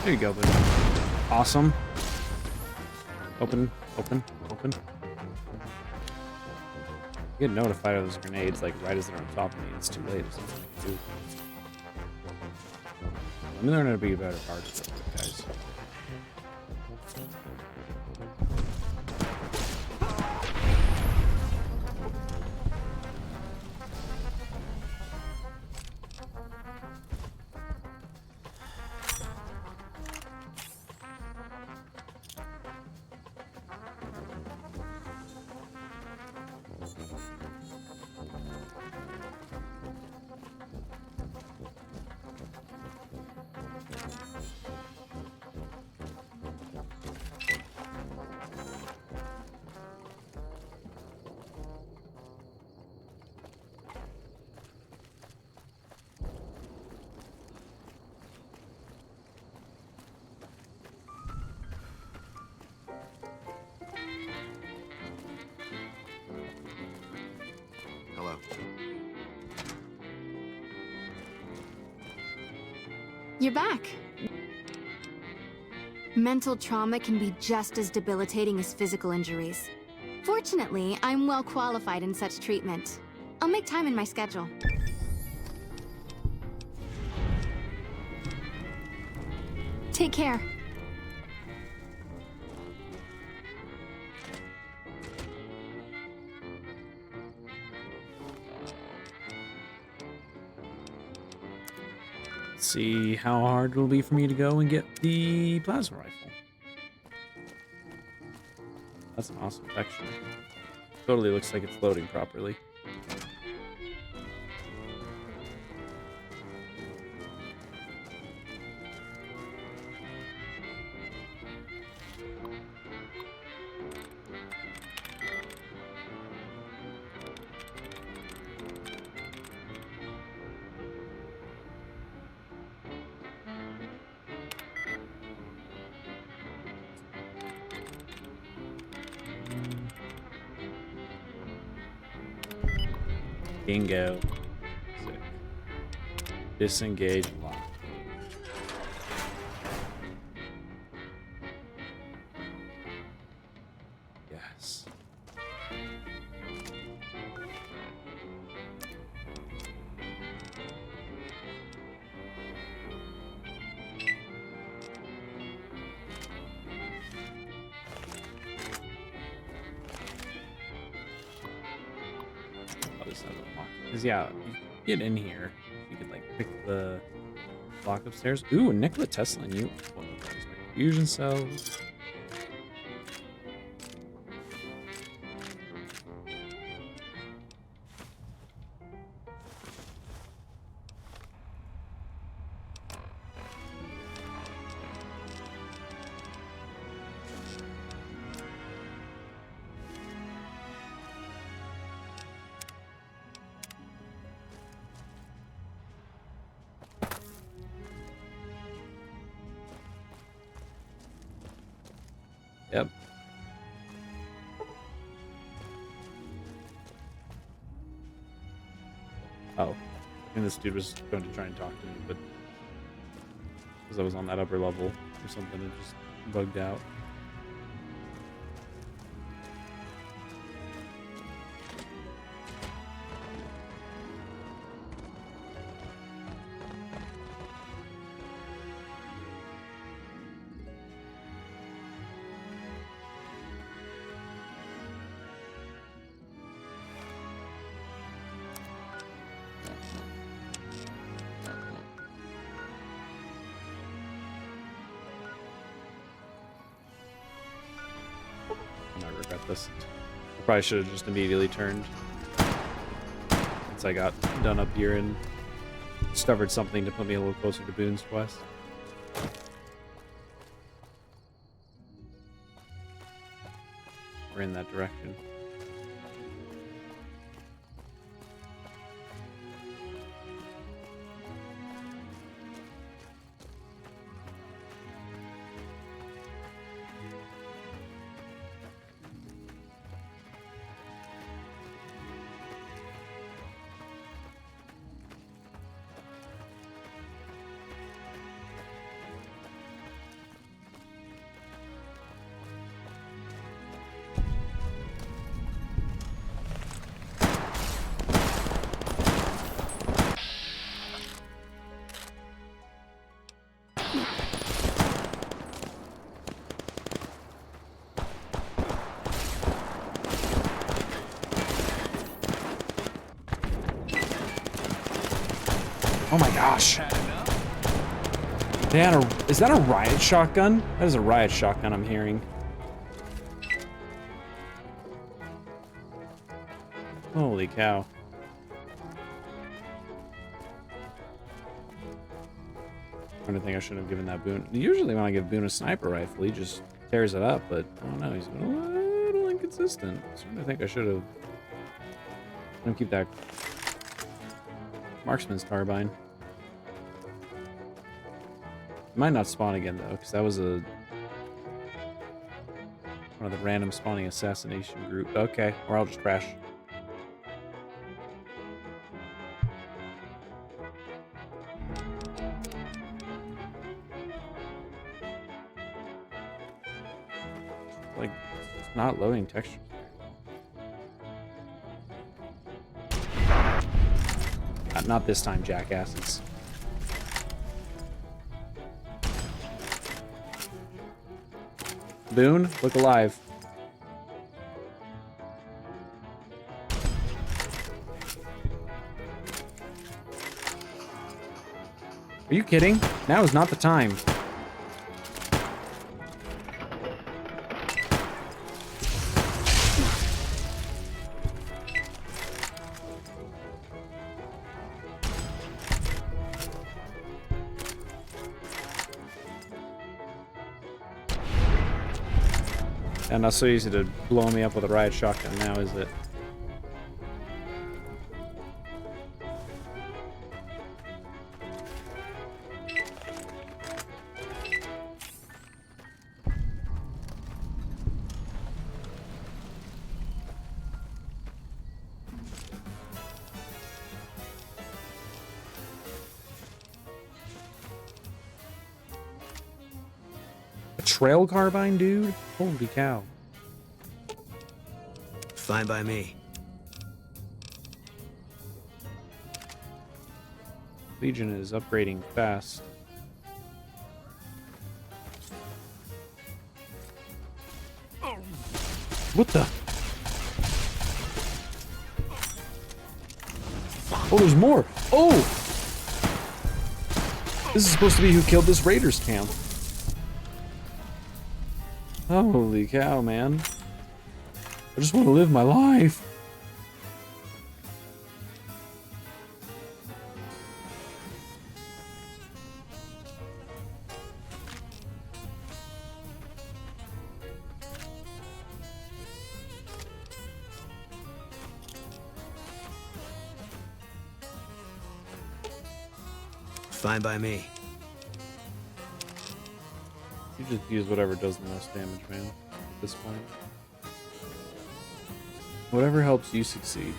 There you go, buddy. Awesome. Open, open, open. You get notified of those grenades like right as they're on top of me. It's too late. There's nothing I can do. Let me learn how to be a better archer, guys. Hello. You're back. Mental trauma can be just as debilitating as physical injuries. Fortunately, I'm well qualified in such treatment. I'll make time in my schedule. Take care. See how hard it'll be for me to go and get the plasma rifle. That's an awesome texture. Totally looks like it's loading properly. Bingo. Sick. Disengage lock. Yes. instead of unlocking. Because yeah, you get in here. You could like pick the lock upstairs. Ooh, Nikola Tesla and you. Fusion cells. Yep. Oh, and this dude was going to try and talk to me, but because I was on that upper level or something, it just bugged out. This. I probably should have just immediately turned once I got done up here and discovered something to put me a little closer to Boone's quest. We're in that direction. Oh my gosh. They had a, is that a riot shotgun? That is a riot shotgun I'm hearing. Holy cow. I think I shouldn't have given that Boone. Usually when I give Boone a sniper rifle, he just tears it up, but I don't know, he's been a little inconsistent. So I think I should have. I'm gonna keep that marksman's carbine. It might not spawn again though, because that was one of the random spawning assassination group. Okay, or I'll just crash. Like, it's not loading textures. Not this time, jackasses. Boone, look alive. Are you kidding? Now is not the time. And not so easy to blow me up with a riot shotgun now, is it? A trail carbine, dude? Holy cow. Fine by me. Legion is upgrading fast. What the? Oh, there's more. Oh! This is supposed to be who killed this Raiders camp. Holy cow, man. I just want to live my life. Fine by me. You just use whatever does the most damage, man, at this point. Whatever helps you succeed.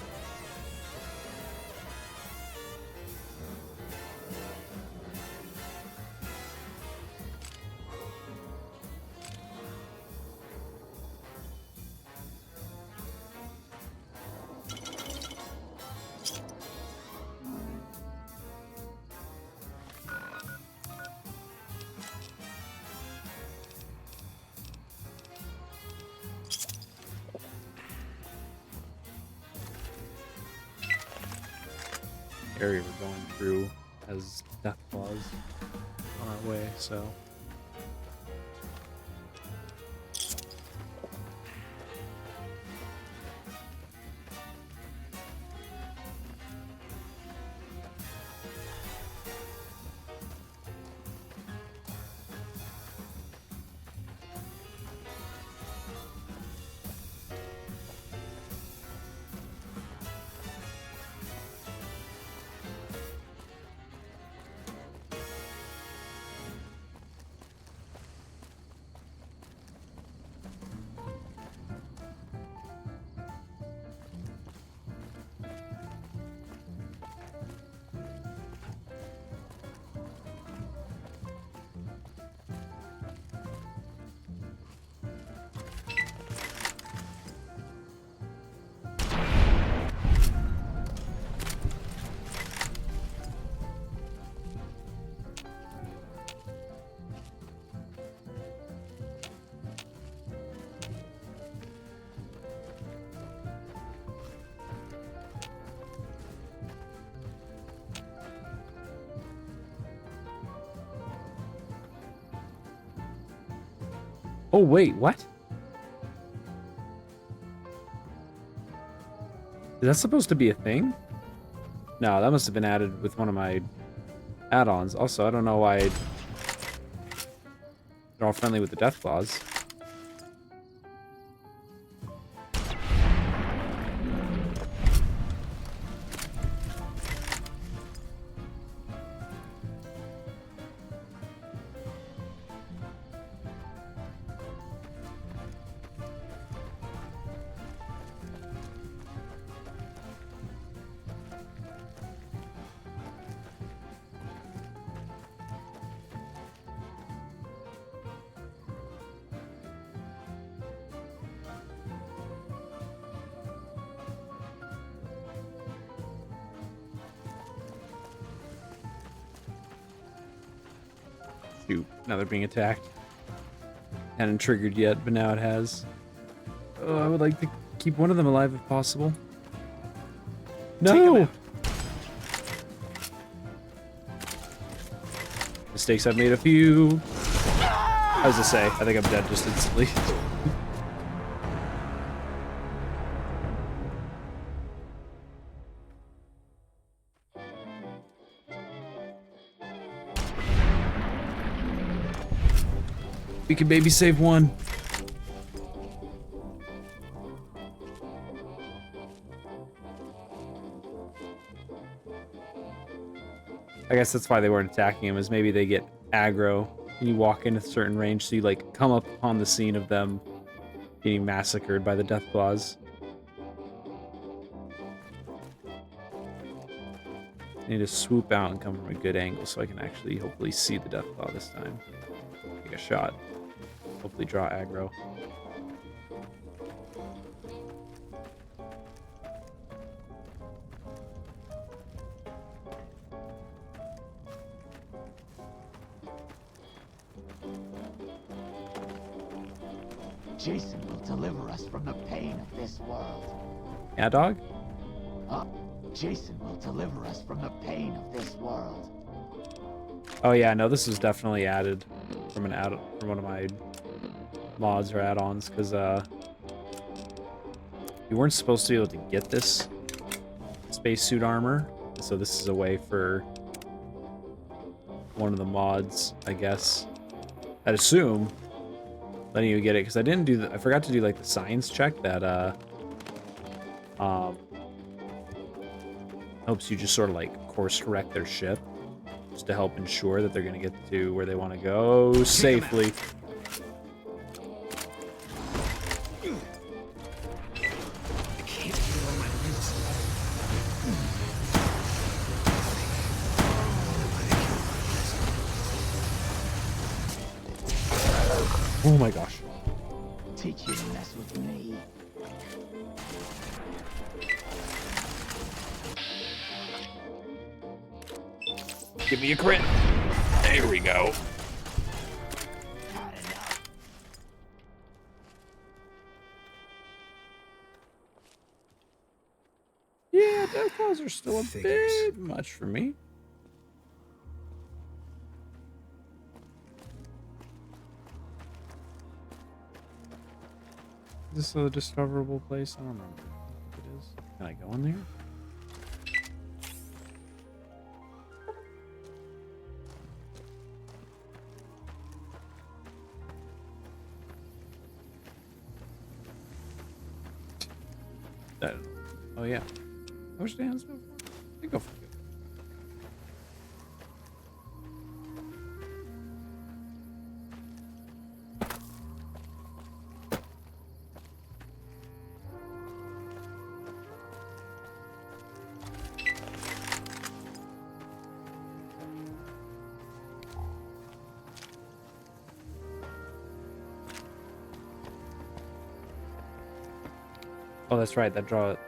Area we're going through has death claws on our way, so oh wait, what? Is that supposed to be a thing? No, that must have been added with one of my add-ons. Also, I don't know why they're all friendly with the death claws. Shoot, now they're being attacked. Hadn't triggered yet, but now it has. Oh, I would like to keep one of them alive if possible. No! Mistakes I've made a few. I was to say, I think I'm dead just instantly. We can maybe save one. I guess that's why they weren't attacking him, is maybe they get aggro and you walk in a certain range, so you like come up on the scene of them being massacred by the death claws. I need to swoop out and come from a good angle so I can actually hopefully see the death claw this time. Take a shot. Hopefully draw aggro. Jason will deliver us from the pain of this world. Yeah, dog? Jason will deliver us from the pain of this world. Oh yeah, no, this was definitely added from from one of my mods or add-ons, because you weren't supposed to be able to get this spacesuit armor, so this is a way for one of the mods, I guess. I'd assume letting you get it, because I forgot to do like the science check that helps you just sort of like course correct their ship, just to help ensure that they're gonna get to where they want to go safely. Oh my gosh. Teach you to mess with me. Give me a crit. There we go. Yeah, death claws are still a bit much for me. Is this a discoverable place? I don't remember if it is. Can I go in there? Oh yeah. How much damage? I think I'll forget. Oh, that's right. That drains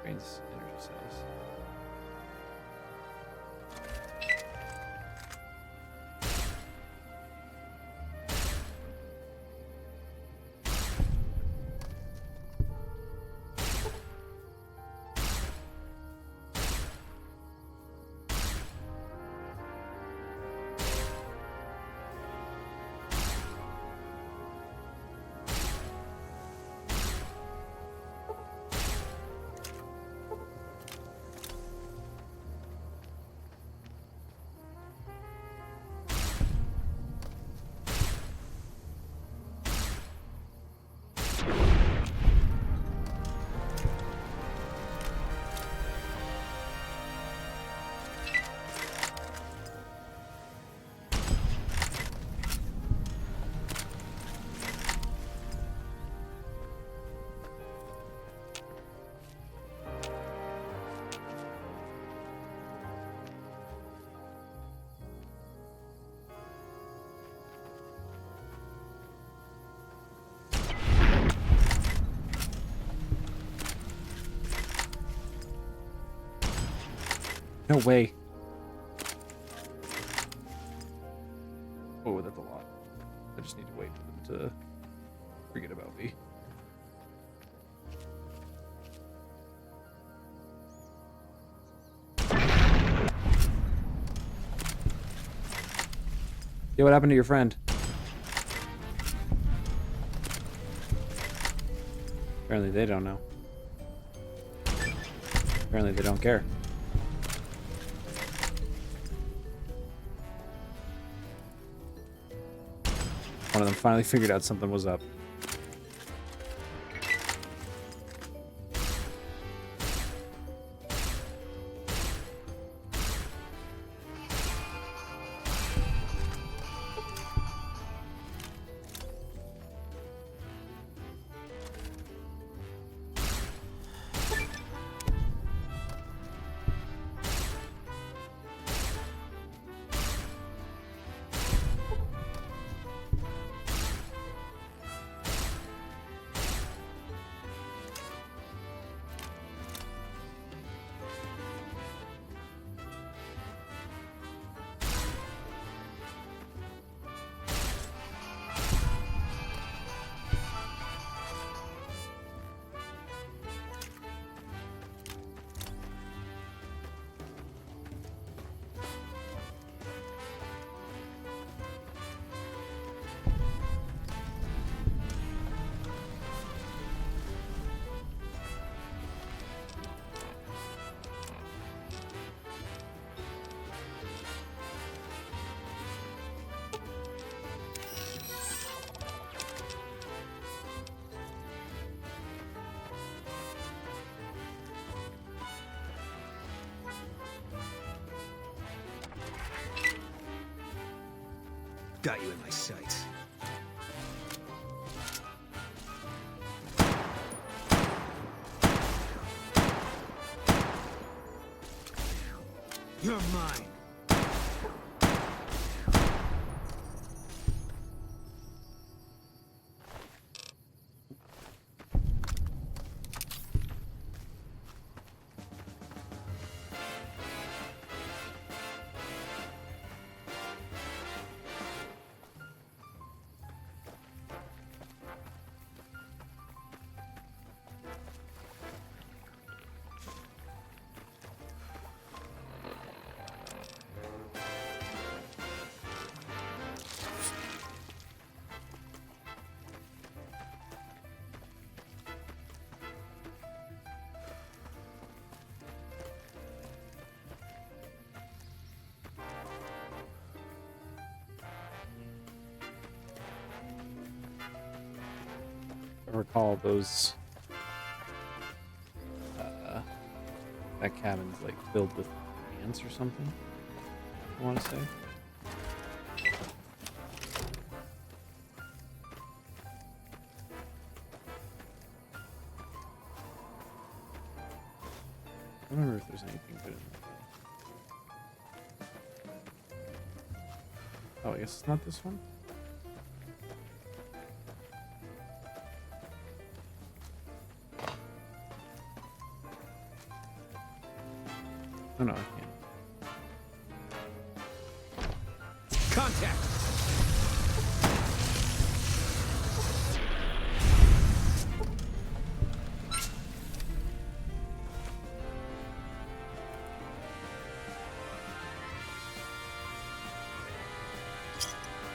energy cells. No way. Oh, that's a lot. I just need to wait for them to forget about me. Yeah, what happened to your friend? Apparently they don't know. Apparently they don't care. One of them finally figured out something was up. Got you in my sights. You're mine. I recall those that cabin's like filled with ants or something, I want to say. I wonder if there's anything good in there. Oh, I guess it's not this one. Oh no, I can't. Contact!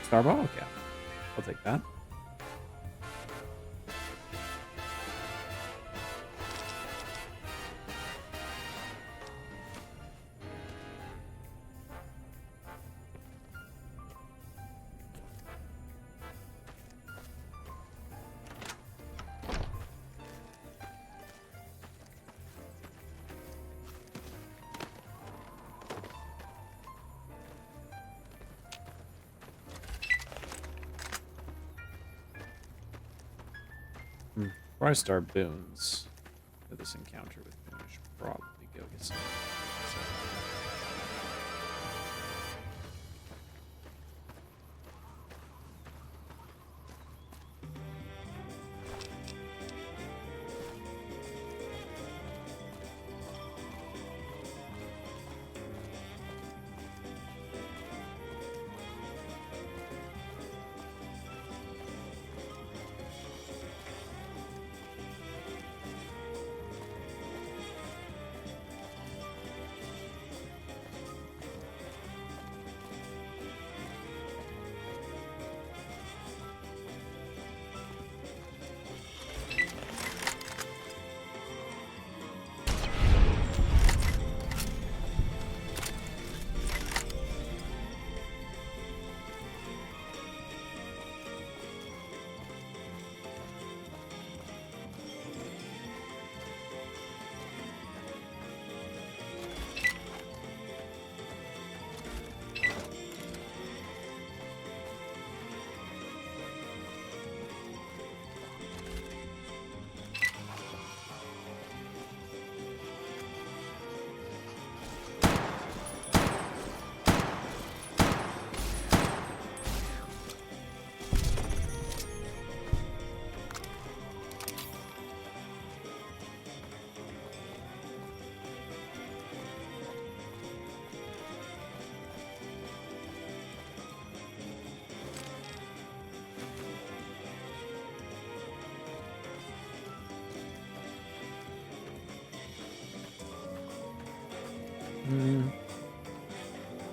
Starball? Okay. I'll take that. Before I start boons for this encounter with Boone, I should probably go get some.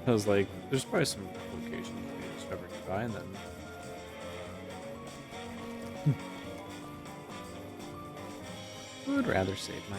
Because, like, there's probably some locations we discovered nearby, and then... I would rather save my...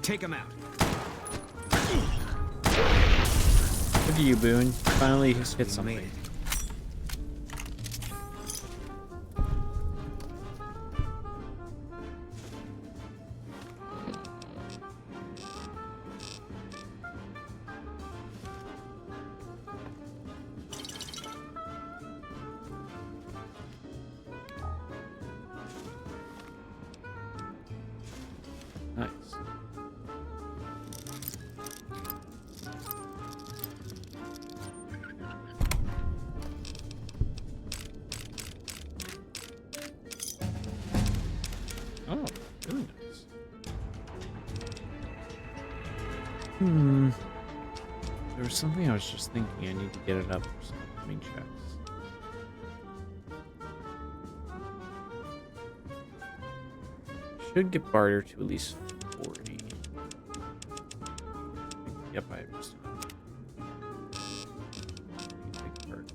Take him out. Look at you, Boone. Finally hit something. Nice. Oh, really nice. There was something I was just thinking. I need to get it up for some upcoming checks. Should get barter to at least 40. Yep, I just. Take part.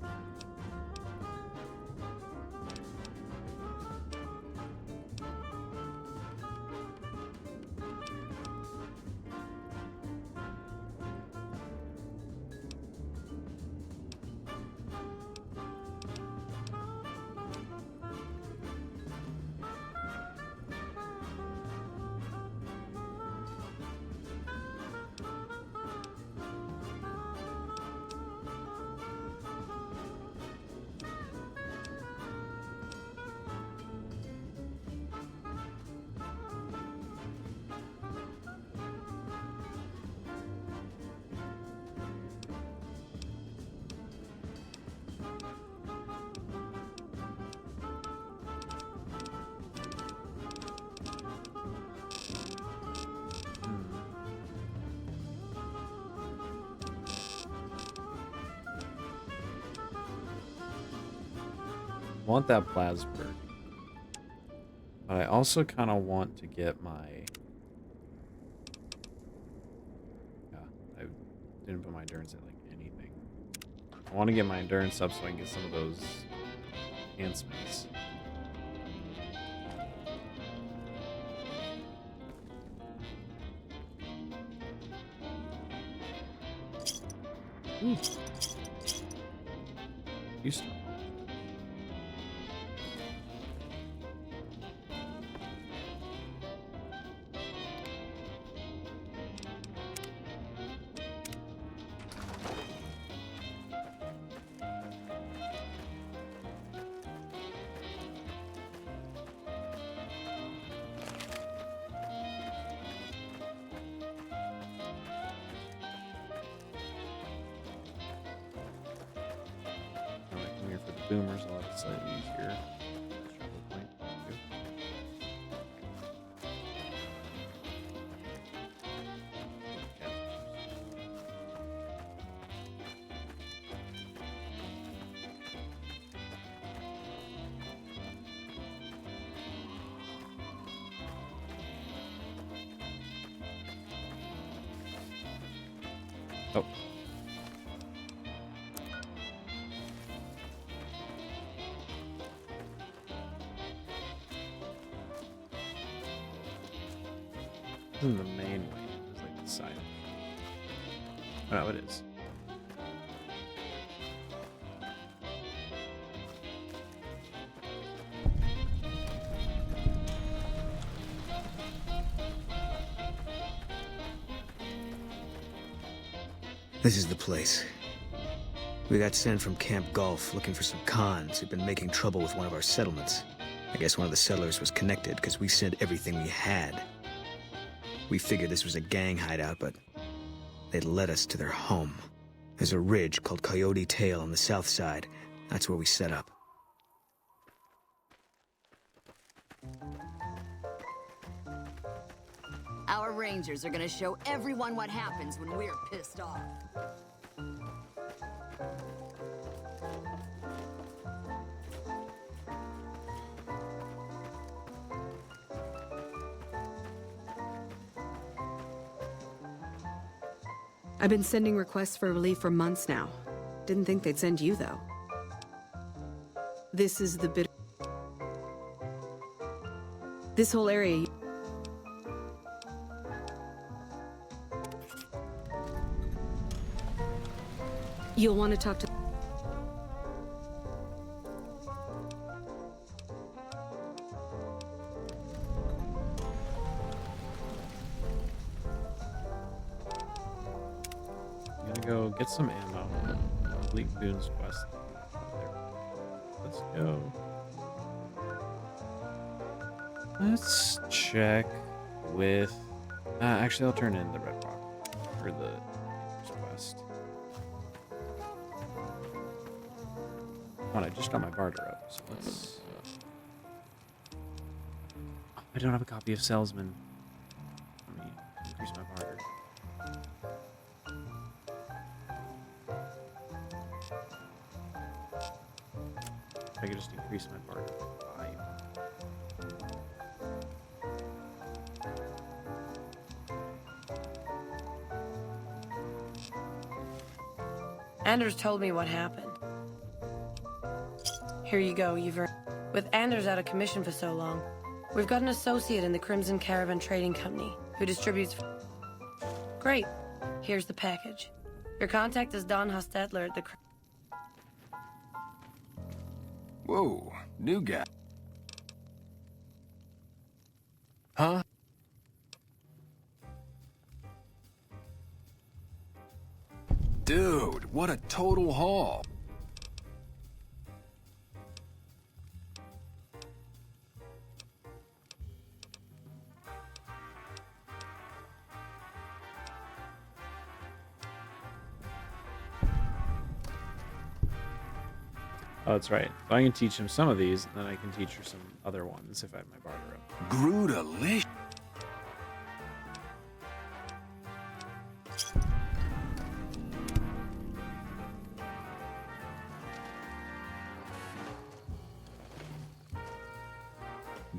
I want that Plasberg, but I also kind of want to get my. Yeah, I didn't put my endurance at like anything. I want to get my endurance up so I can get some of those enhancements. Used to. Boomers a lot slightly easier. Travel point. Oh. This isn't the main way, it's like the side. Oh, no, it is. This is the place. We got sent from Camp Gulf looking for some cons who'd been making trouble with one of our settlements. I guess one of the settlers was connected because we sent everything we had. We figured this was a gang hideout, but they'd led us to their home. There's a ridge called Coyote Tail on the south side. That's where we set up. Our rangers are gonna show everyone what happens when we're pissed off. I've been sending requests for relief for months now. Didn't think they'd send you, though. This is the bit. This whole area. You'll want to talk to... I'm gonna go get some ammo. Complete Boon's quest. There. Let's go. Let's check with... actually, I'll turn in the Red Rock for the quest. Oh, I just got my barter up, so let's... I don't have a copy of Salesman. Let me increase my barter. I could just increase my barter by 5. Anders told me what happened. Here you go, you've earned... With Anders out of commission for so long, we've got an associate in the Crimson Caravan Trading Company who distributes... Great. Here's the package. Your contact is Don Hostetler at the... Whoa, new guy. Huh? Dude, what a total haul. Oh, that's right. So I can teach him some of these, and then I can teach her some other ones if I have my barter up. Groot-alish.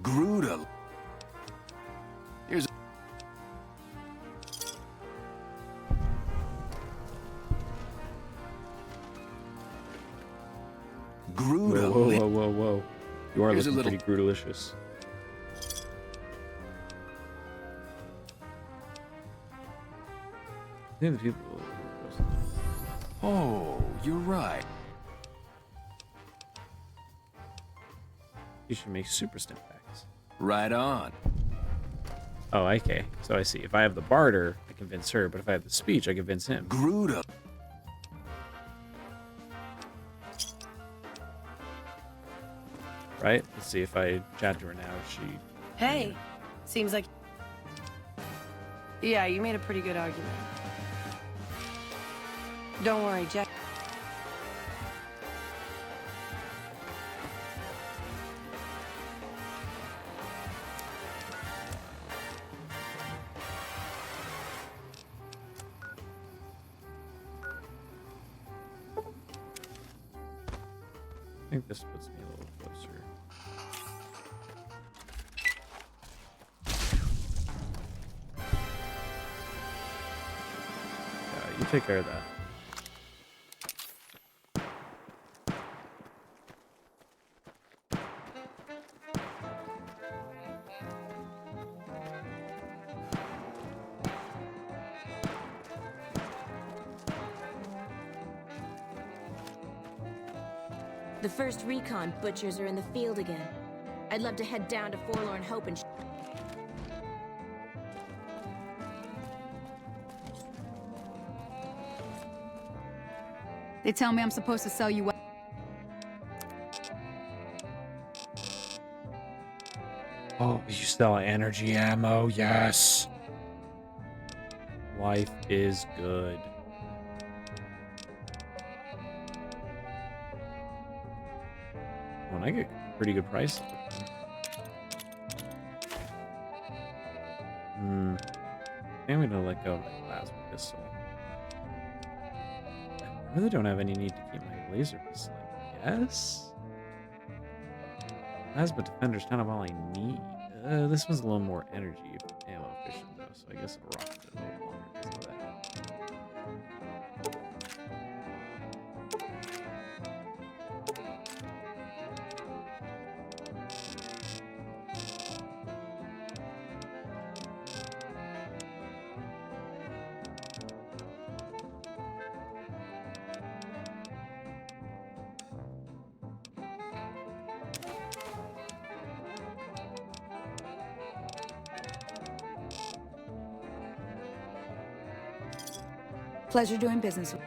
Groot-al... Here's... Whoa, whoa, whoa, whoa, whoa. You are Here's looking pretty Groot-alicious. I think the people... Oh, you're right. You should make super stim packs. Right on. Oh, okay. So I see. If I have the barter, I convince her, but if I have the speech, I convince him. Groot-al... Right? Let's see if I chat to her now. She... Hey, seems like... Yeah, you made a pretty good argument. Don't worry, Jack. I think this puts me a little closer. Yeah, you take care of that. The first recon butchers are in the field again. I'd love to head down to Forlorn Hope and... They tell me I'm supposed to sell you... Oh, you sell energy ammo? Yes! Life is good. I get pretty good prices. I'm gonna let go of my plasma pistol. I really don't have any need to keep my laser pistol. Yes? Plasma defender's kind of all I need. This one's a little more energy ammo efficient though, so I guess I'll rock it a little longer because of that. Pleasure doing business with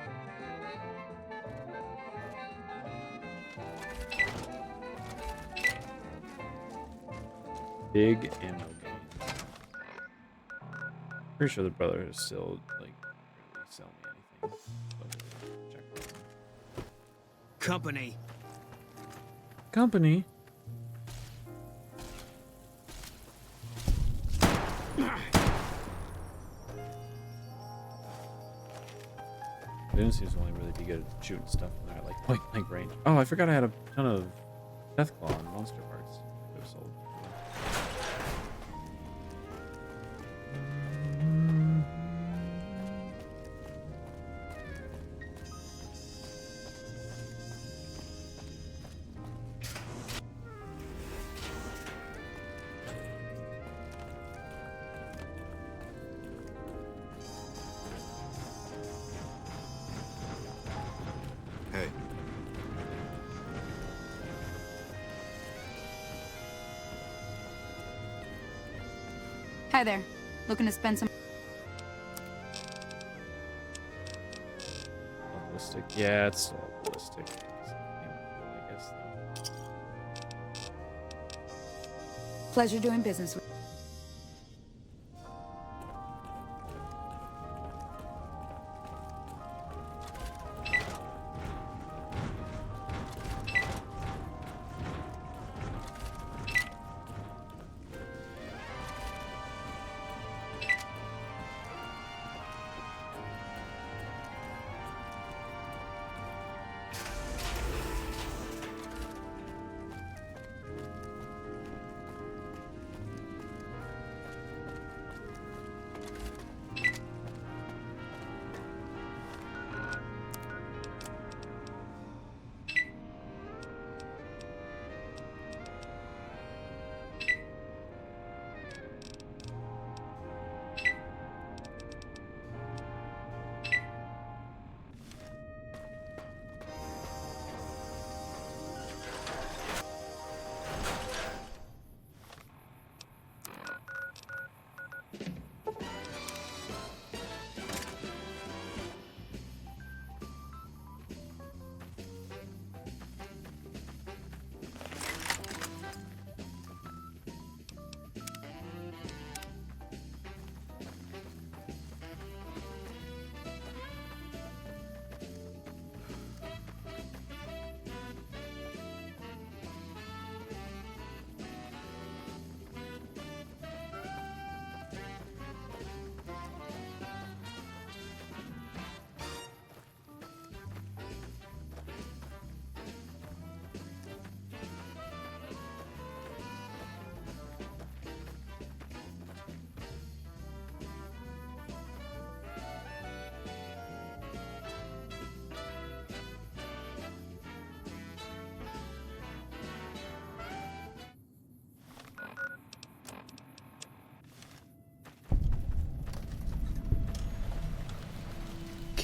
Big ammo gain. Pretty sure the brother is still like really selling me anything. But check. Company. Company. Didn't seem to only really be good at shooting stuff when they're at like point blank range. Oh, I forgot I had a ton of Deathclaw and monster parts that were sold. Hey. Hi there. Looking to spend some... Ballistic. Yeah, it's still ballistic. I guess. Pleasure doing business with...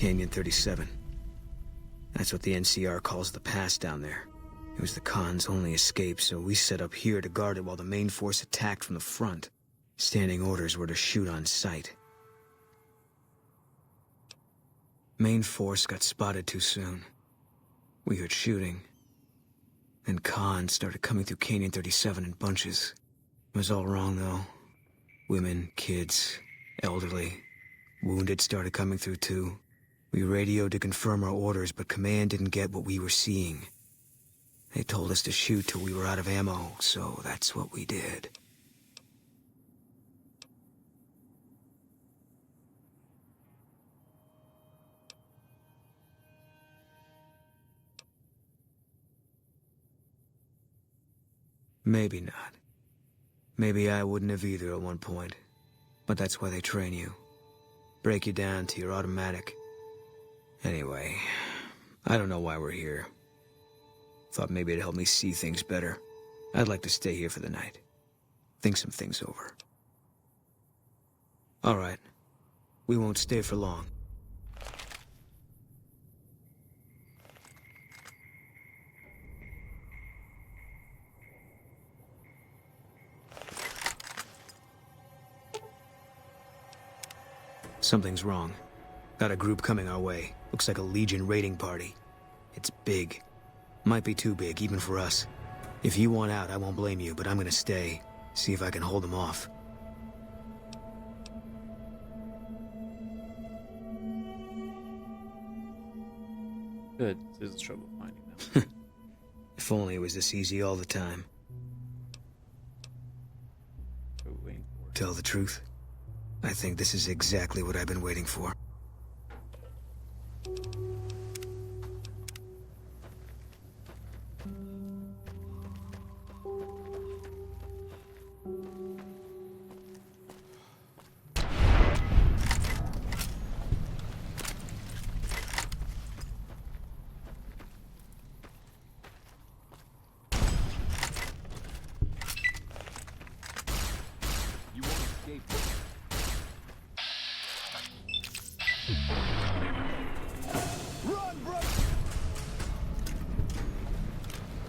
Canyon 37. That's what the NCR calls the pass down there. It was the Khan's only escape, so we set up here to guard it while the main force attacked from the front. Standing orders were to shoot on sight. Main force got spotted too soon. We heard shooting. Then Khan started coming through Canyon 37 in bunches. It was all wrong, though. Women, kids, elderly. Wounded started coming through, too. We radioed to confirm our orders, but command didn't get what we were seeing. They told us to shoot till we were out of ammo, so that's what we did. Maybe not. Maybe I wouldn't have either at one point. But that's why they train you. Break you down to your automatic. Anyway, I don't know why we're here. Thought maybe it'd help me see things better. I'd like to stay here for the night. Think some things over. All right. We won't stay for long. Something's wrong. Got a group coming our way. Looks like a Legion raiding party. It's big. Might be too big, even for us. If you want out, I won't blame you, but I'm gonna stay. See if I can hold them off. Good. There's trouble finding them. If only it was this easy all the time. Tell the truth, I think this is exactly what I've been waiting for.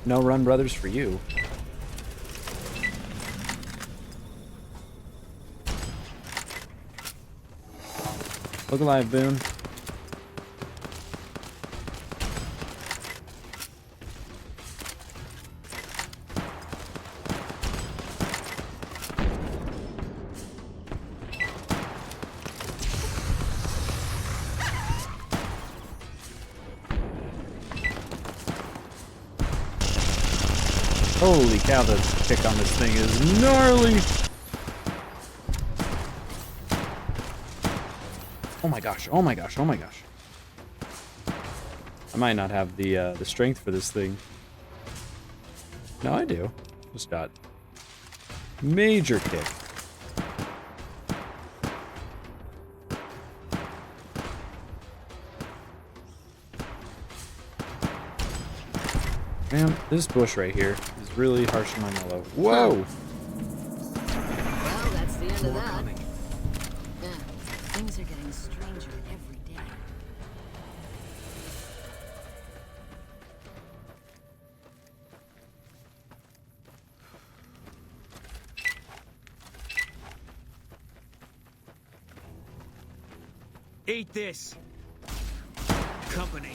No run, brothers, for you. Look alive, Boone. Holy cow, the kick on this thing is gnarly! Oh my gosh, oh my gosh, oh my gosh. I might not have the strength for this thing. No, I do. Just got major kick. Man, this bush right here is really harshing my mellow. Whoa! Well, that's the end of that. Yeah, things are getting stranger every day. Eat this! Company.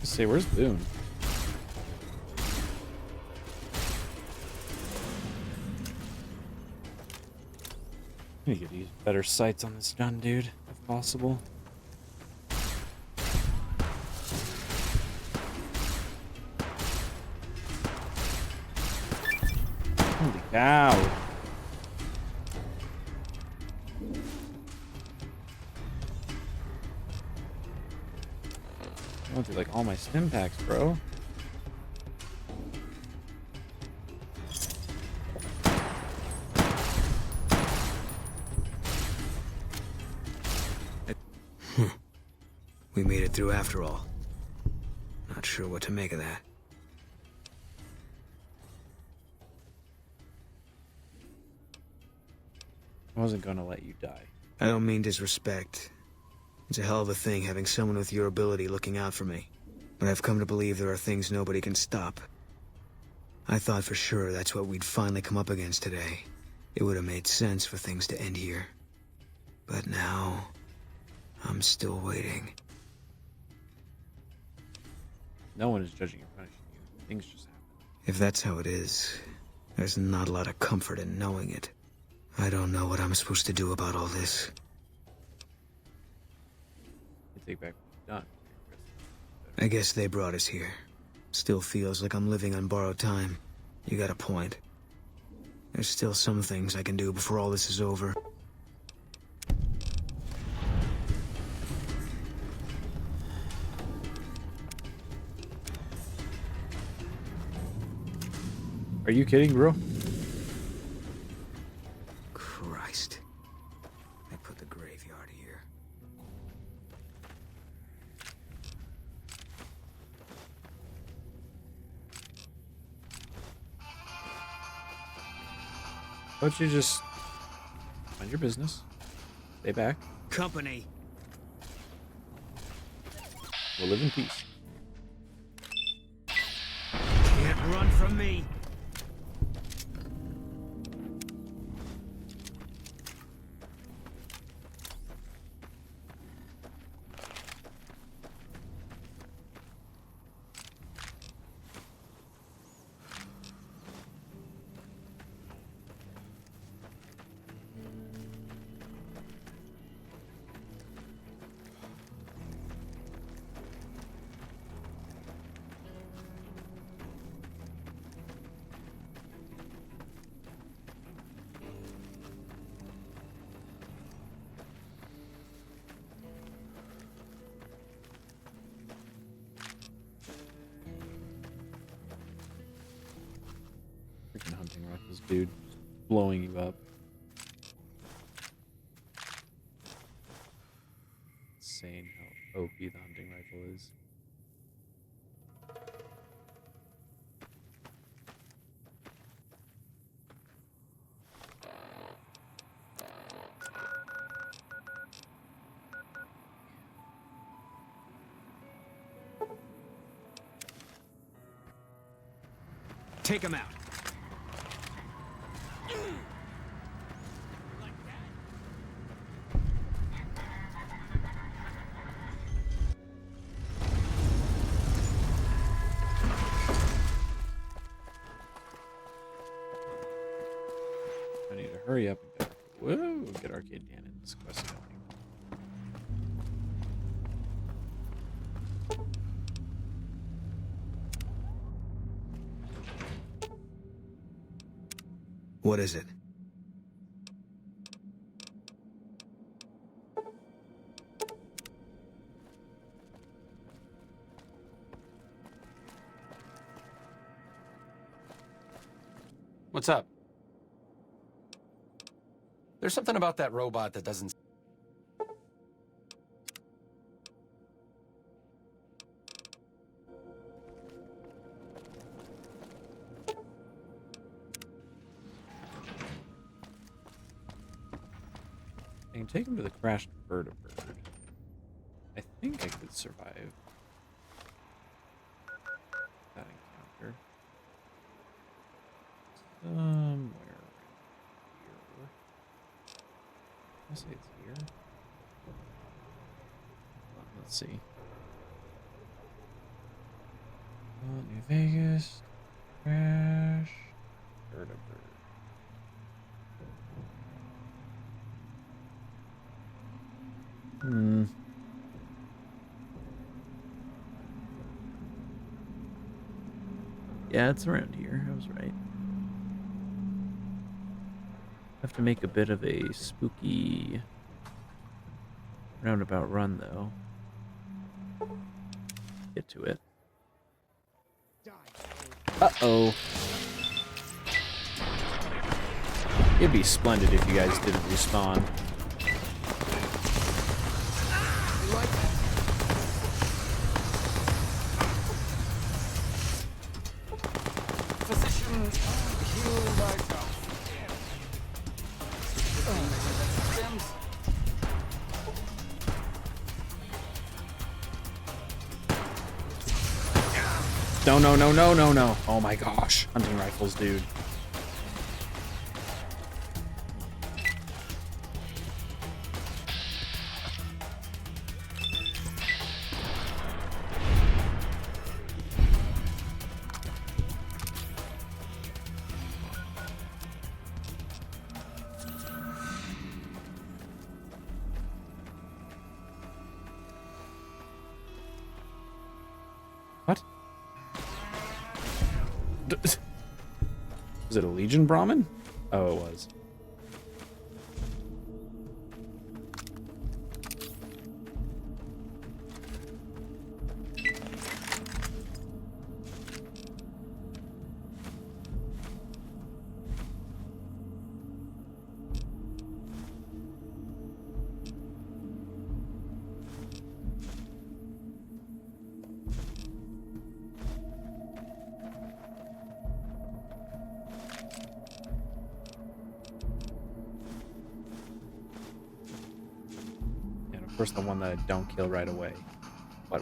Say, where's Boone? I need to get better sights on this gun, dude, if possible. Holy cow. I went through like all my stim packs, bro. We made it through after all. Not sure what to make of that. I wasn't gonna let you die. I don't mean disrespect. It's a hell of a thing having someone with your ability looking out for me. But I've come to believe there are things nobody can stop. I thought for sure that's what we'd finally come up against today. It would have made sense for things to end here. But now, I'm still waiting. No one is judging or punishing you. Things just happen. If that's how it is, there's not a lot of comfort in knowing it. I don't know what I'm supposed to do about all this. You take back what you've done. I guess they brought us here. Still feels like I'm living on borrowed time. You got a point. There's still some things I can do before all this is over. Are you kidding, bro? Christ. I put the graveyard here. Why don't you just mind your business? Stay back. Company. We'll live in peace. Can't run from me. Freaking hunting rifles, dude. Blowing you up. Insane how OP the hunting rifle is. Take him out. I need to hurry up and whoa, get Arcade Cannon's quest going. What is it? What's up? There's something about that robot that doesn't... I can take him to the crashed vertibird. I think I could survive that encounter. Somewhere around here. I say it's here. Let's see. New Vegas. Crash. Vertibird. Yeah, it's around here. I was right. Have to make a bit of a spooky roundabout run, though. Get to it. Uh-oh. It'd be splendid if you guys didn't respawn. No, no, no, no, no, no. Oh my gosh. Hunting rifles, dude. What? Was it a Legion Brahmin? Oh, it was. course, the one that I don't kill right away. What?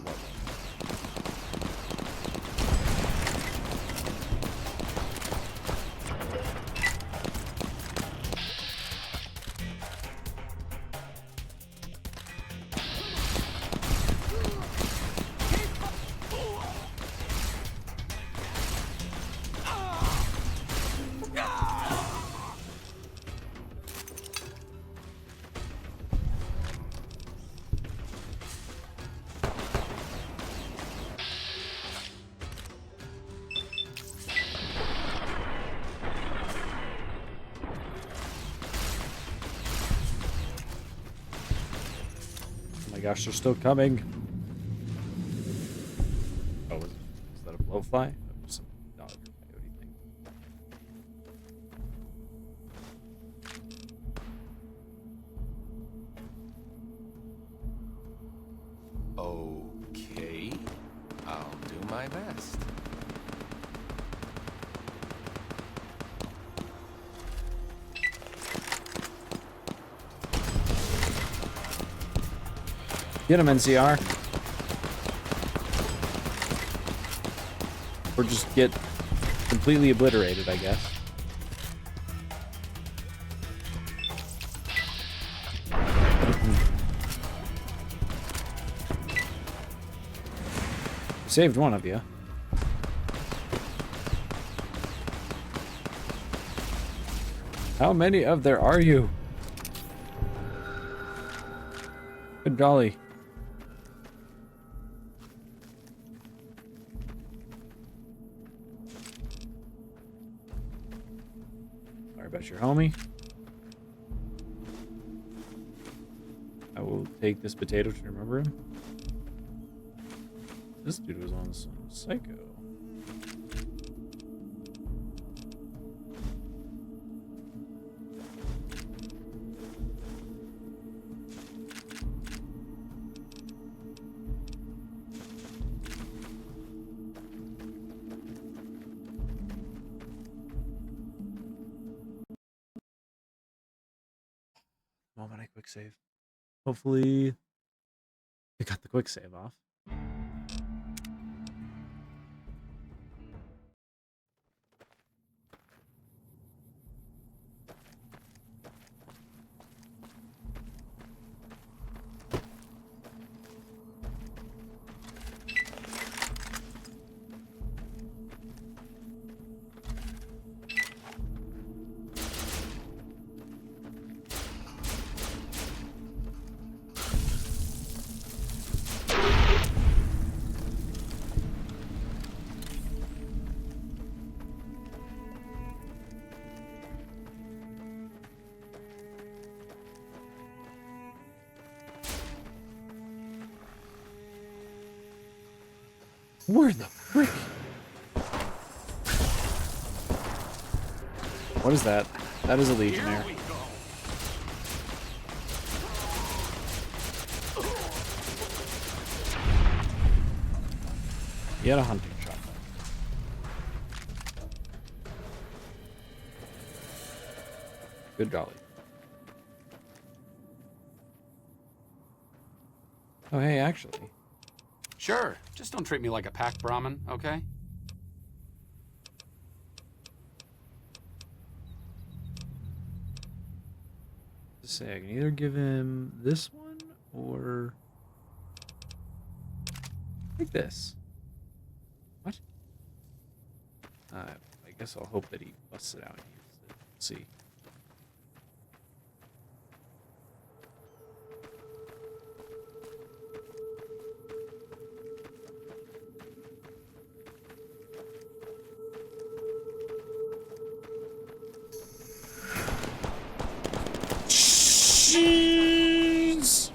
Gosh, they're still coming. Oh, is that a blowfly? Oh, some dog or coyote thing. Okay, I'll do my best. Get him, NCR. Or just get completely obliterated, I guess. Saved one of you. How many of there are you? Good golly. About your homie. I will take this potato to remember him. This dude was on some psycho. Moment I quick save. Hopefully I got the quick save off. Where the frick? What is that? That is a Legionnaire. He had a hunting shotgun. Good golly. Oh, hey, actually. Sure, just don't treat me like a pack Brahmin, okay? Let's say I can either give him this one or like this. What? I guess I'll hope that he busts it out and uses it. Let's see. Jeez.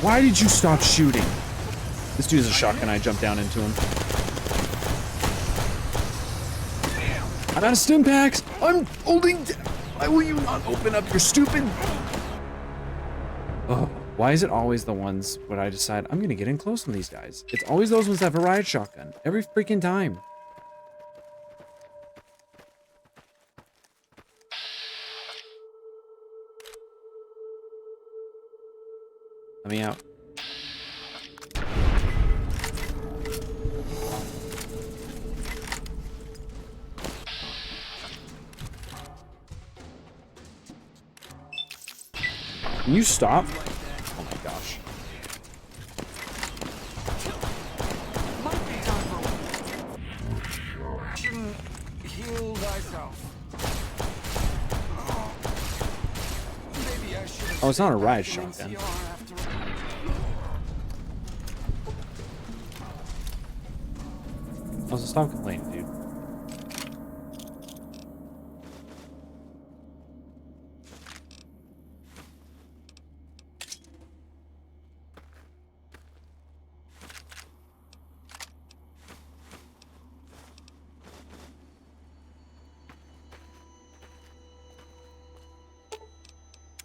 Why did you stop shooting? This dude's a shotgun. I jumped down into him. I'm out of stim packs. I'm holding. Why will you not open up your stupid... Oh, why is it always the ones when I decide I'm gonna get in close on these guys? It's always those ones that have a riot shotgun. Every freaking time. Let me out. Can you stop? Oh my gosh. Heal thyself. Oh, it's not a riot shotgun. Also, stop complaining, dude.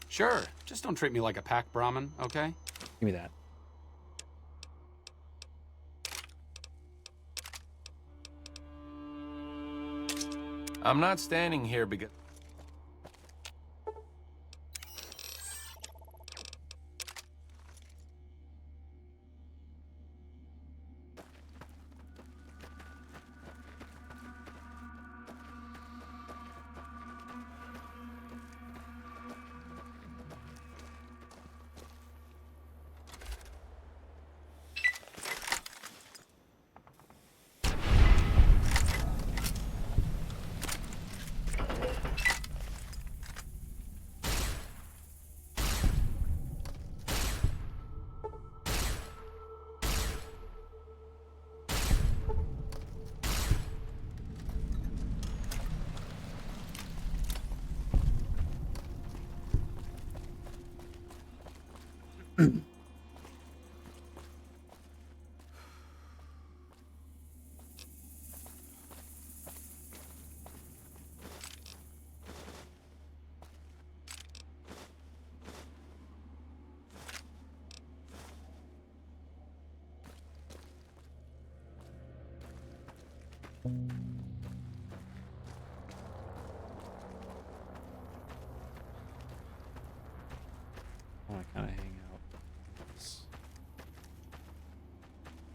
Sure, just don't treat me like a pack Brahmin, okay? Give me that. I'm not standing here because... I want to kind of hang out this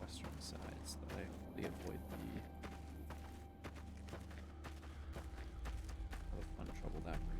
western side so that I hopefully avoid the fun trouble that brings.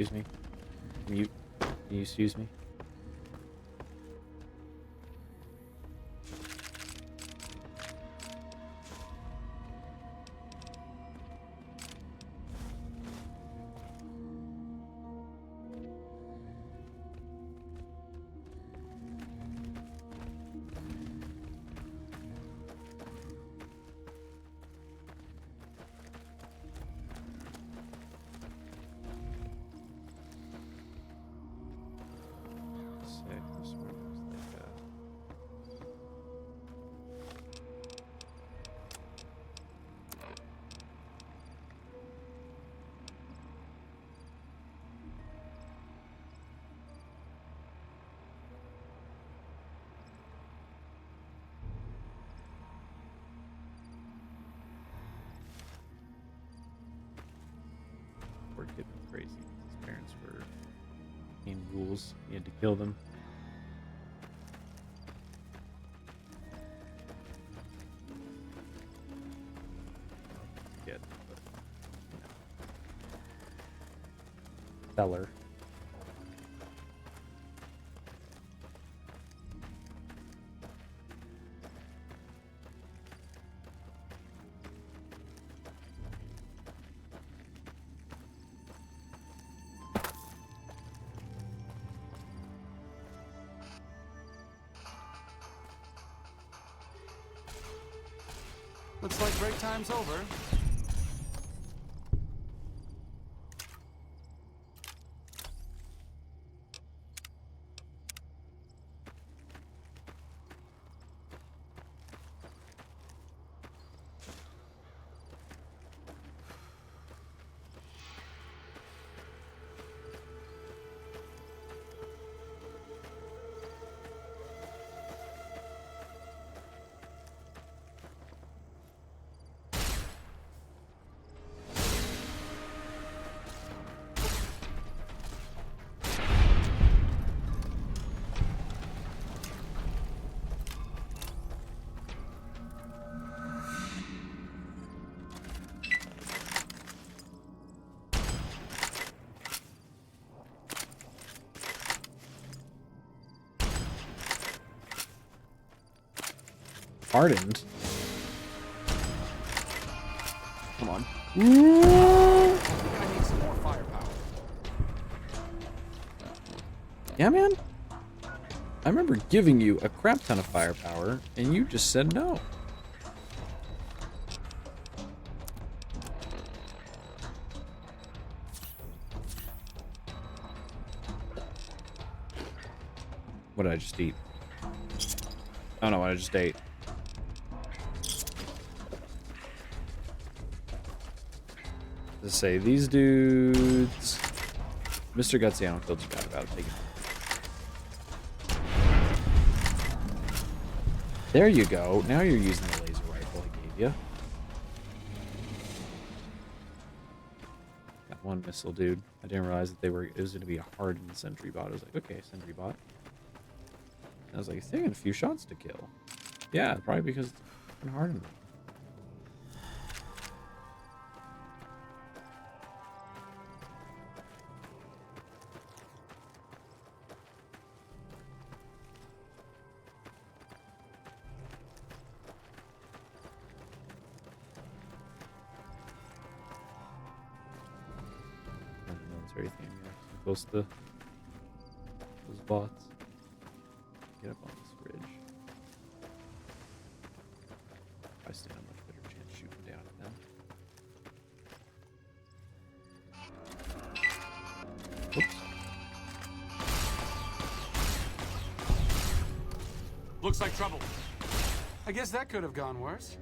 Excuse me. Mute. Can you excuse me? poor kid went crazy. His parents were became ghouls. He had to kill them. Kid, but, you know. Feller. Looks like break time's over. Hardened. Come on. I think I need some more firepower. Yeah, man. I remember giving you a crap ton of firepower, and you just said no. What did I just eat? I don't know what I just ate. Let's say these dudes. Mr. Gutsiano feels bad about it. Take it. There you go. Now you're using the laser rifle I gave you. Got one missile, dude. I didn't realize that it was going to be a hardened sentry bot. I was like, okay, sentry bot. I was like, it's taking a few shots to kill. Yeah, probably because it's fucking hardened. Military thing, yeah. Close to those bots. Get up on this ridge. I stand a much better chance shooting down at them. Oops. Looks like trouble. I guess that could have gone worse.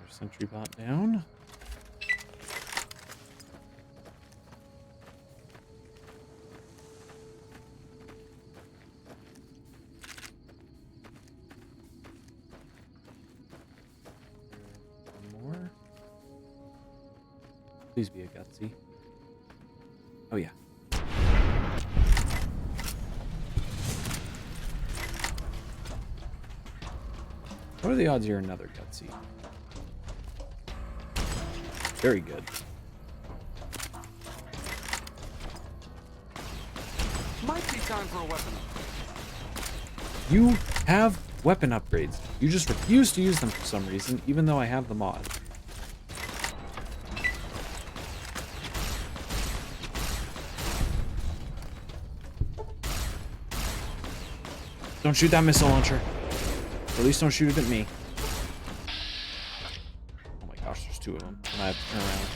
Sentry bot down. One more. Please be a gutsy. Oh yeah. What are the odds you're another gutsy? Very good. Might be time for a weapon. You have weapon upgrades. You just refuse to use them for some reason, even though I have the mod. Don't shoot that missile launcher. Or at least don't shoot it at me. Oh my gosh, there's two of them. And I have to turn around.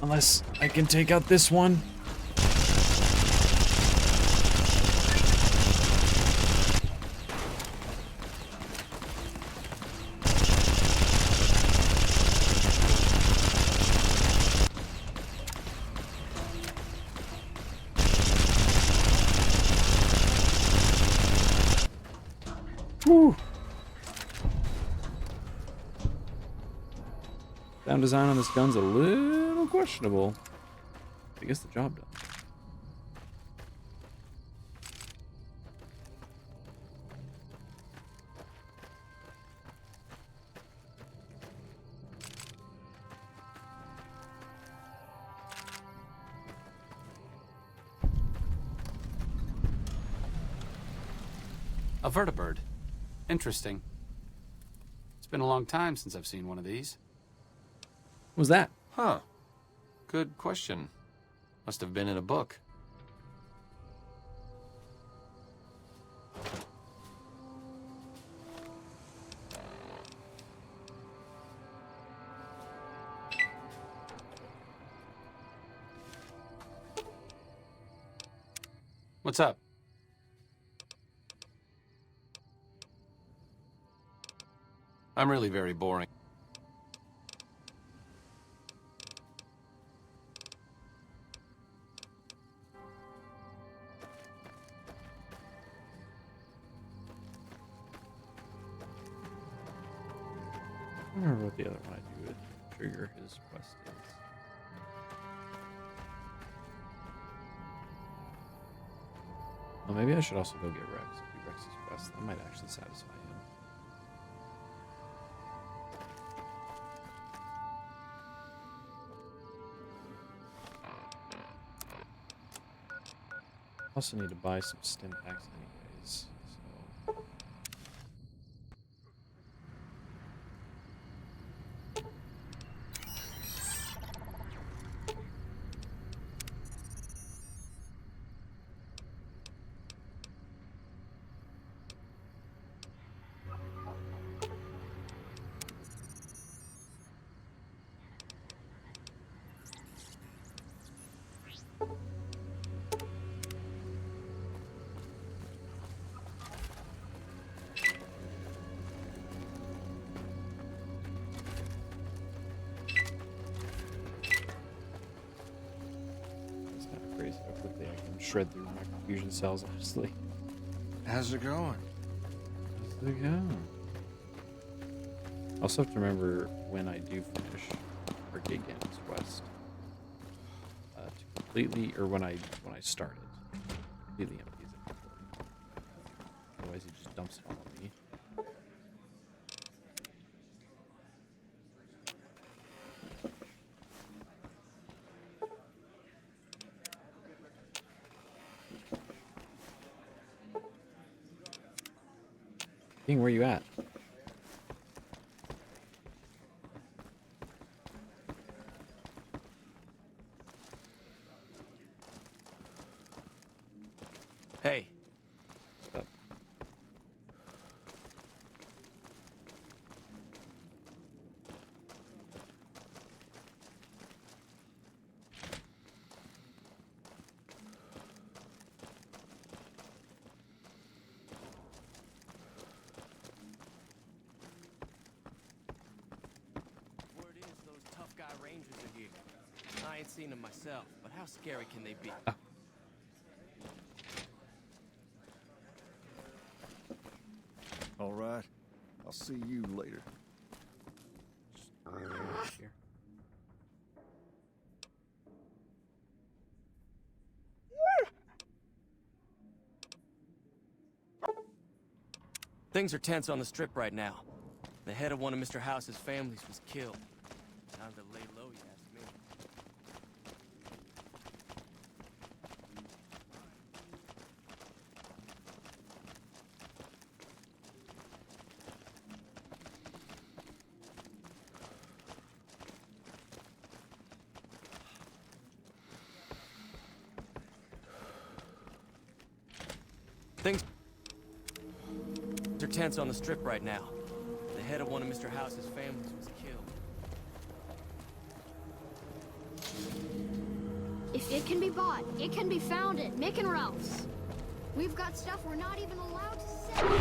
Unless I can take out this one. Whew. Sound design on this gun's a little questionable. I guess the job done. A vertibird. Interesting. It's been a long time since I've seen one of these. What was that? Huh. Good question. Must have been in a book. What's up? I'm really very boring. I don't remember what the other one I do with trigger his quest is. Well, maybe I should also go get Rex. Do Rex's quest. That might actually satisfy him. Also need to buy some stim packs anyways. So. How quickly I can shred through microfusion cells, honestly. How's it going? How's it going? I also have to remember when I do finish Arcade Ganon's quest to completely, or when I start it, completely empty his inventory. Otherwise, he just dumps it all on me. King, where you at? Hey. What's up? Word is those tough guy rangers are here. I ain't seen them myself, but how scary can they be? All right. I'll see you later. Here. Things are tense on the strip right now. The head of one of Mr. House's families was killed. Time to lay low, you ask me. Things are tense on the strip right now. The head of one of Mr. House's families was killed. If it can be bought, it can be found at Mick and Ralph's. We've got stuff we're not even allowed to sell.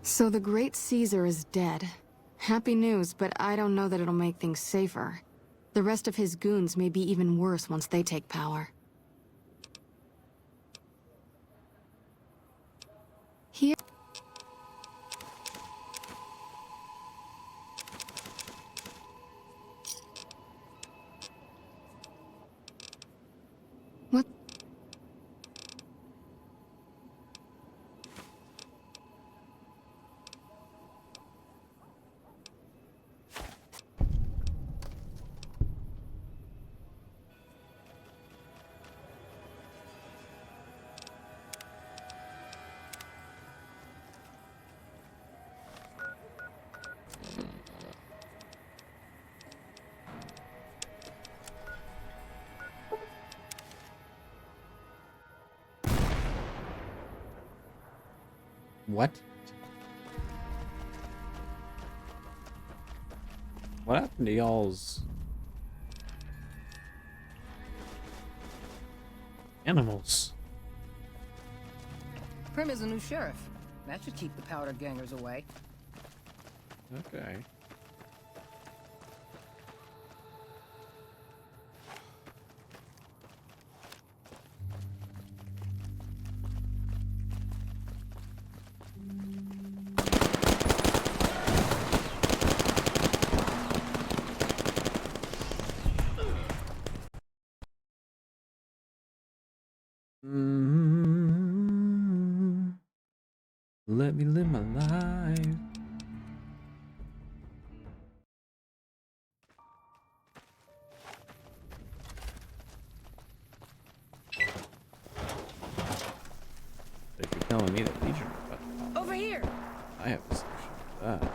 So the Great Caesar is dead. Happy news, but I don't know that it'll make things safer. The rest of his goons may be even worse once they take power. Here... What? What? What happened to y'all's animals? Prim is a new sheriff. That should keep the powder gangers away. Okay. Let me live my life. If you're telling me that Legion are about to Over here. I have a solution for that.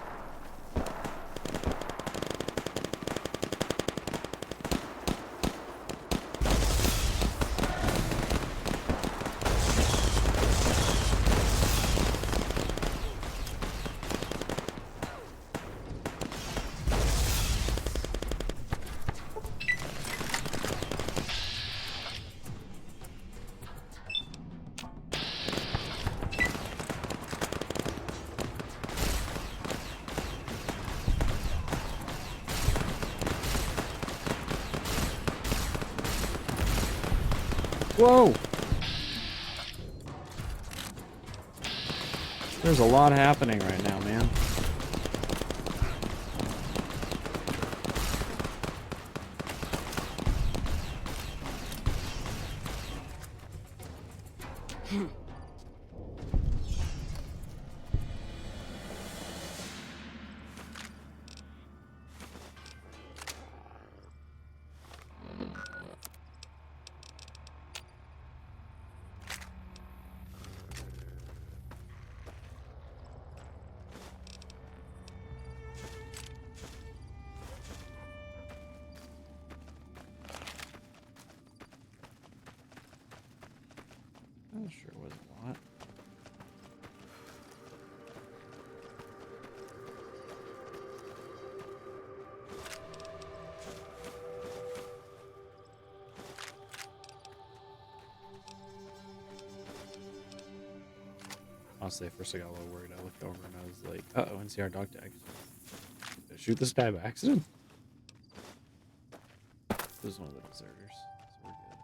Whoa! There's a lot happening right now, man. That sure was a lot. Honestly, at first I got a little worried. I looked over and I was like, uh-oh, NCR dog tag. Did I shoot this guy by accident? This is one of the deserters. So we're good.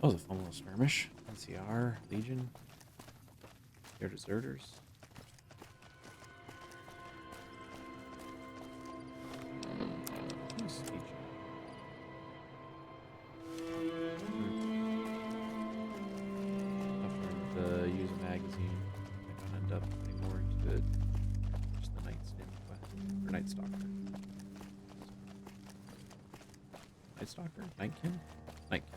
That was a fun little skirmish. NCR, Legion, they're deserters. Who's Legion? To use a magazine. I don't end up putting more into it. Just the Night Stalker. Or Night Stalker. Night Stalker? Nightkin? Nightkin.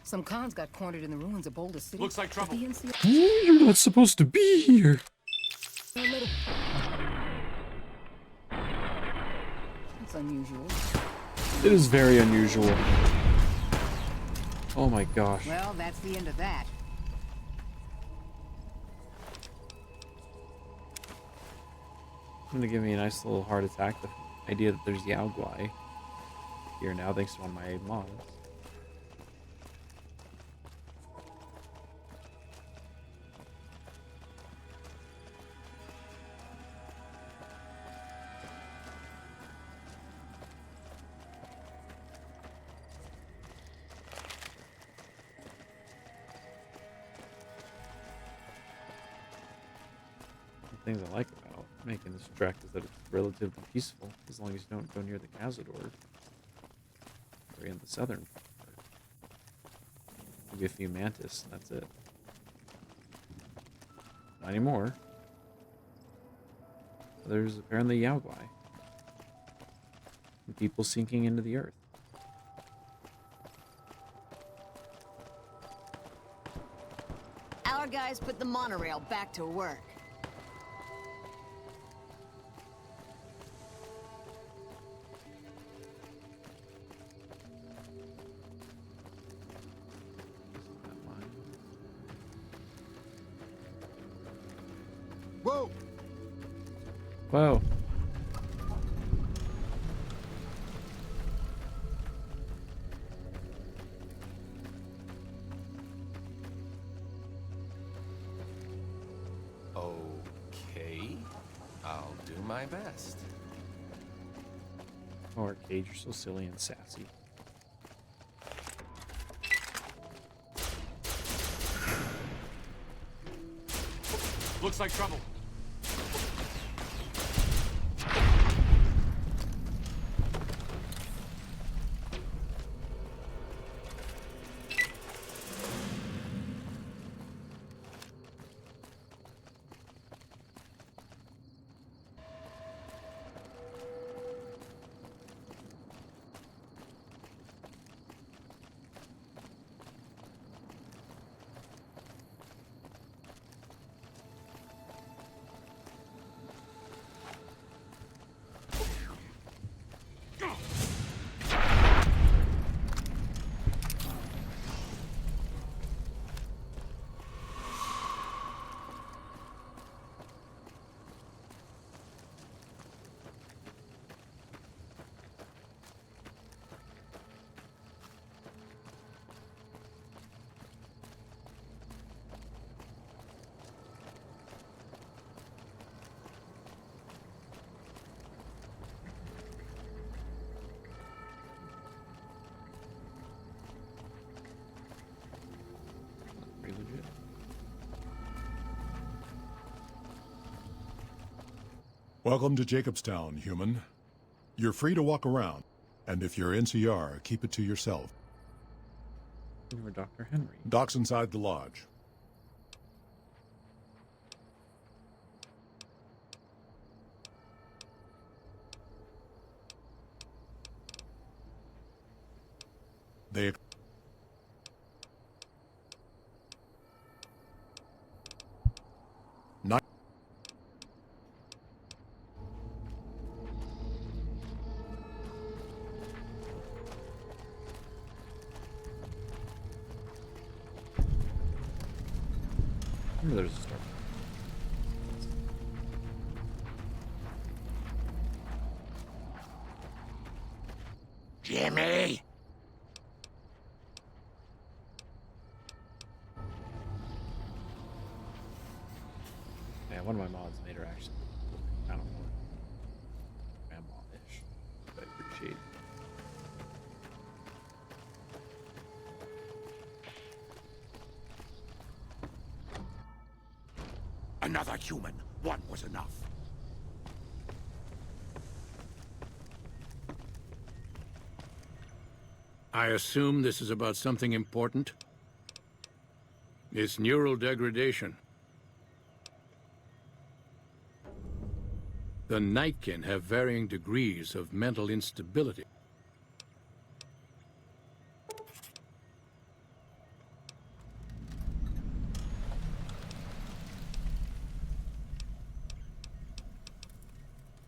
Some cons got cornered in the ruins of Boulder City. Looks like trouble. You're not supposed to be here. That's unusual. It is very unusual. Oh my gosh. Well, that's the end of that. Going to give me a nice little heart attack. The idea that there's Yao Guai here now, thanks to one of my mods. Things I like about making this trek is that it's relatively peaceful as long as you don't go near the Cazador. Or in the southern part. Maybe a few mantis, and that's it. Not anymore. There's apparently Yao Guai. And people sinking into the earth. Our guys put the monorail back to work. Whoa! Whoa. Okay. I'll do my best. Oh, Arcade, you're so silly and sassy. Looks like trouble. Legit. Welcome to Jacobstown, human. You're free to walk around, and if you're NCR, keep it to yourself. You were Dr. Henry. Doc's inside the lodge. They... Not... Remember there's a star. hear me? Yeah, one of my mods made her actually kind of more grandma-ish. I appreciate it. Another human. One was enough. I assume this is about something important? It's neural degradation. The Nightkin have varying degrees of mental instability.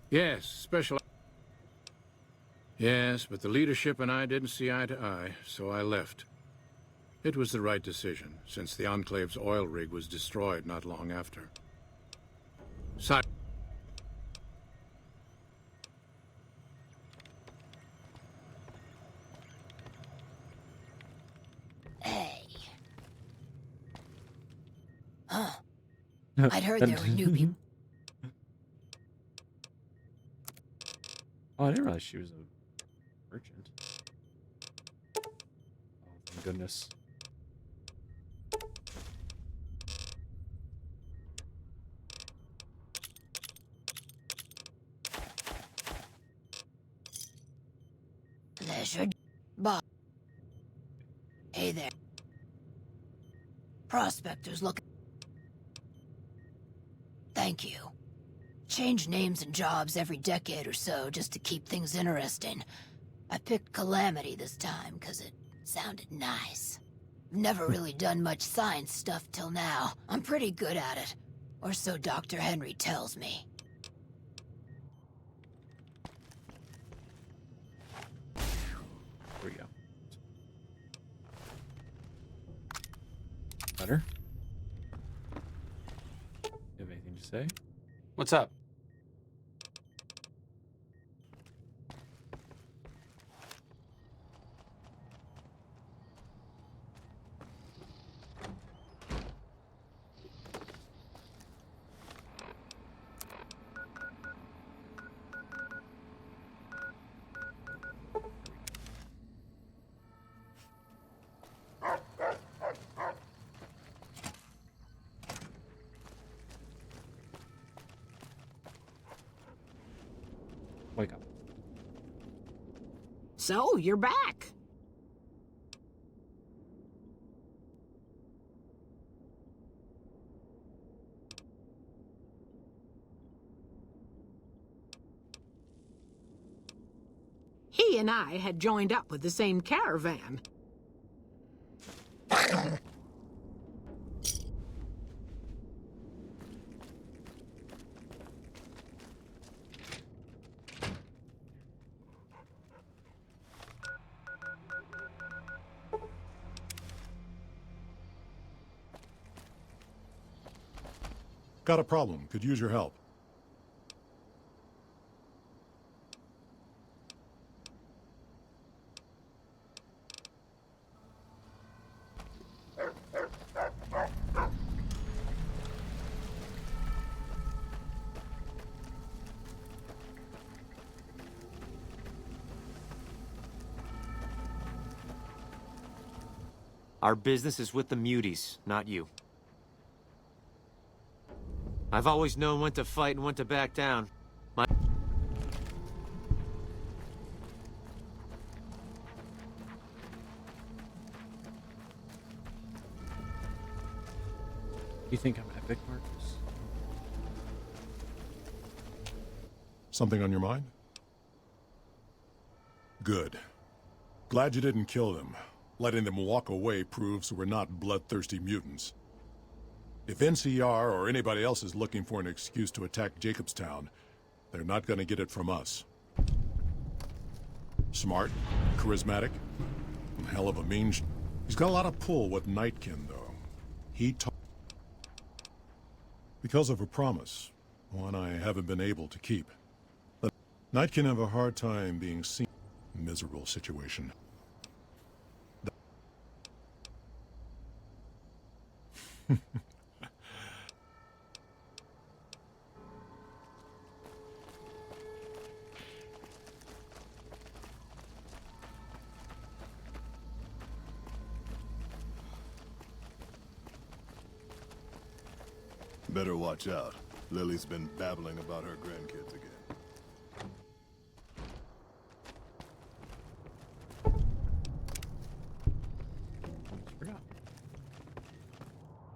Yes, special... Yes, but the leadership and I didn't see eye to eye, so I left. It was the right decision, since the Enclave's oil rig was destroyed not long after. Hey. Huh. I'd heard there were new people. Oh, I didn't realize she was a merchant. Oh, thank goodness. There's your Bob. Hey there. Prospectors looking. Thank you. Change names and jobs every decade or so just to keep things interesting. I picked Calamity this time because it sounded nice. Never really done much science stuff till now. I'm pretty good at it. Or so Dr. Henry tells me. There we go. Better? You have anything to say? What's up? Wake up. So, you're back. He and I had joined up with the same caravan. Got a problem. Could use your help. Our business is with the Muties, not you. I've always known when to fight and when to back down. You think I'm epic, Marcus? Something on your mind? Good. Glad you didn't kill them. Letting them walk away proves we're not bloodthirsty mutants. If NCR or anybody else is looking for an excuse to attack Jacobstown, they're not gonna get it from us. Smart, charismatic, and hell of a mean He's got a lot of pull with Nightkin, though. Because of a promise, one I haven't been able to keep. But Nightkin have a hard time being seen. miserable situation. Better watch out. Lily's been babbling about her grandkids again.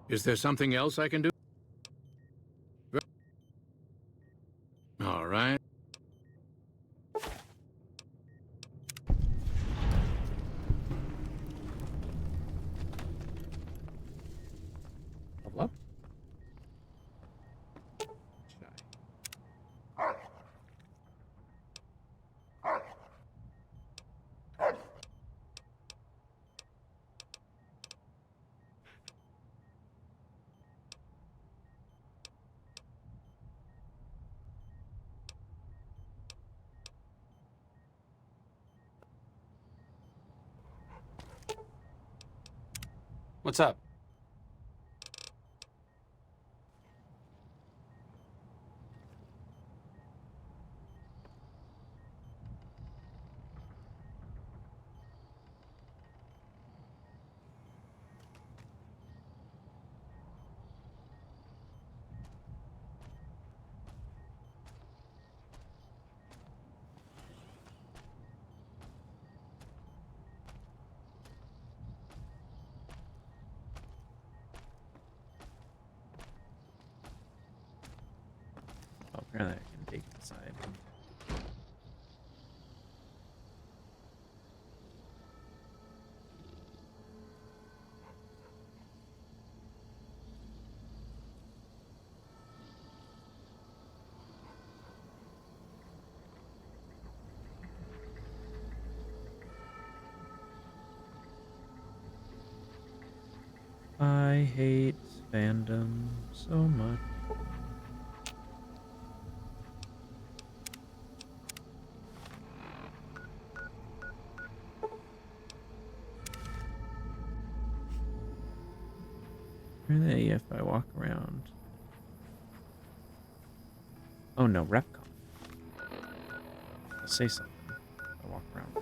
Is there something else I can do? All right. Level up. What's up? Oh, apparently I can take it inside. I hate fandom so much. Where are they if I walk around? Oh no, Repcon. I'll say something. I walk around Repcon.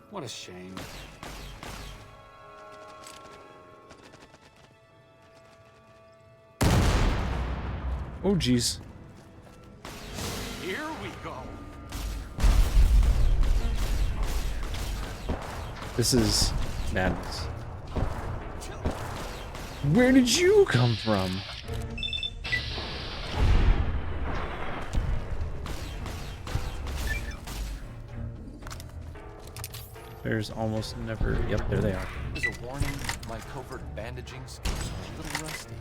What a shame. Oh jeez. Here we go. This is madness. Where did you come from? There's almost never... Yep, there they are. As a warning, my covert bandaging skills are a little rusty.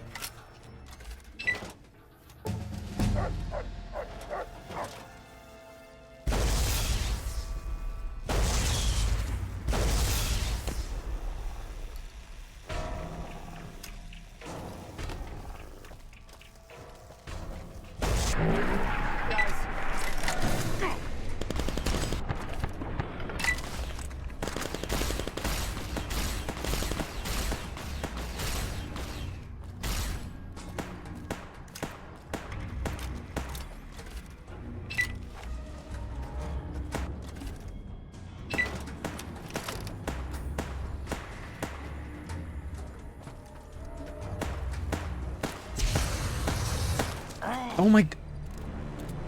Oh my...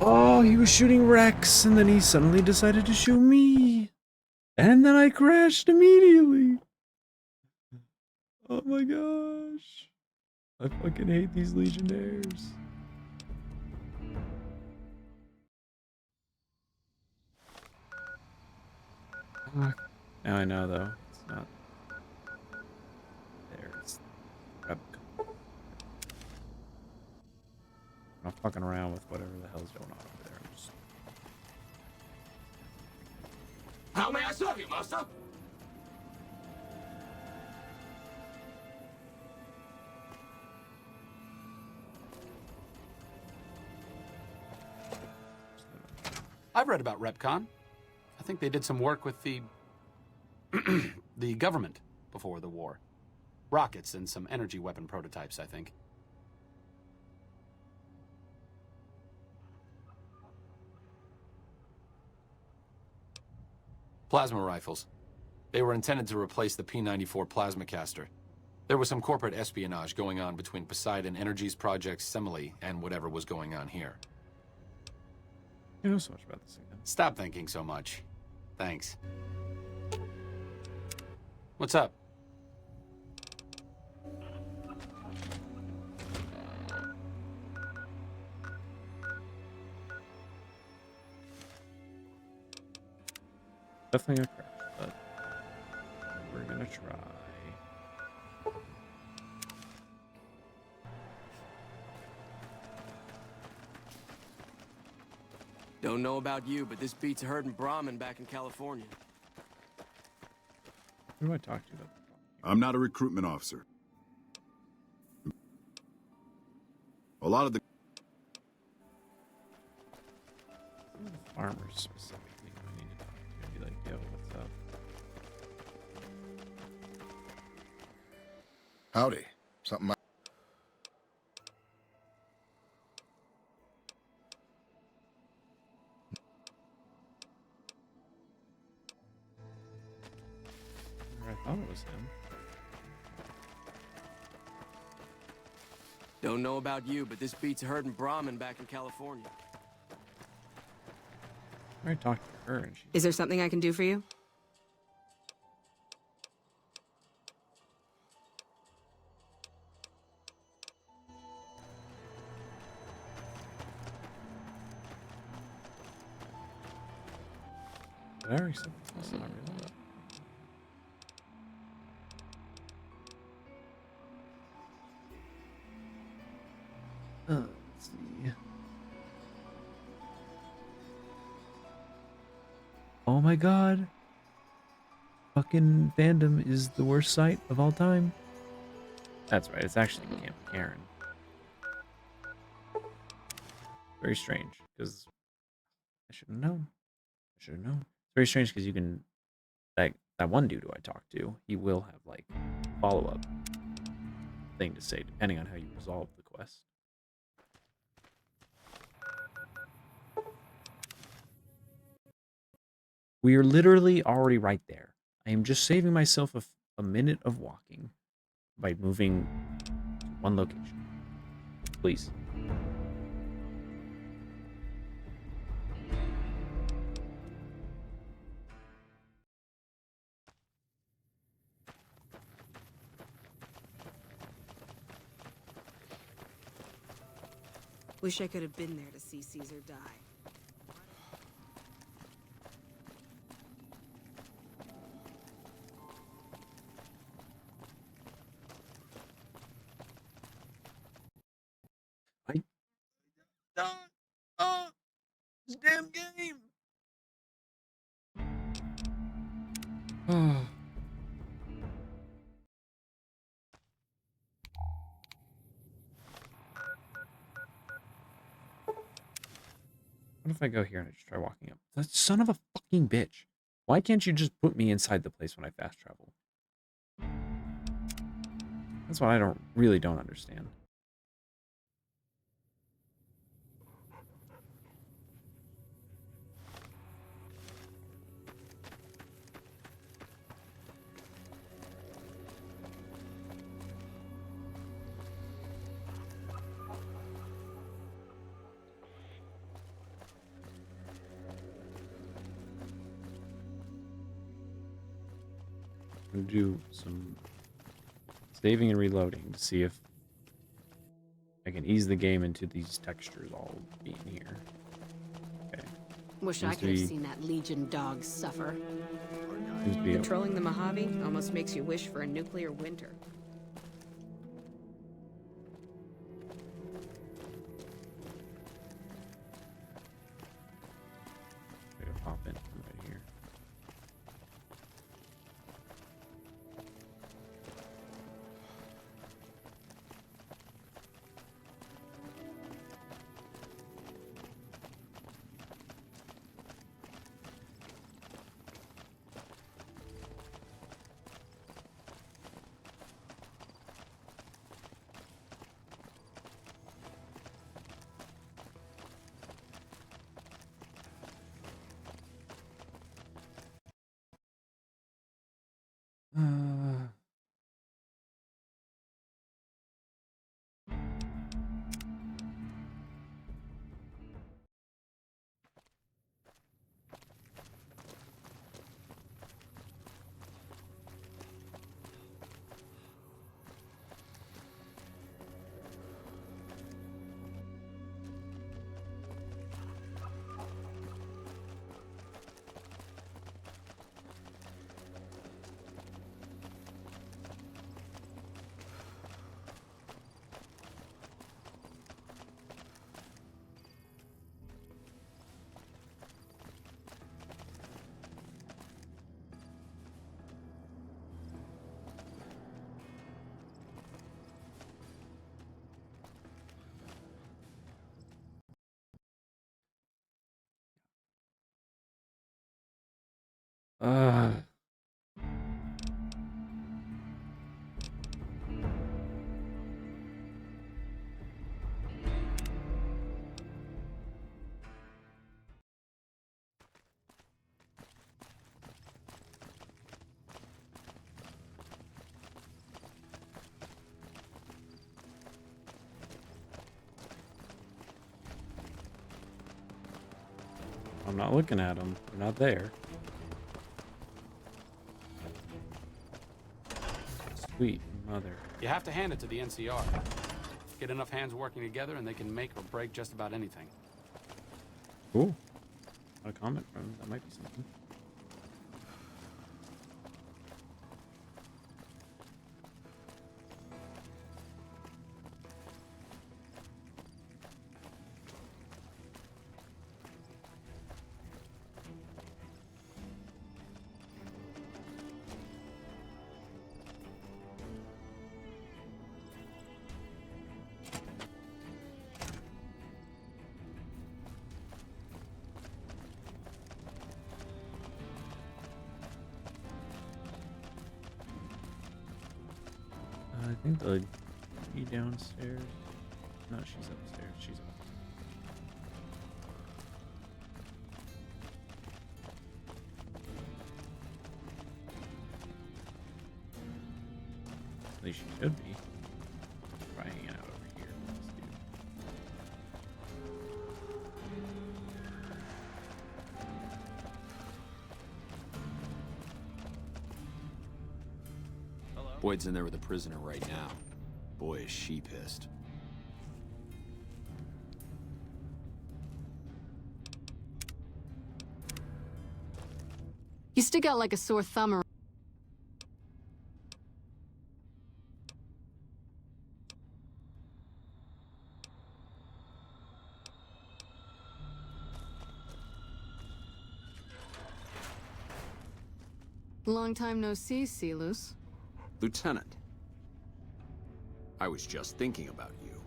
Oh, he was shooting Rex, and then he suddenly decided to shoot me. And then I crashed immediately. Oh my gosh. I fucking hate these Legionnaires. Now I know, though. It's not... There, it's... Repcon. I'm not fucking around with whatever the hell's going on over there. I'm just... How may I serve you, master? I've read about Repcon. I think they did some work with the the government before the war. Rockets and some energy weapon prototypes, I think. Plasma rifles. They were intended to replace the P-94 Plasmacaster. There was some corporate espionage going on between Poseidon Energy's Project Semele and whatever was going on here. You know so much about this thing. Stop thinking so much. Thanks. What's up? Definitely gonna crash, but we're gonna try. Don't know about you, but this beats herding Brahmin back in California. Who do I talk to? I'm not a recruitment officer. A lot of the Farmers specifically, I need to talk to. Be like, yo, what's up? Howdy. Something I thought it was him. Don't know about you, but this beats herding Brahmin back in California. I talked to her and she... Is there something I can do for you? Did I already say this? Not really. Let's see. Oh my god. Fucking fandom is the worst site of all time. That's right, it's actually Camp Karen. Very strange, because I should have known. I should have known. It's very strange because you can, like, that one dude who I talked to, he will have, like, follow-up thing to say, depending on how you resolve the quest. We are literally already right there. I am just saving myself a minute of walking by moving to one location. Please. Wish I could have been there to see Caesar die. This damn game. Oh. What if I go here and I just try walking up? That son of a fucking bitch. Why can't you just put me inside the place when I fast travel? That's what I really don't understand. I'm gonna do some saving and reloading to see if I can ease the game into these textures all being here. Okay. Wish I could have seen that Legion dog suffer. Patrolling the Mojave almost makes you wish for a nuclear winter. I gotta pop in from right here. I'm not looking at them. They're not there. Sweet mother. You have to hand it to the NCR. Get enough hands working together and they can make or break just about anything. Cool. Got a comment from him. That might be something. I think the lady downstairs. No, she's upstairs. She's up. At least she should be. Probably hanging out over here with this dude. Boyd's in there with a prisoner right now. Boy, is she pissed. You stick out like a sore thumb around. Long time no see, Silus. Lieutenant, I was just thinking about you.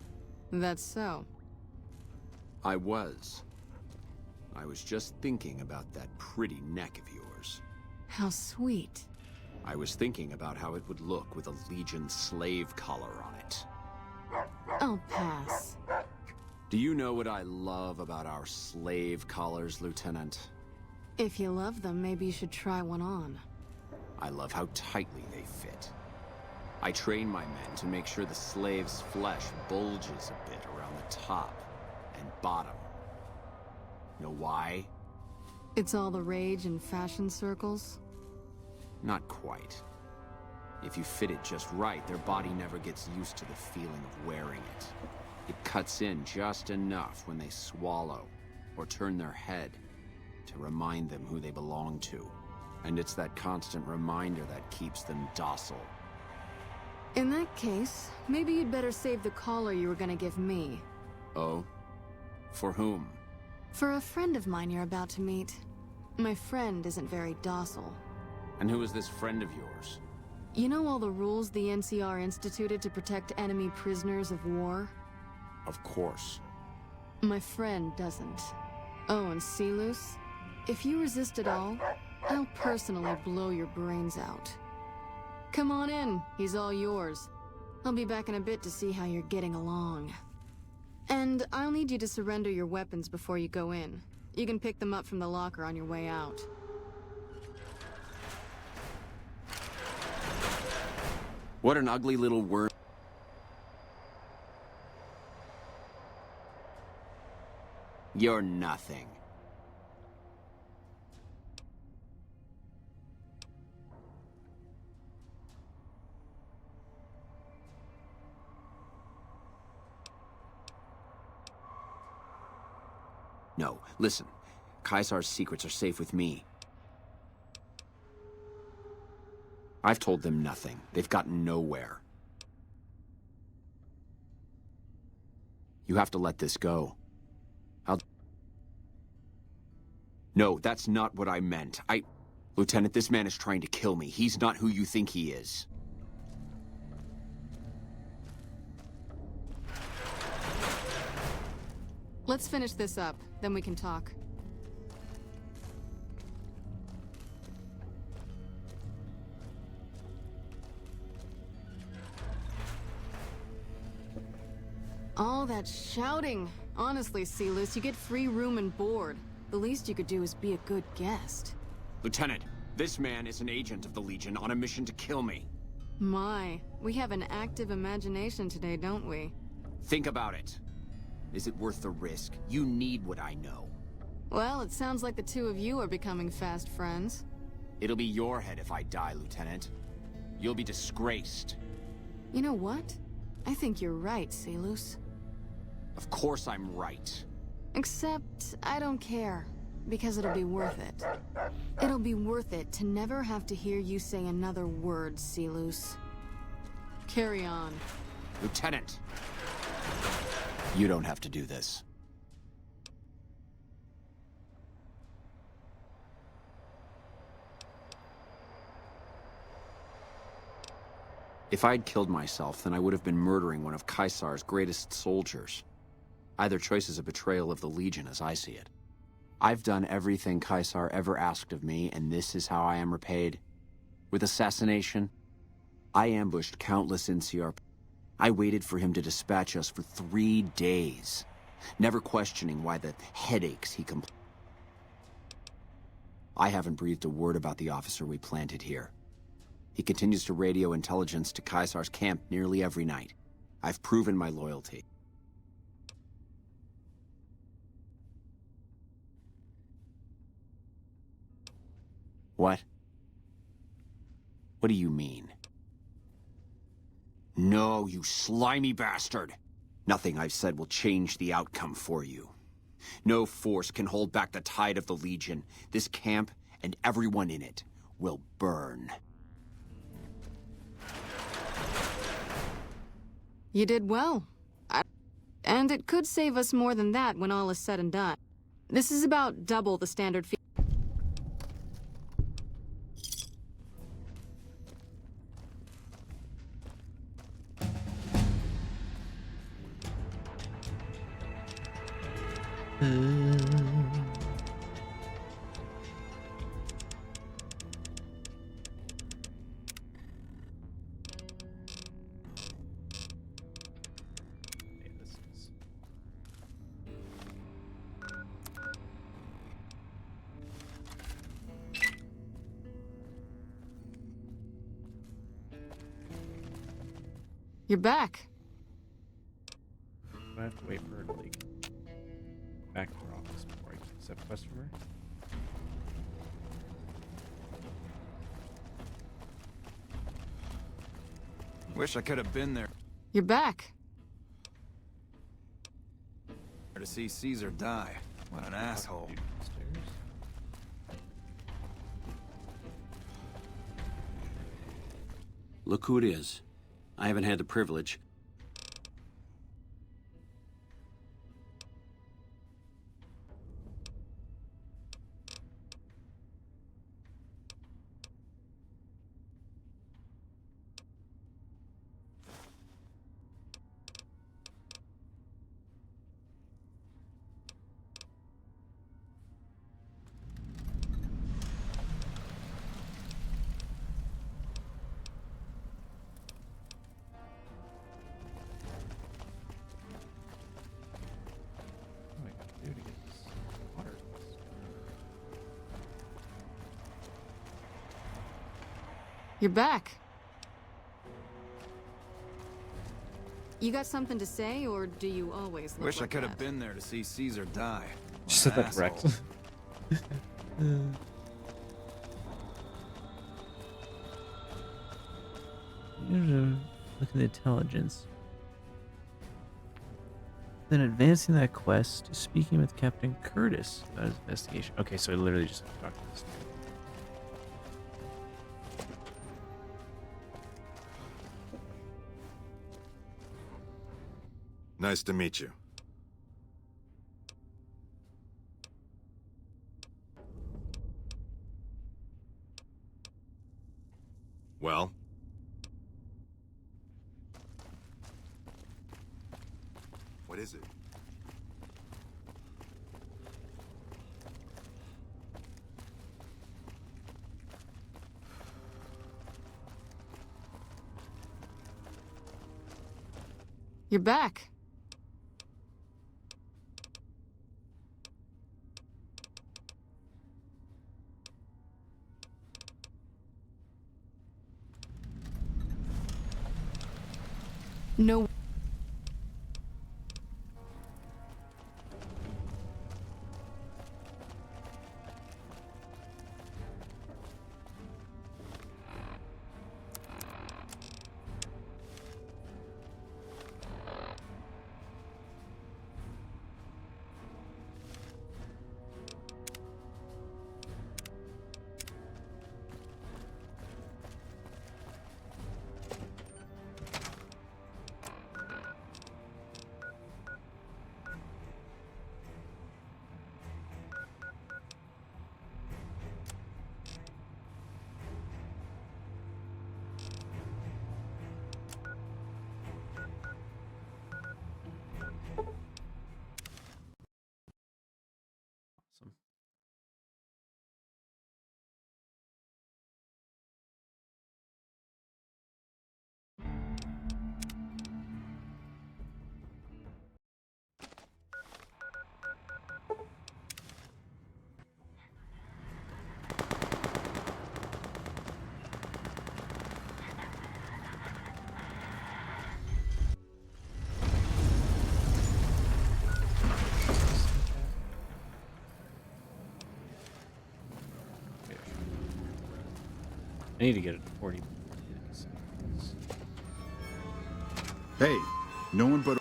That's so. I was just thinking about that pretty neck of yours. How sweet. I was thinking about how it would look with a Legion slave collar on it. I'll pass. Do you know what I love about our slave collars, Lieutenant? If you love them, maybe you should try one on. I love how tightly they fit. I train my men to make sure the slave's flesh bulges a bit around the top and bottom. Know why? It's all the rage in fashion circles? Not quite. If you fit it just right, their body never gets used to the feeling of wearing it. It cuts in just enough when they swallow or turn their head to remind them who they belong to. And it's that constant reminder that keeps them docile. In that case, maybe you'd better save the collar you were gonna give me. Oh? For whom? For a friend of mine you're about to meet. My friend isn't very docile. And who is this friend of yours? You know all the rules the NCR instituted to protect enemy prisoners of war? Of course. My friend doesn't. Oh, and Silus? If you resist at all, I'll personally blow your brains out. Come on in, he's all yours. I'll be back in a bit to see how you're getting along. And I'll need you to surrender your weapons before you go in. You can pick them up from the locker on your way out. What an ugly little worm. You're nothing. No, listen. Caesar's secrets are safe with me. I've told them nothing. They've gotten nowhere. You have to let this go. No, that's not what I meant. Lieutenant, this man is trying to kill me. He's not who you think he is. Let's finish this up, then we can talk. All that shouting. Honestly, Sealus, you get free room and board. The least you could do is be a good guest. Lieutenant, this man is an agent of the Legion on a mission to kill me. My, we have an active imagination today, don't we? Think about it. Is it worth the risk? You need what I know. Well, it sounds like the two of you are becoming fast friends. It'll be your head if I die, Lieutenant. You'll be disgraced. You know what? I think you're right, Sealus. Of course I'm right. Except, I don't care. Because it'll be worth it. It'll be worth it to never have to hear you say another word, Sealus. Carry on. Lieutenant! You don't have to do this. If I'd killed myself, then I would have been murdering one of Caesar's greatest soldiers. Either choice is a betrayal of the Legion, as I see it. I've done everything Caesar ever asked of me, and this is how I am repaid. With assassination, I ambushed countless NCR. I waited for him to dispatch us for 3 days, never questioning why the headaches he complained. I haven't breathed a word about the officer we planted here. He continues to radio intelligence to Caesar's camp nearly every night. I've proven my loyalty. What? What do you mean? No, you slimy bastard! Nothing I've said will change the outcome for you. No force can hold back the tide of the Legion. This camp and everyone in it will burn. You did well. And it could save us more than that when all is said and done. This is about double the standard fee. You're back. I have to wait for her to leak. Back to her office before I can accept quest from her. Wish I could have been there You're back. to see Caesar die. What an asshole. Look who it is. I haven't had the privilege. You're back. You got something to say, or do you always look Wish like I could that? have been there to see Caesar die. She said that correct. Look at the intelligence. Then advancing that quest, speaking with Captain Curtis about his investigation. Okay, so I literally just talked to this. Nice to meet you. Well? What is it? You're back. No. I need to get it to 40. Hey, no one but...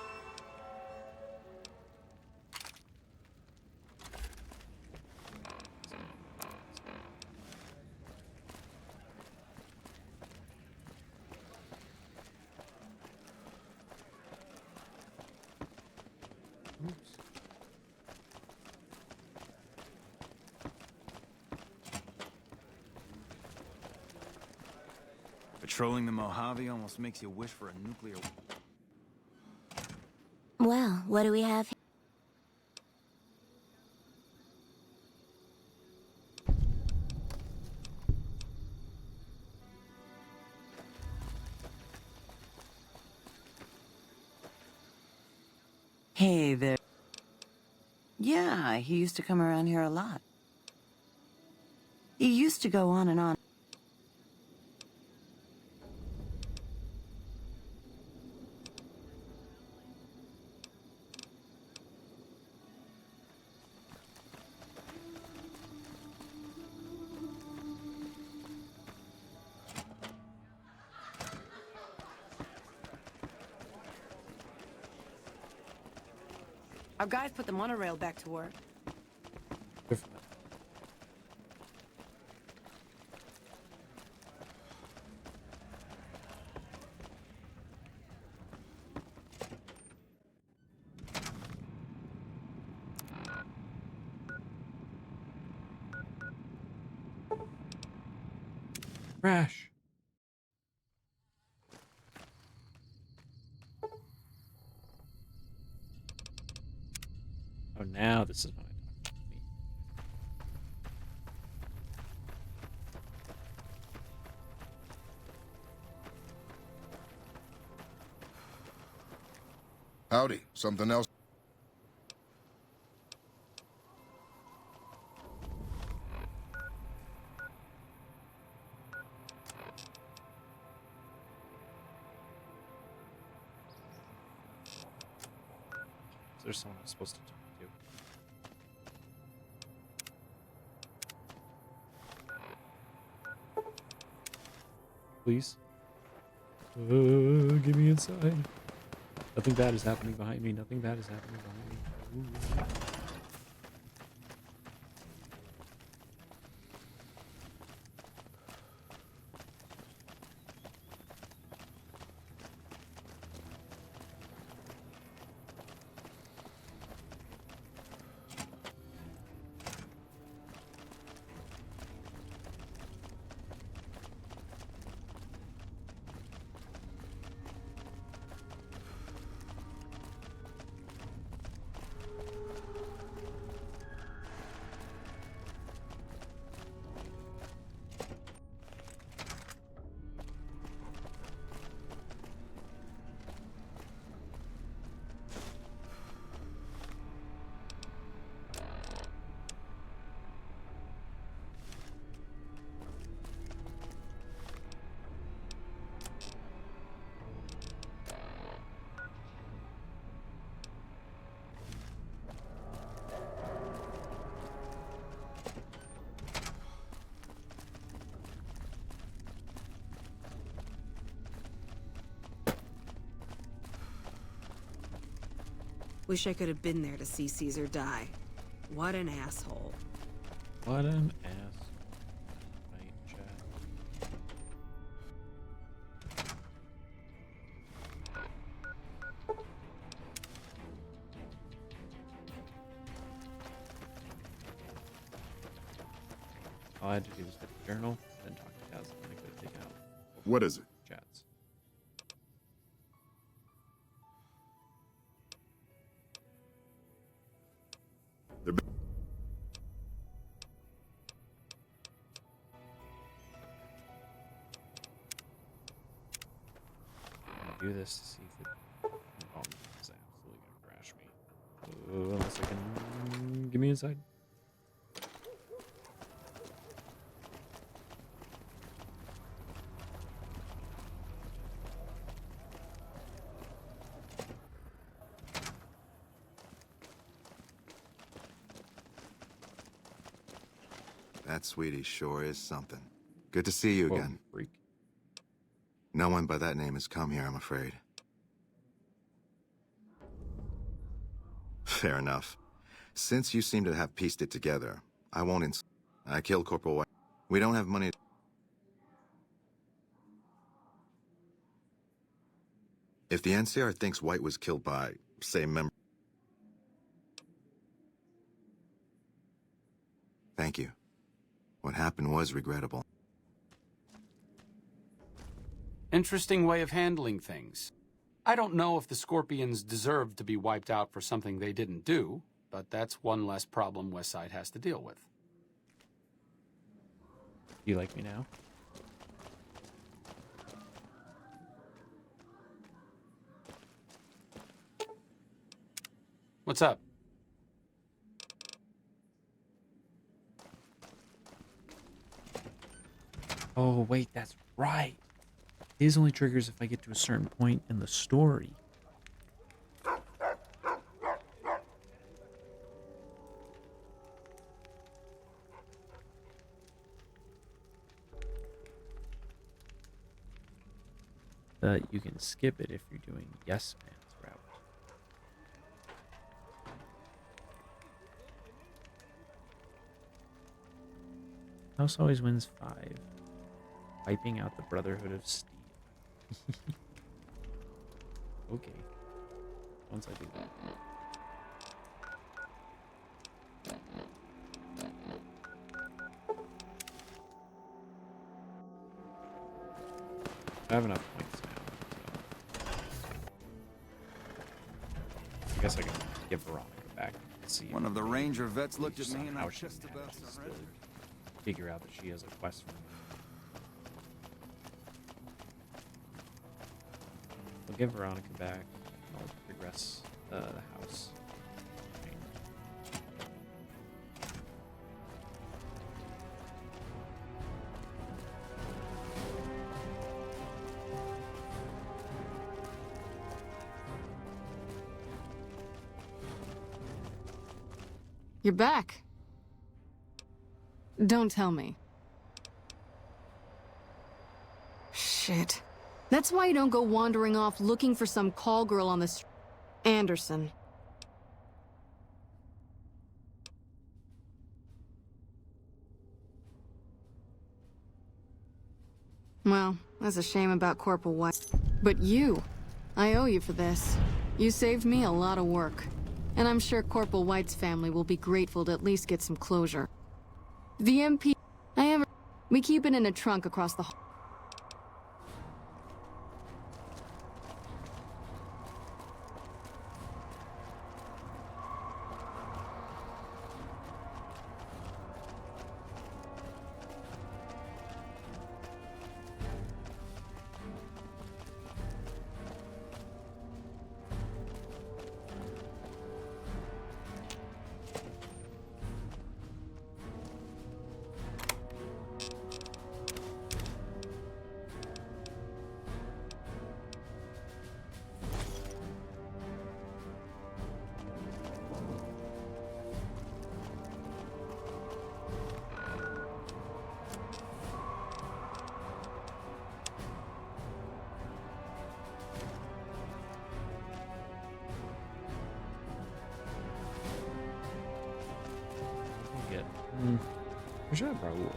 Patrolling the Mojave almost makes you wish for a nuclear... Well, what do we have here? Hey there. Yeah, he used to come around here a lot. He used to go on and on. Our guys put the monorail back to work. Crash. Oh, now this is when I talk to me. Howdy. Something else? Is there someone I'm supposed to talk to? Please? Get me inside. Nothing bad is happening behind me. Nothing bad is happening behind me. Ooh. Wish I could have been there to see Caesar die. What an asshole. What an ass. Right, chat. All I had to do was get the journal, then talk to Kaz, and I could have taken out What is it? chats. They're I'm gonna do this to see if it. Oh, it's absolutely gonna crash me. Unless I can. Give me inside. That sweetie sure is something. Good to see you Whoa, again. freak. No one by that name has come here, I'm afraid. Fair enough. Since you seem to have pieced it together, I won't I killed Corporal White. We don't have money. If the NCR thinks White was killed by, say, member... Thank you. What happened was regrettable. Interesting way of handling things. I don't know if the Scorpions deserve to be wiped out for something they didn't do, but that's one less problem Westside has to deal with. You like me now? What's up? Oh, wait, that's right. His only triggers if I get to a certain point in the story. You can skip it if you're doing Yes Man's route. House always wins 5. Wiping out the Brotherhood of Steel. Okay. Once I do that. I have enough points now. So. I guess I can give Veronica back and see. One of the ranger vets looked at me and I how she just about manages to surrendered. figure out that she has a quest for me. I'll give Veronica back. I'll progress the house. You're back. Don't tell me. Shit. That's why you don't go wandering off looking for some call girl on the street. Anderson. Well, that's a shame about Corporal White. But you, I owe you for this. You saved me a lot of work. And I'm sure Corporal White's family will be grateful to at least get some closure. The MP... We keep it in a trunk across the hall. I should have Raoul.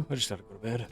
I just gotta go to bed.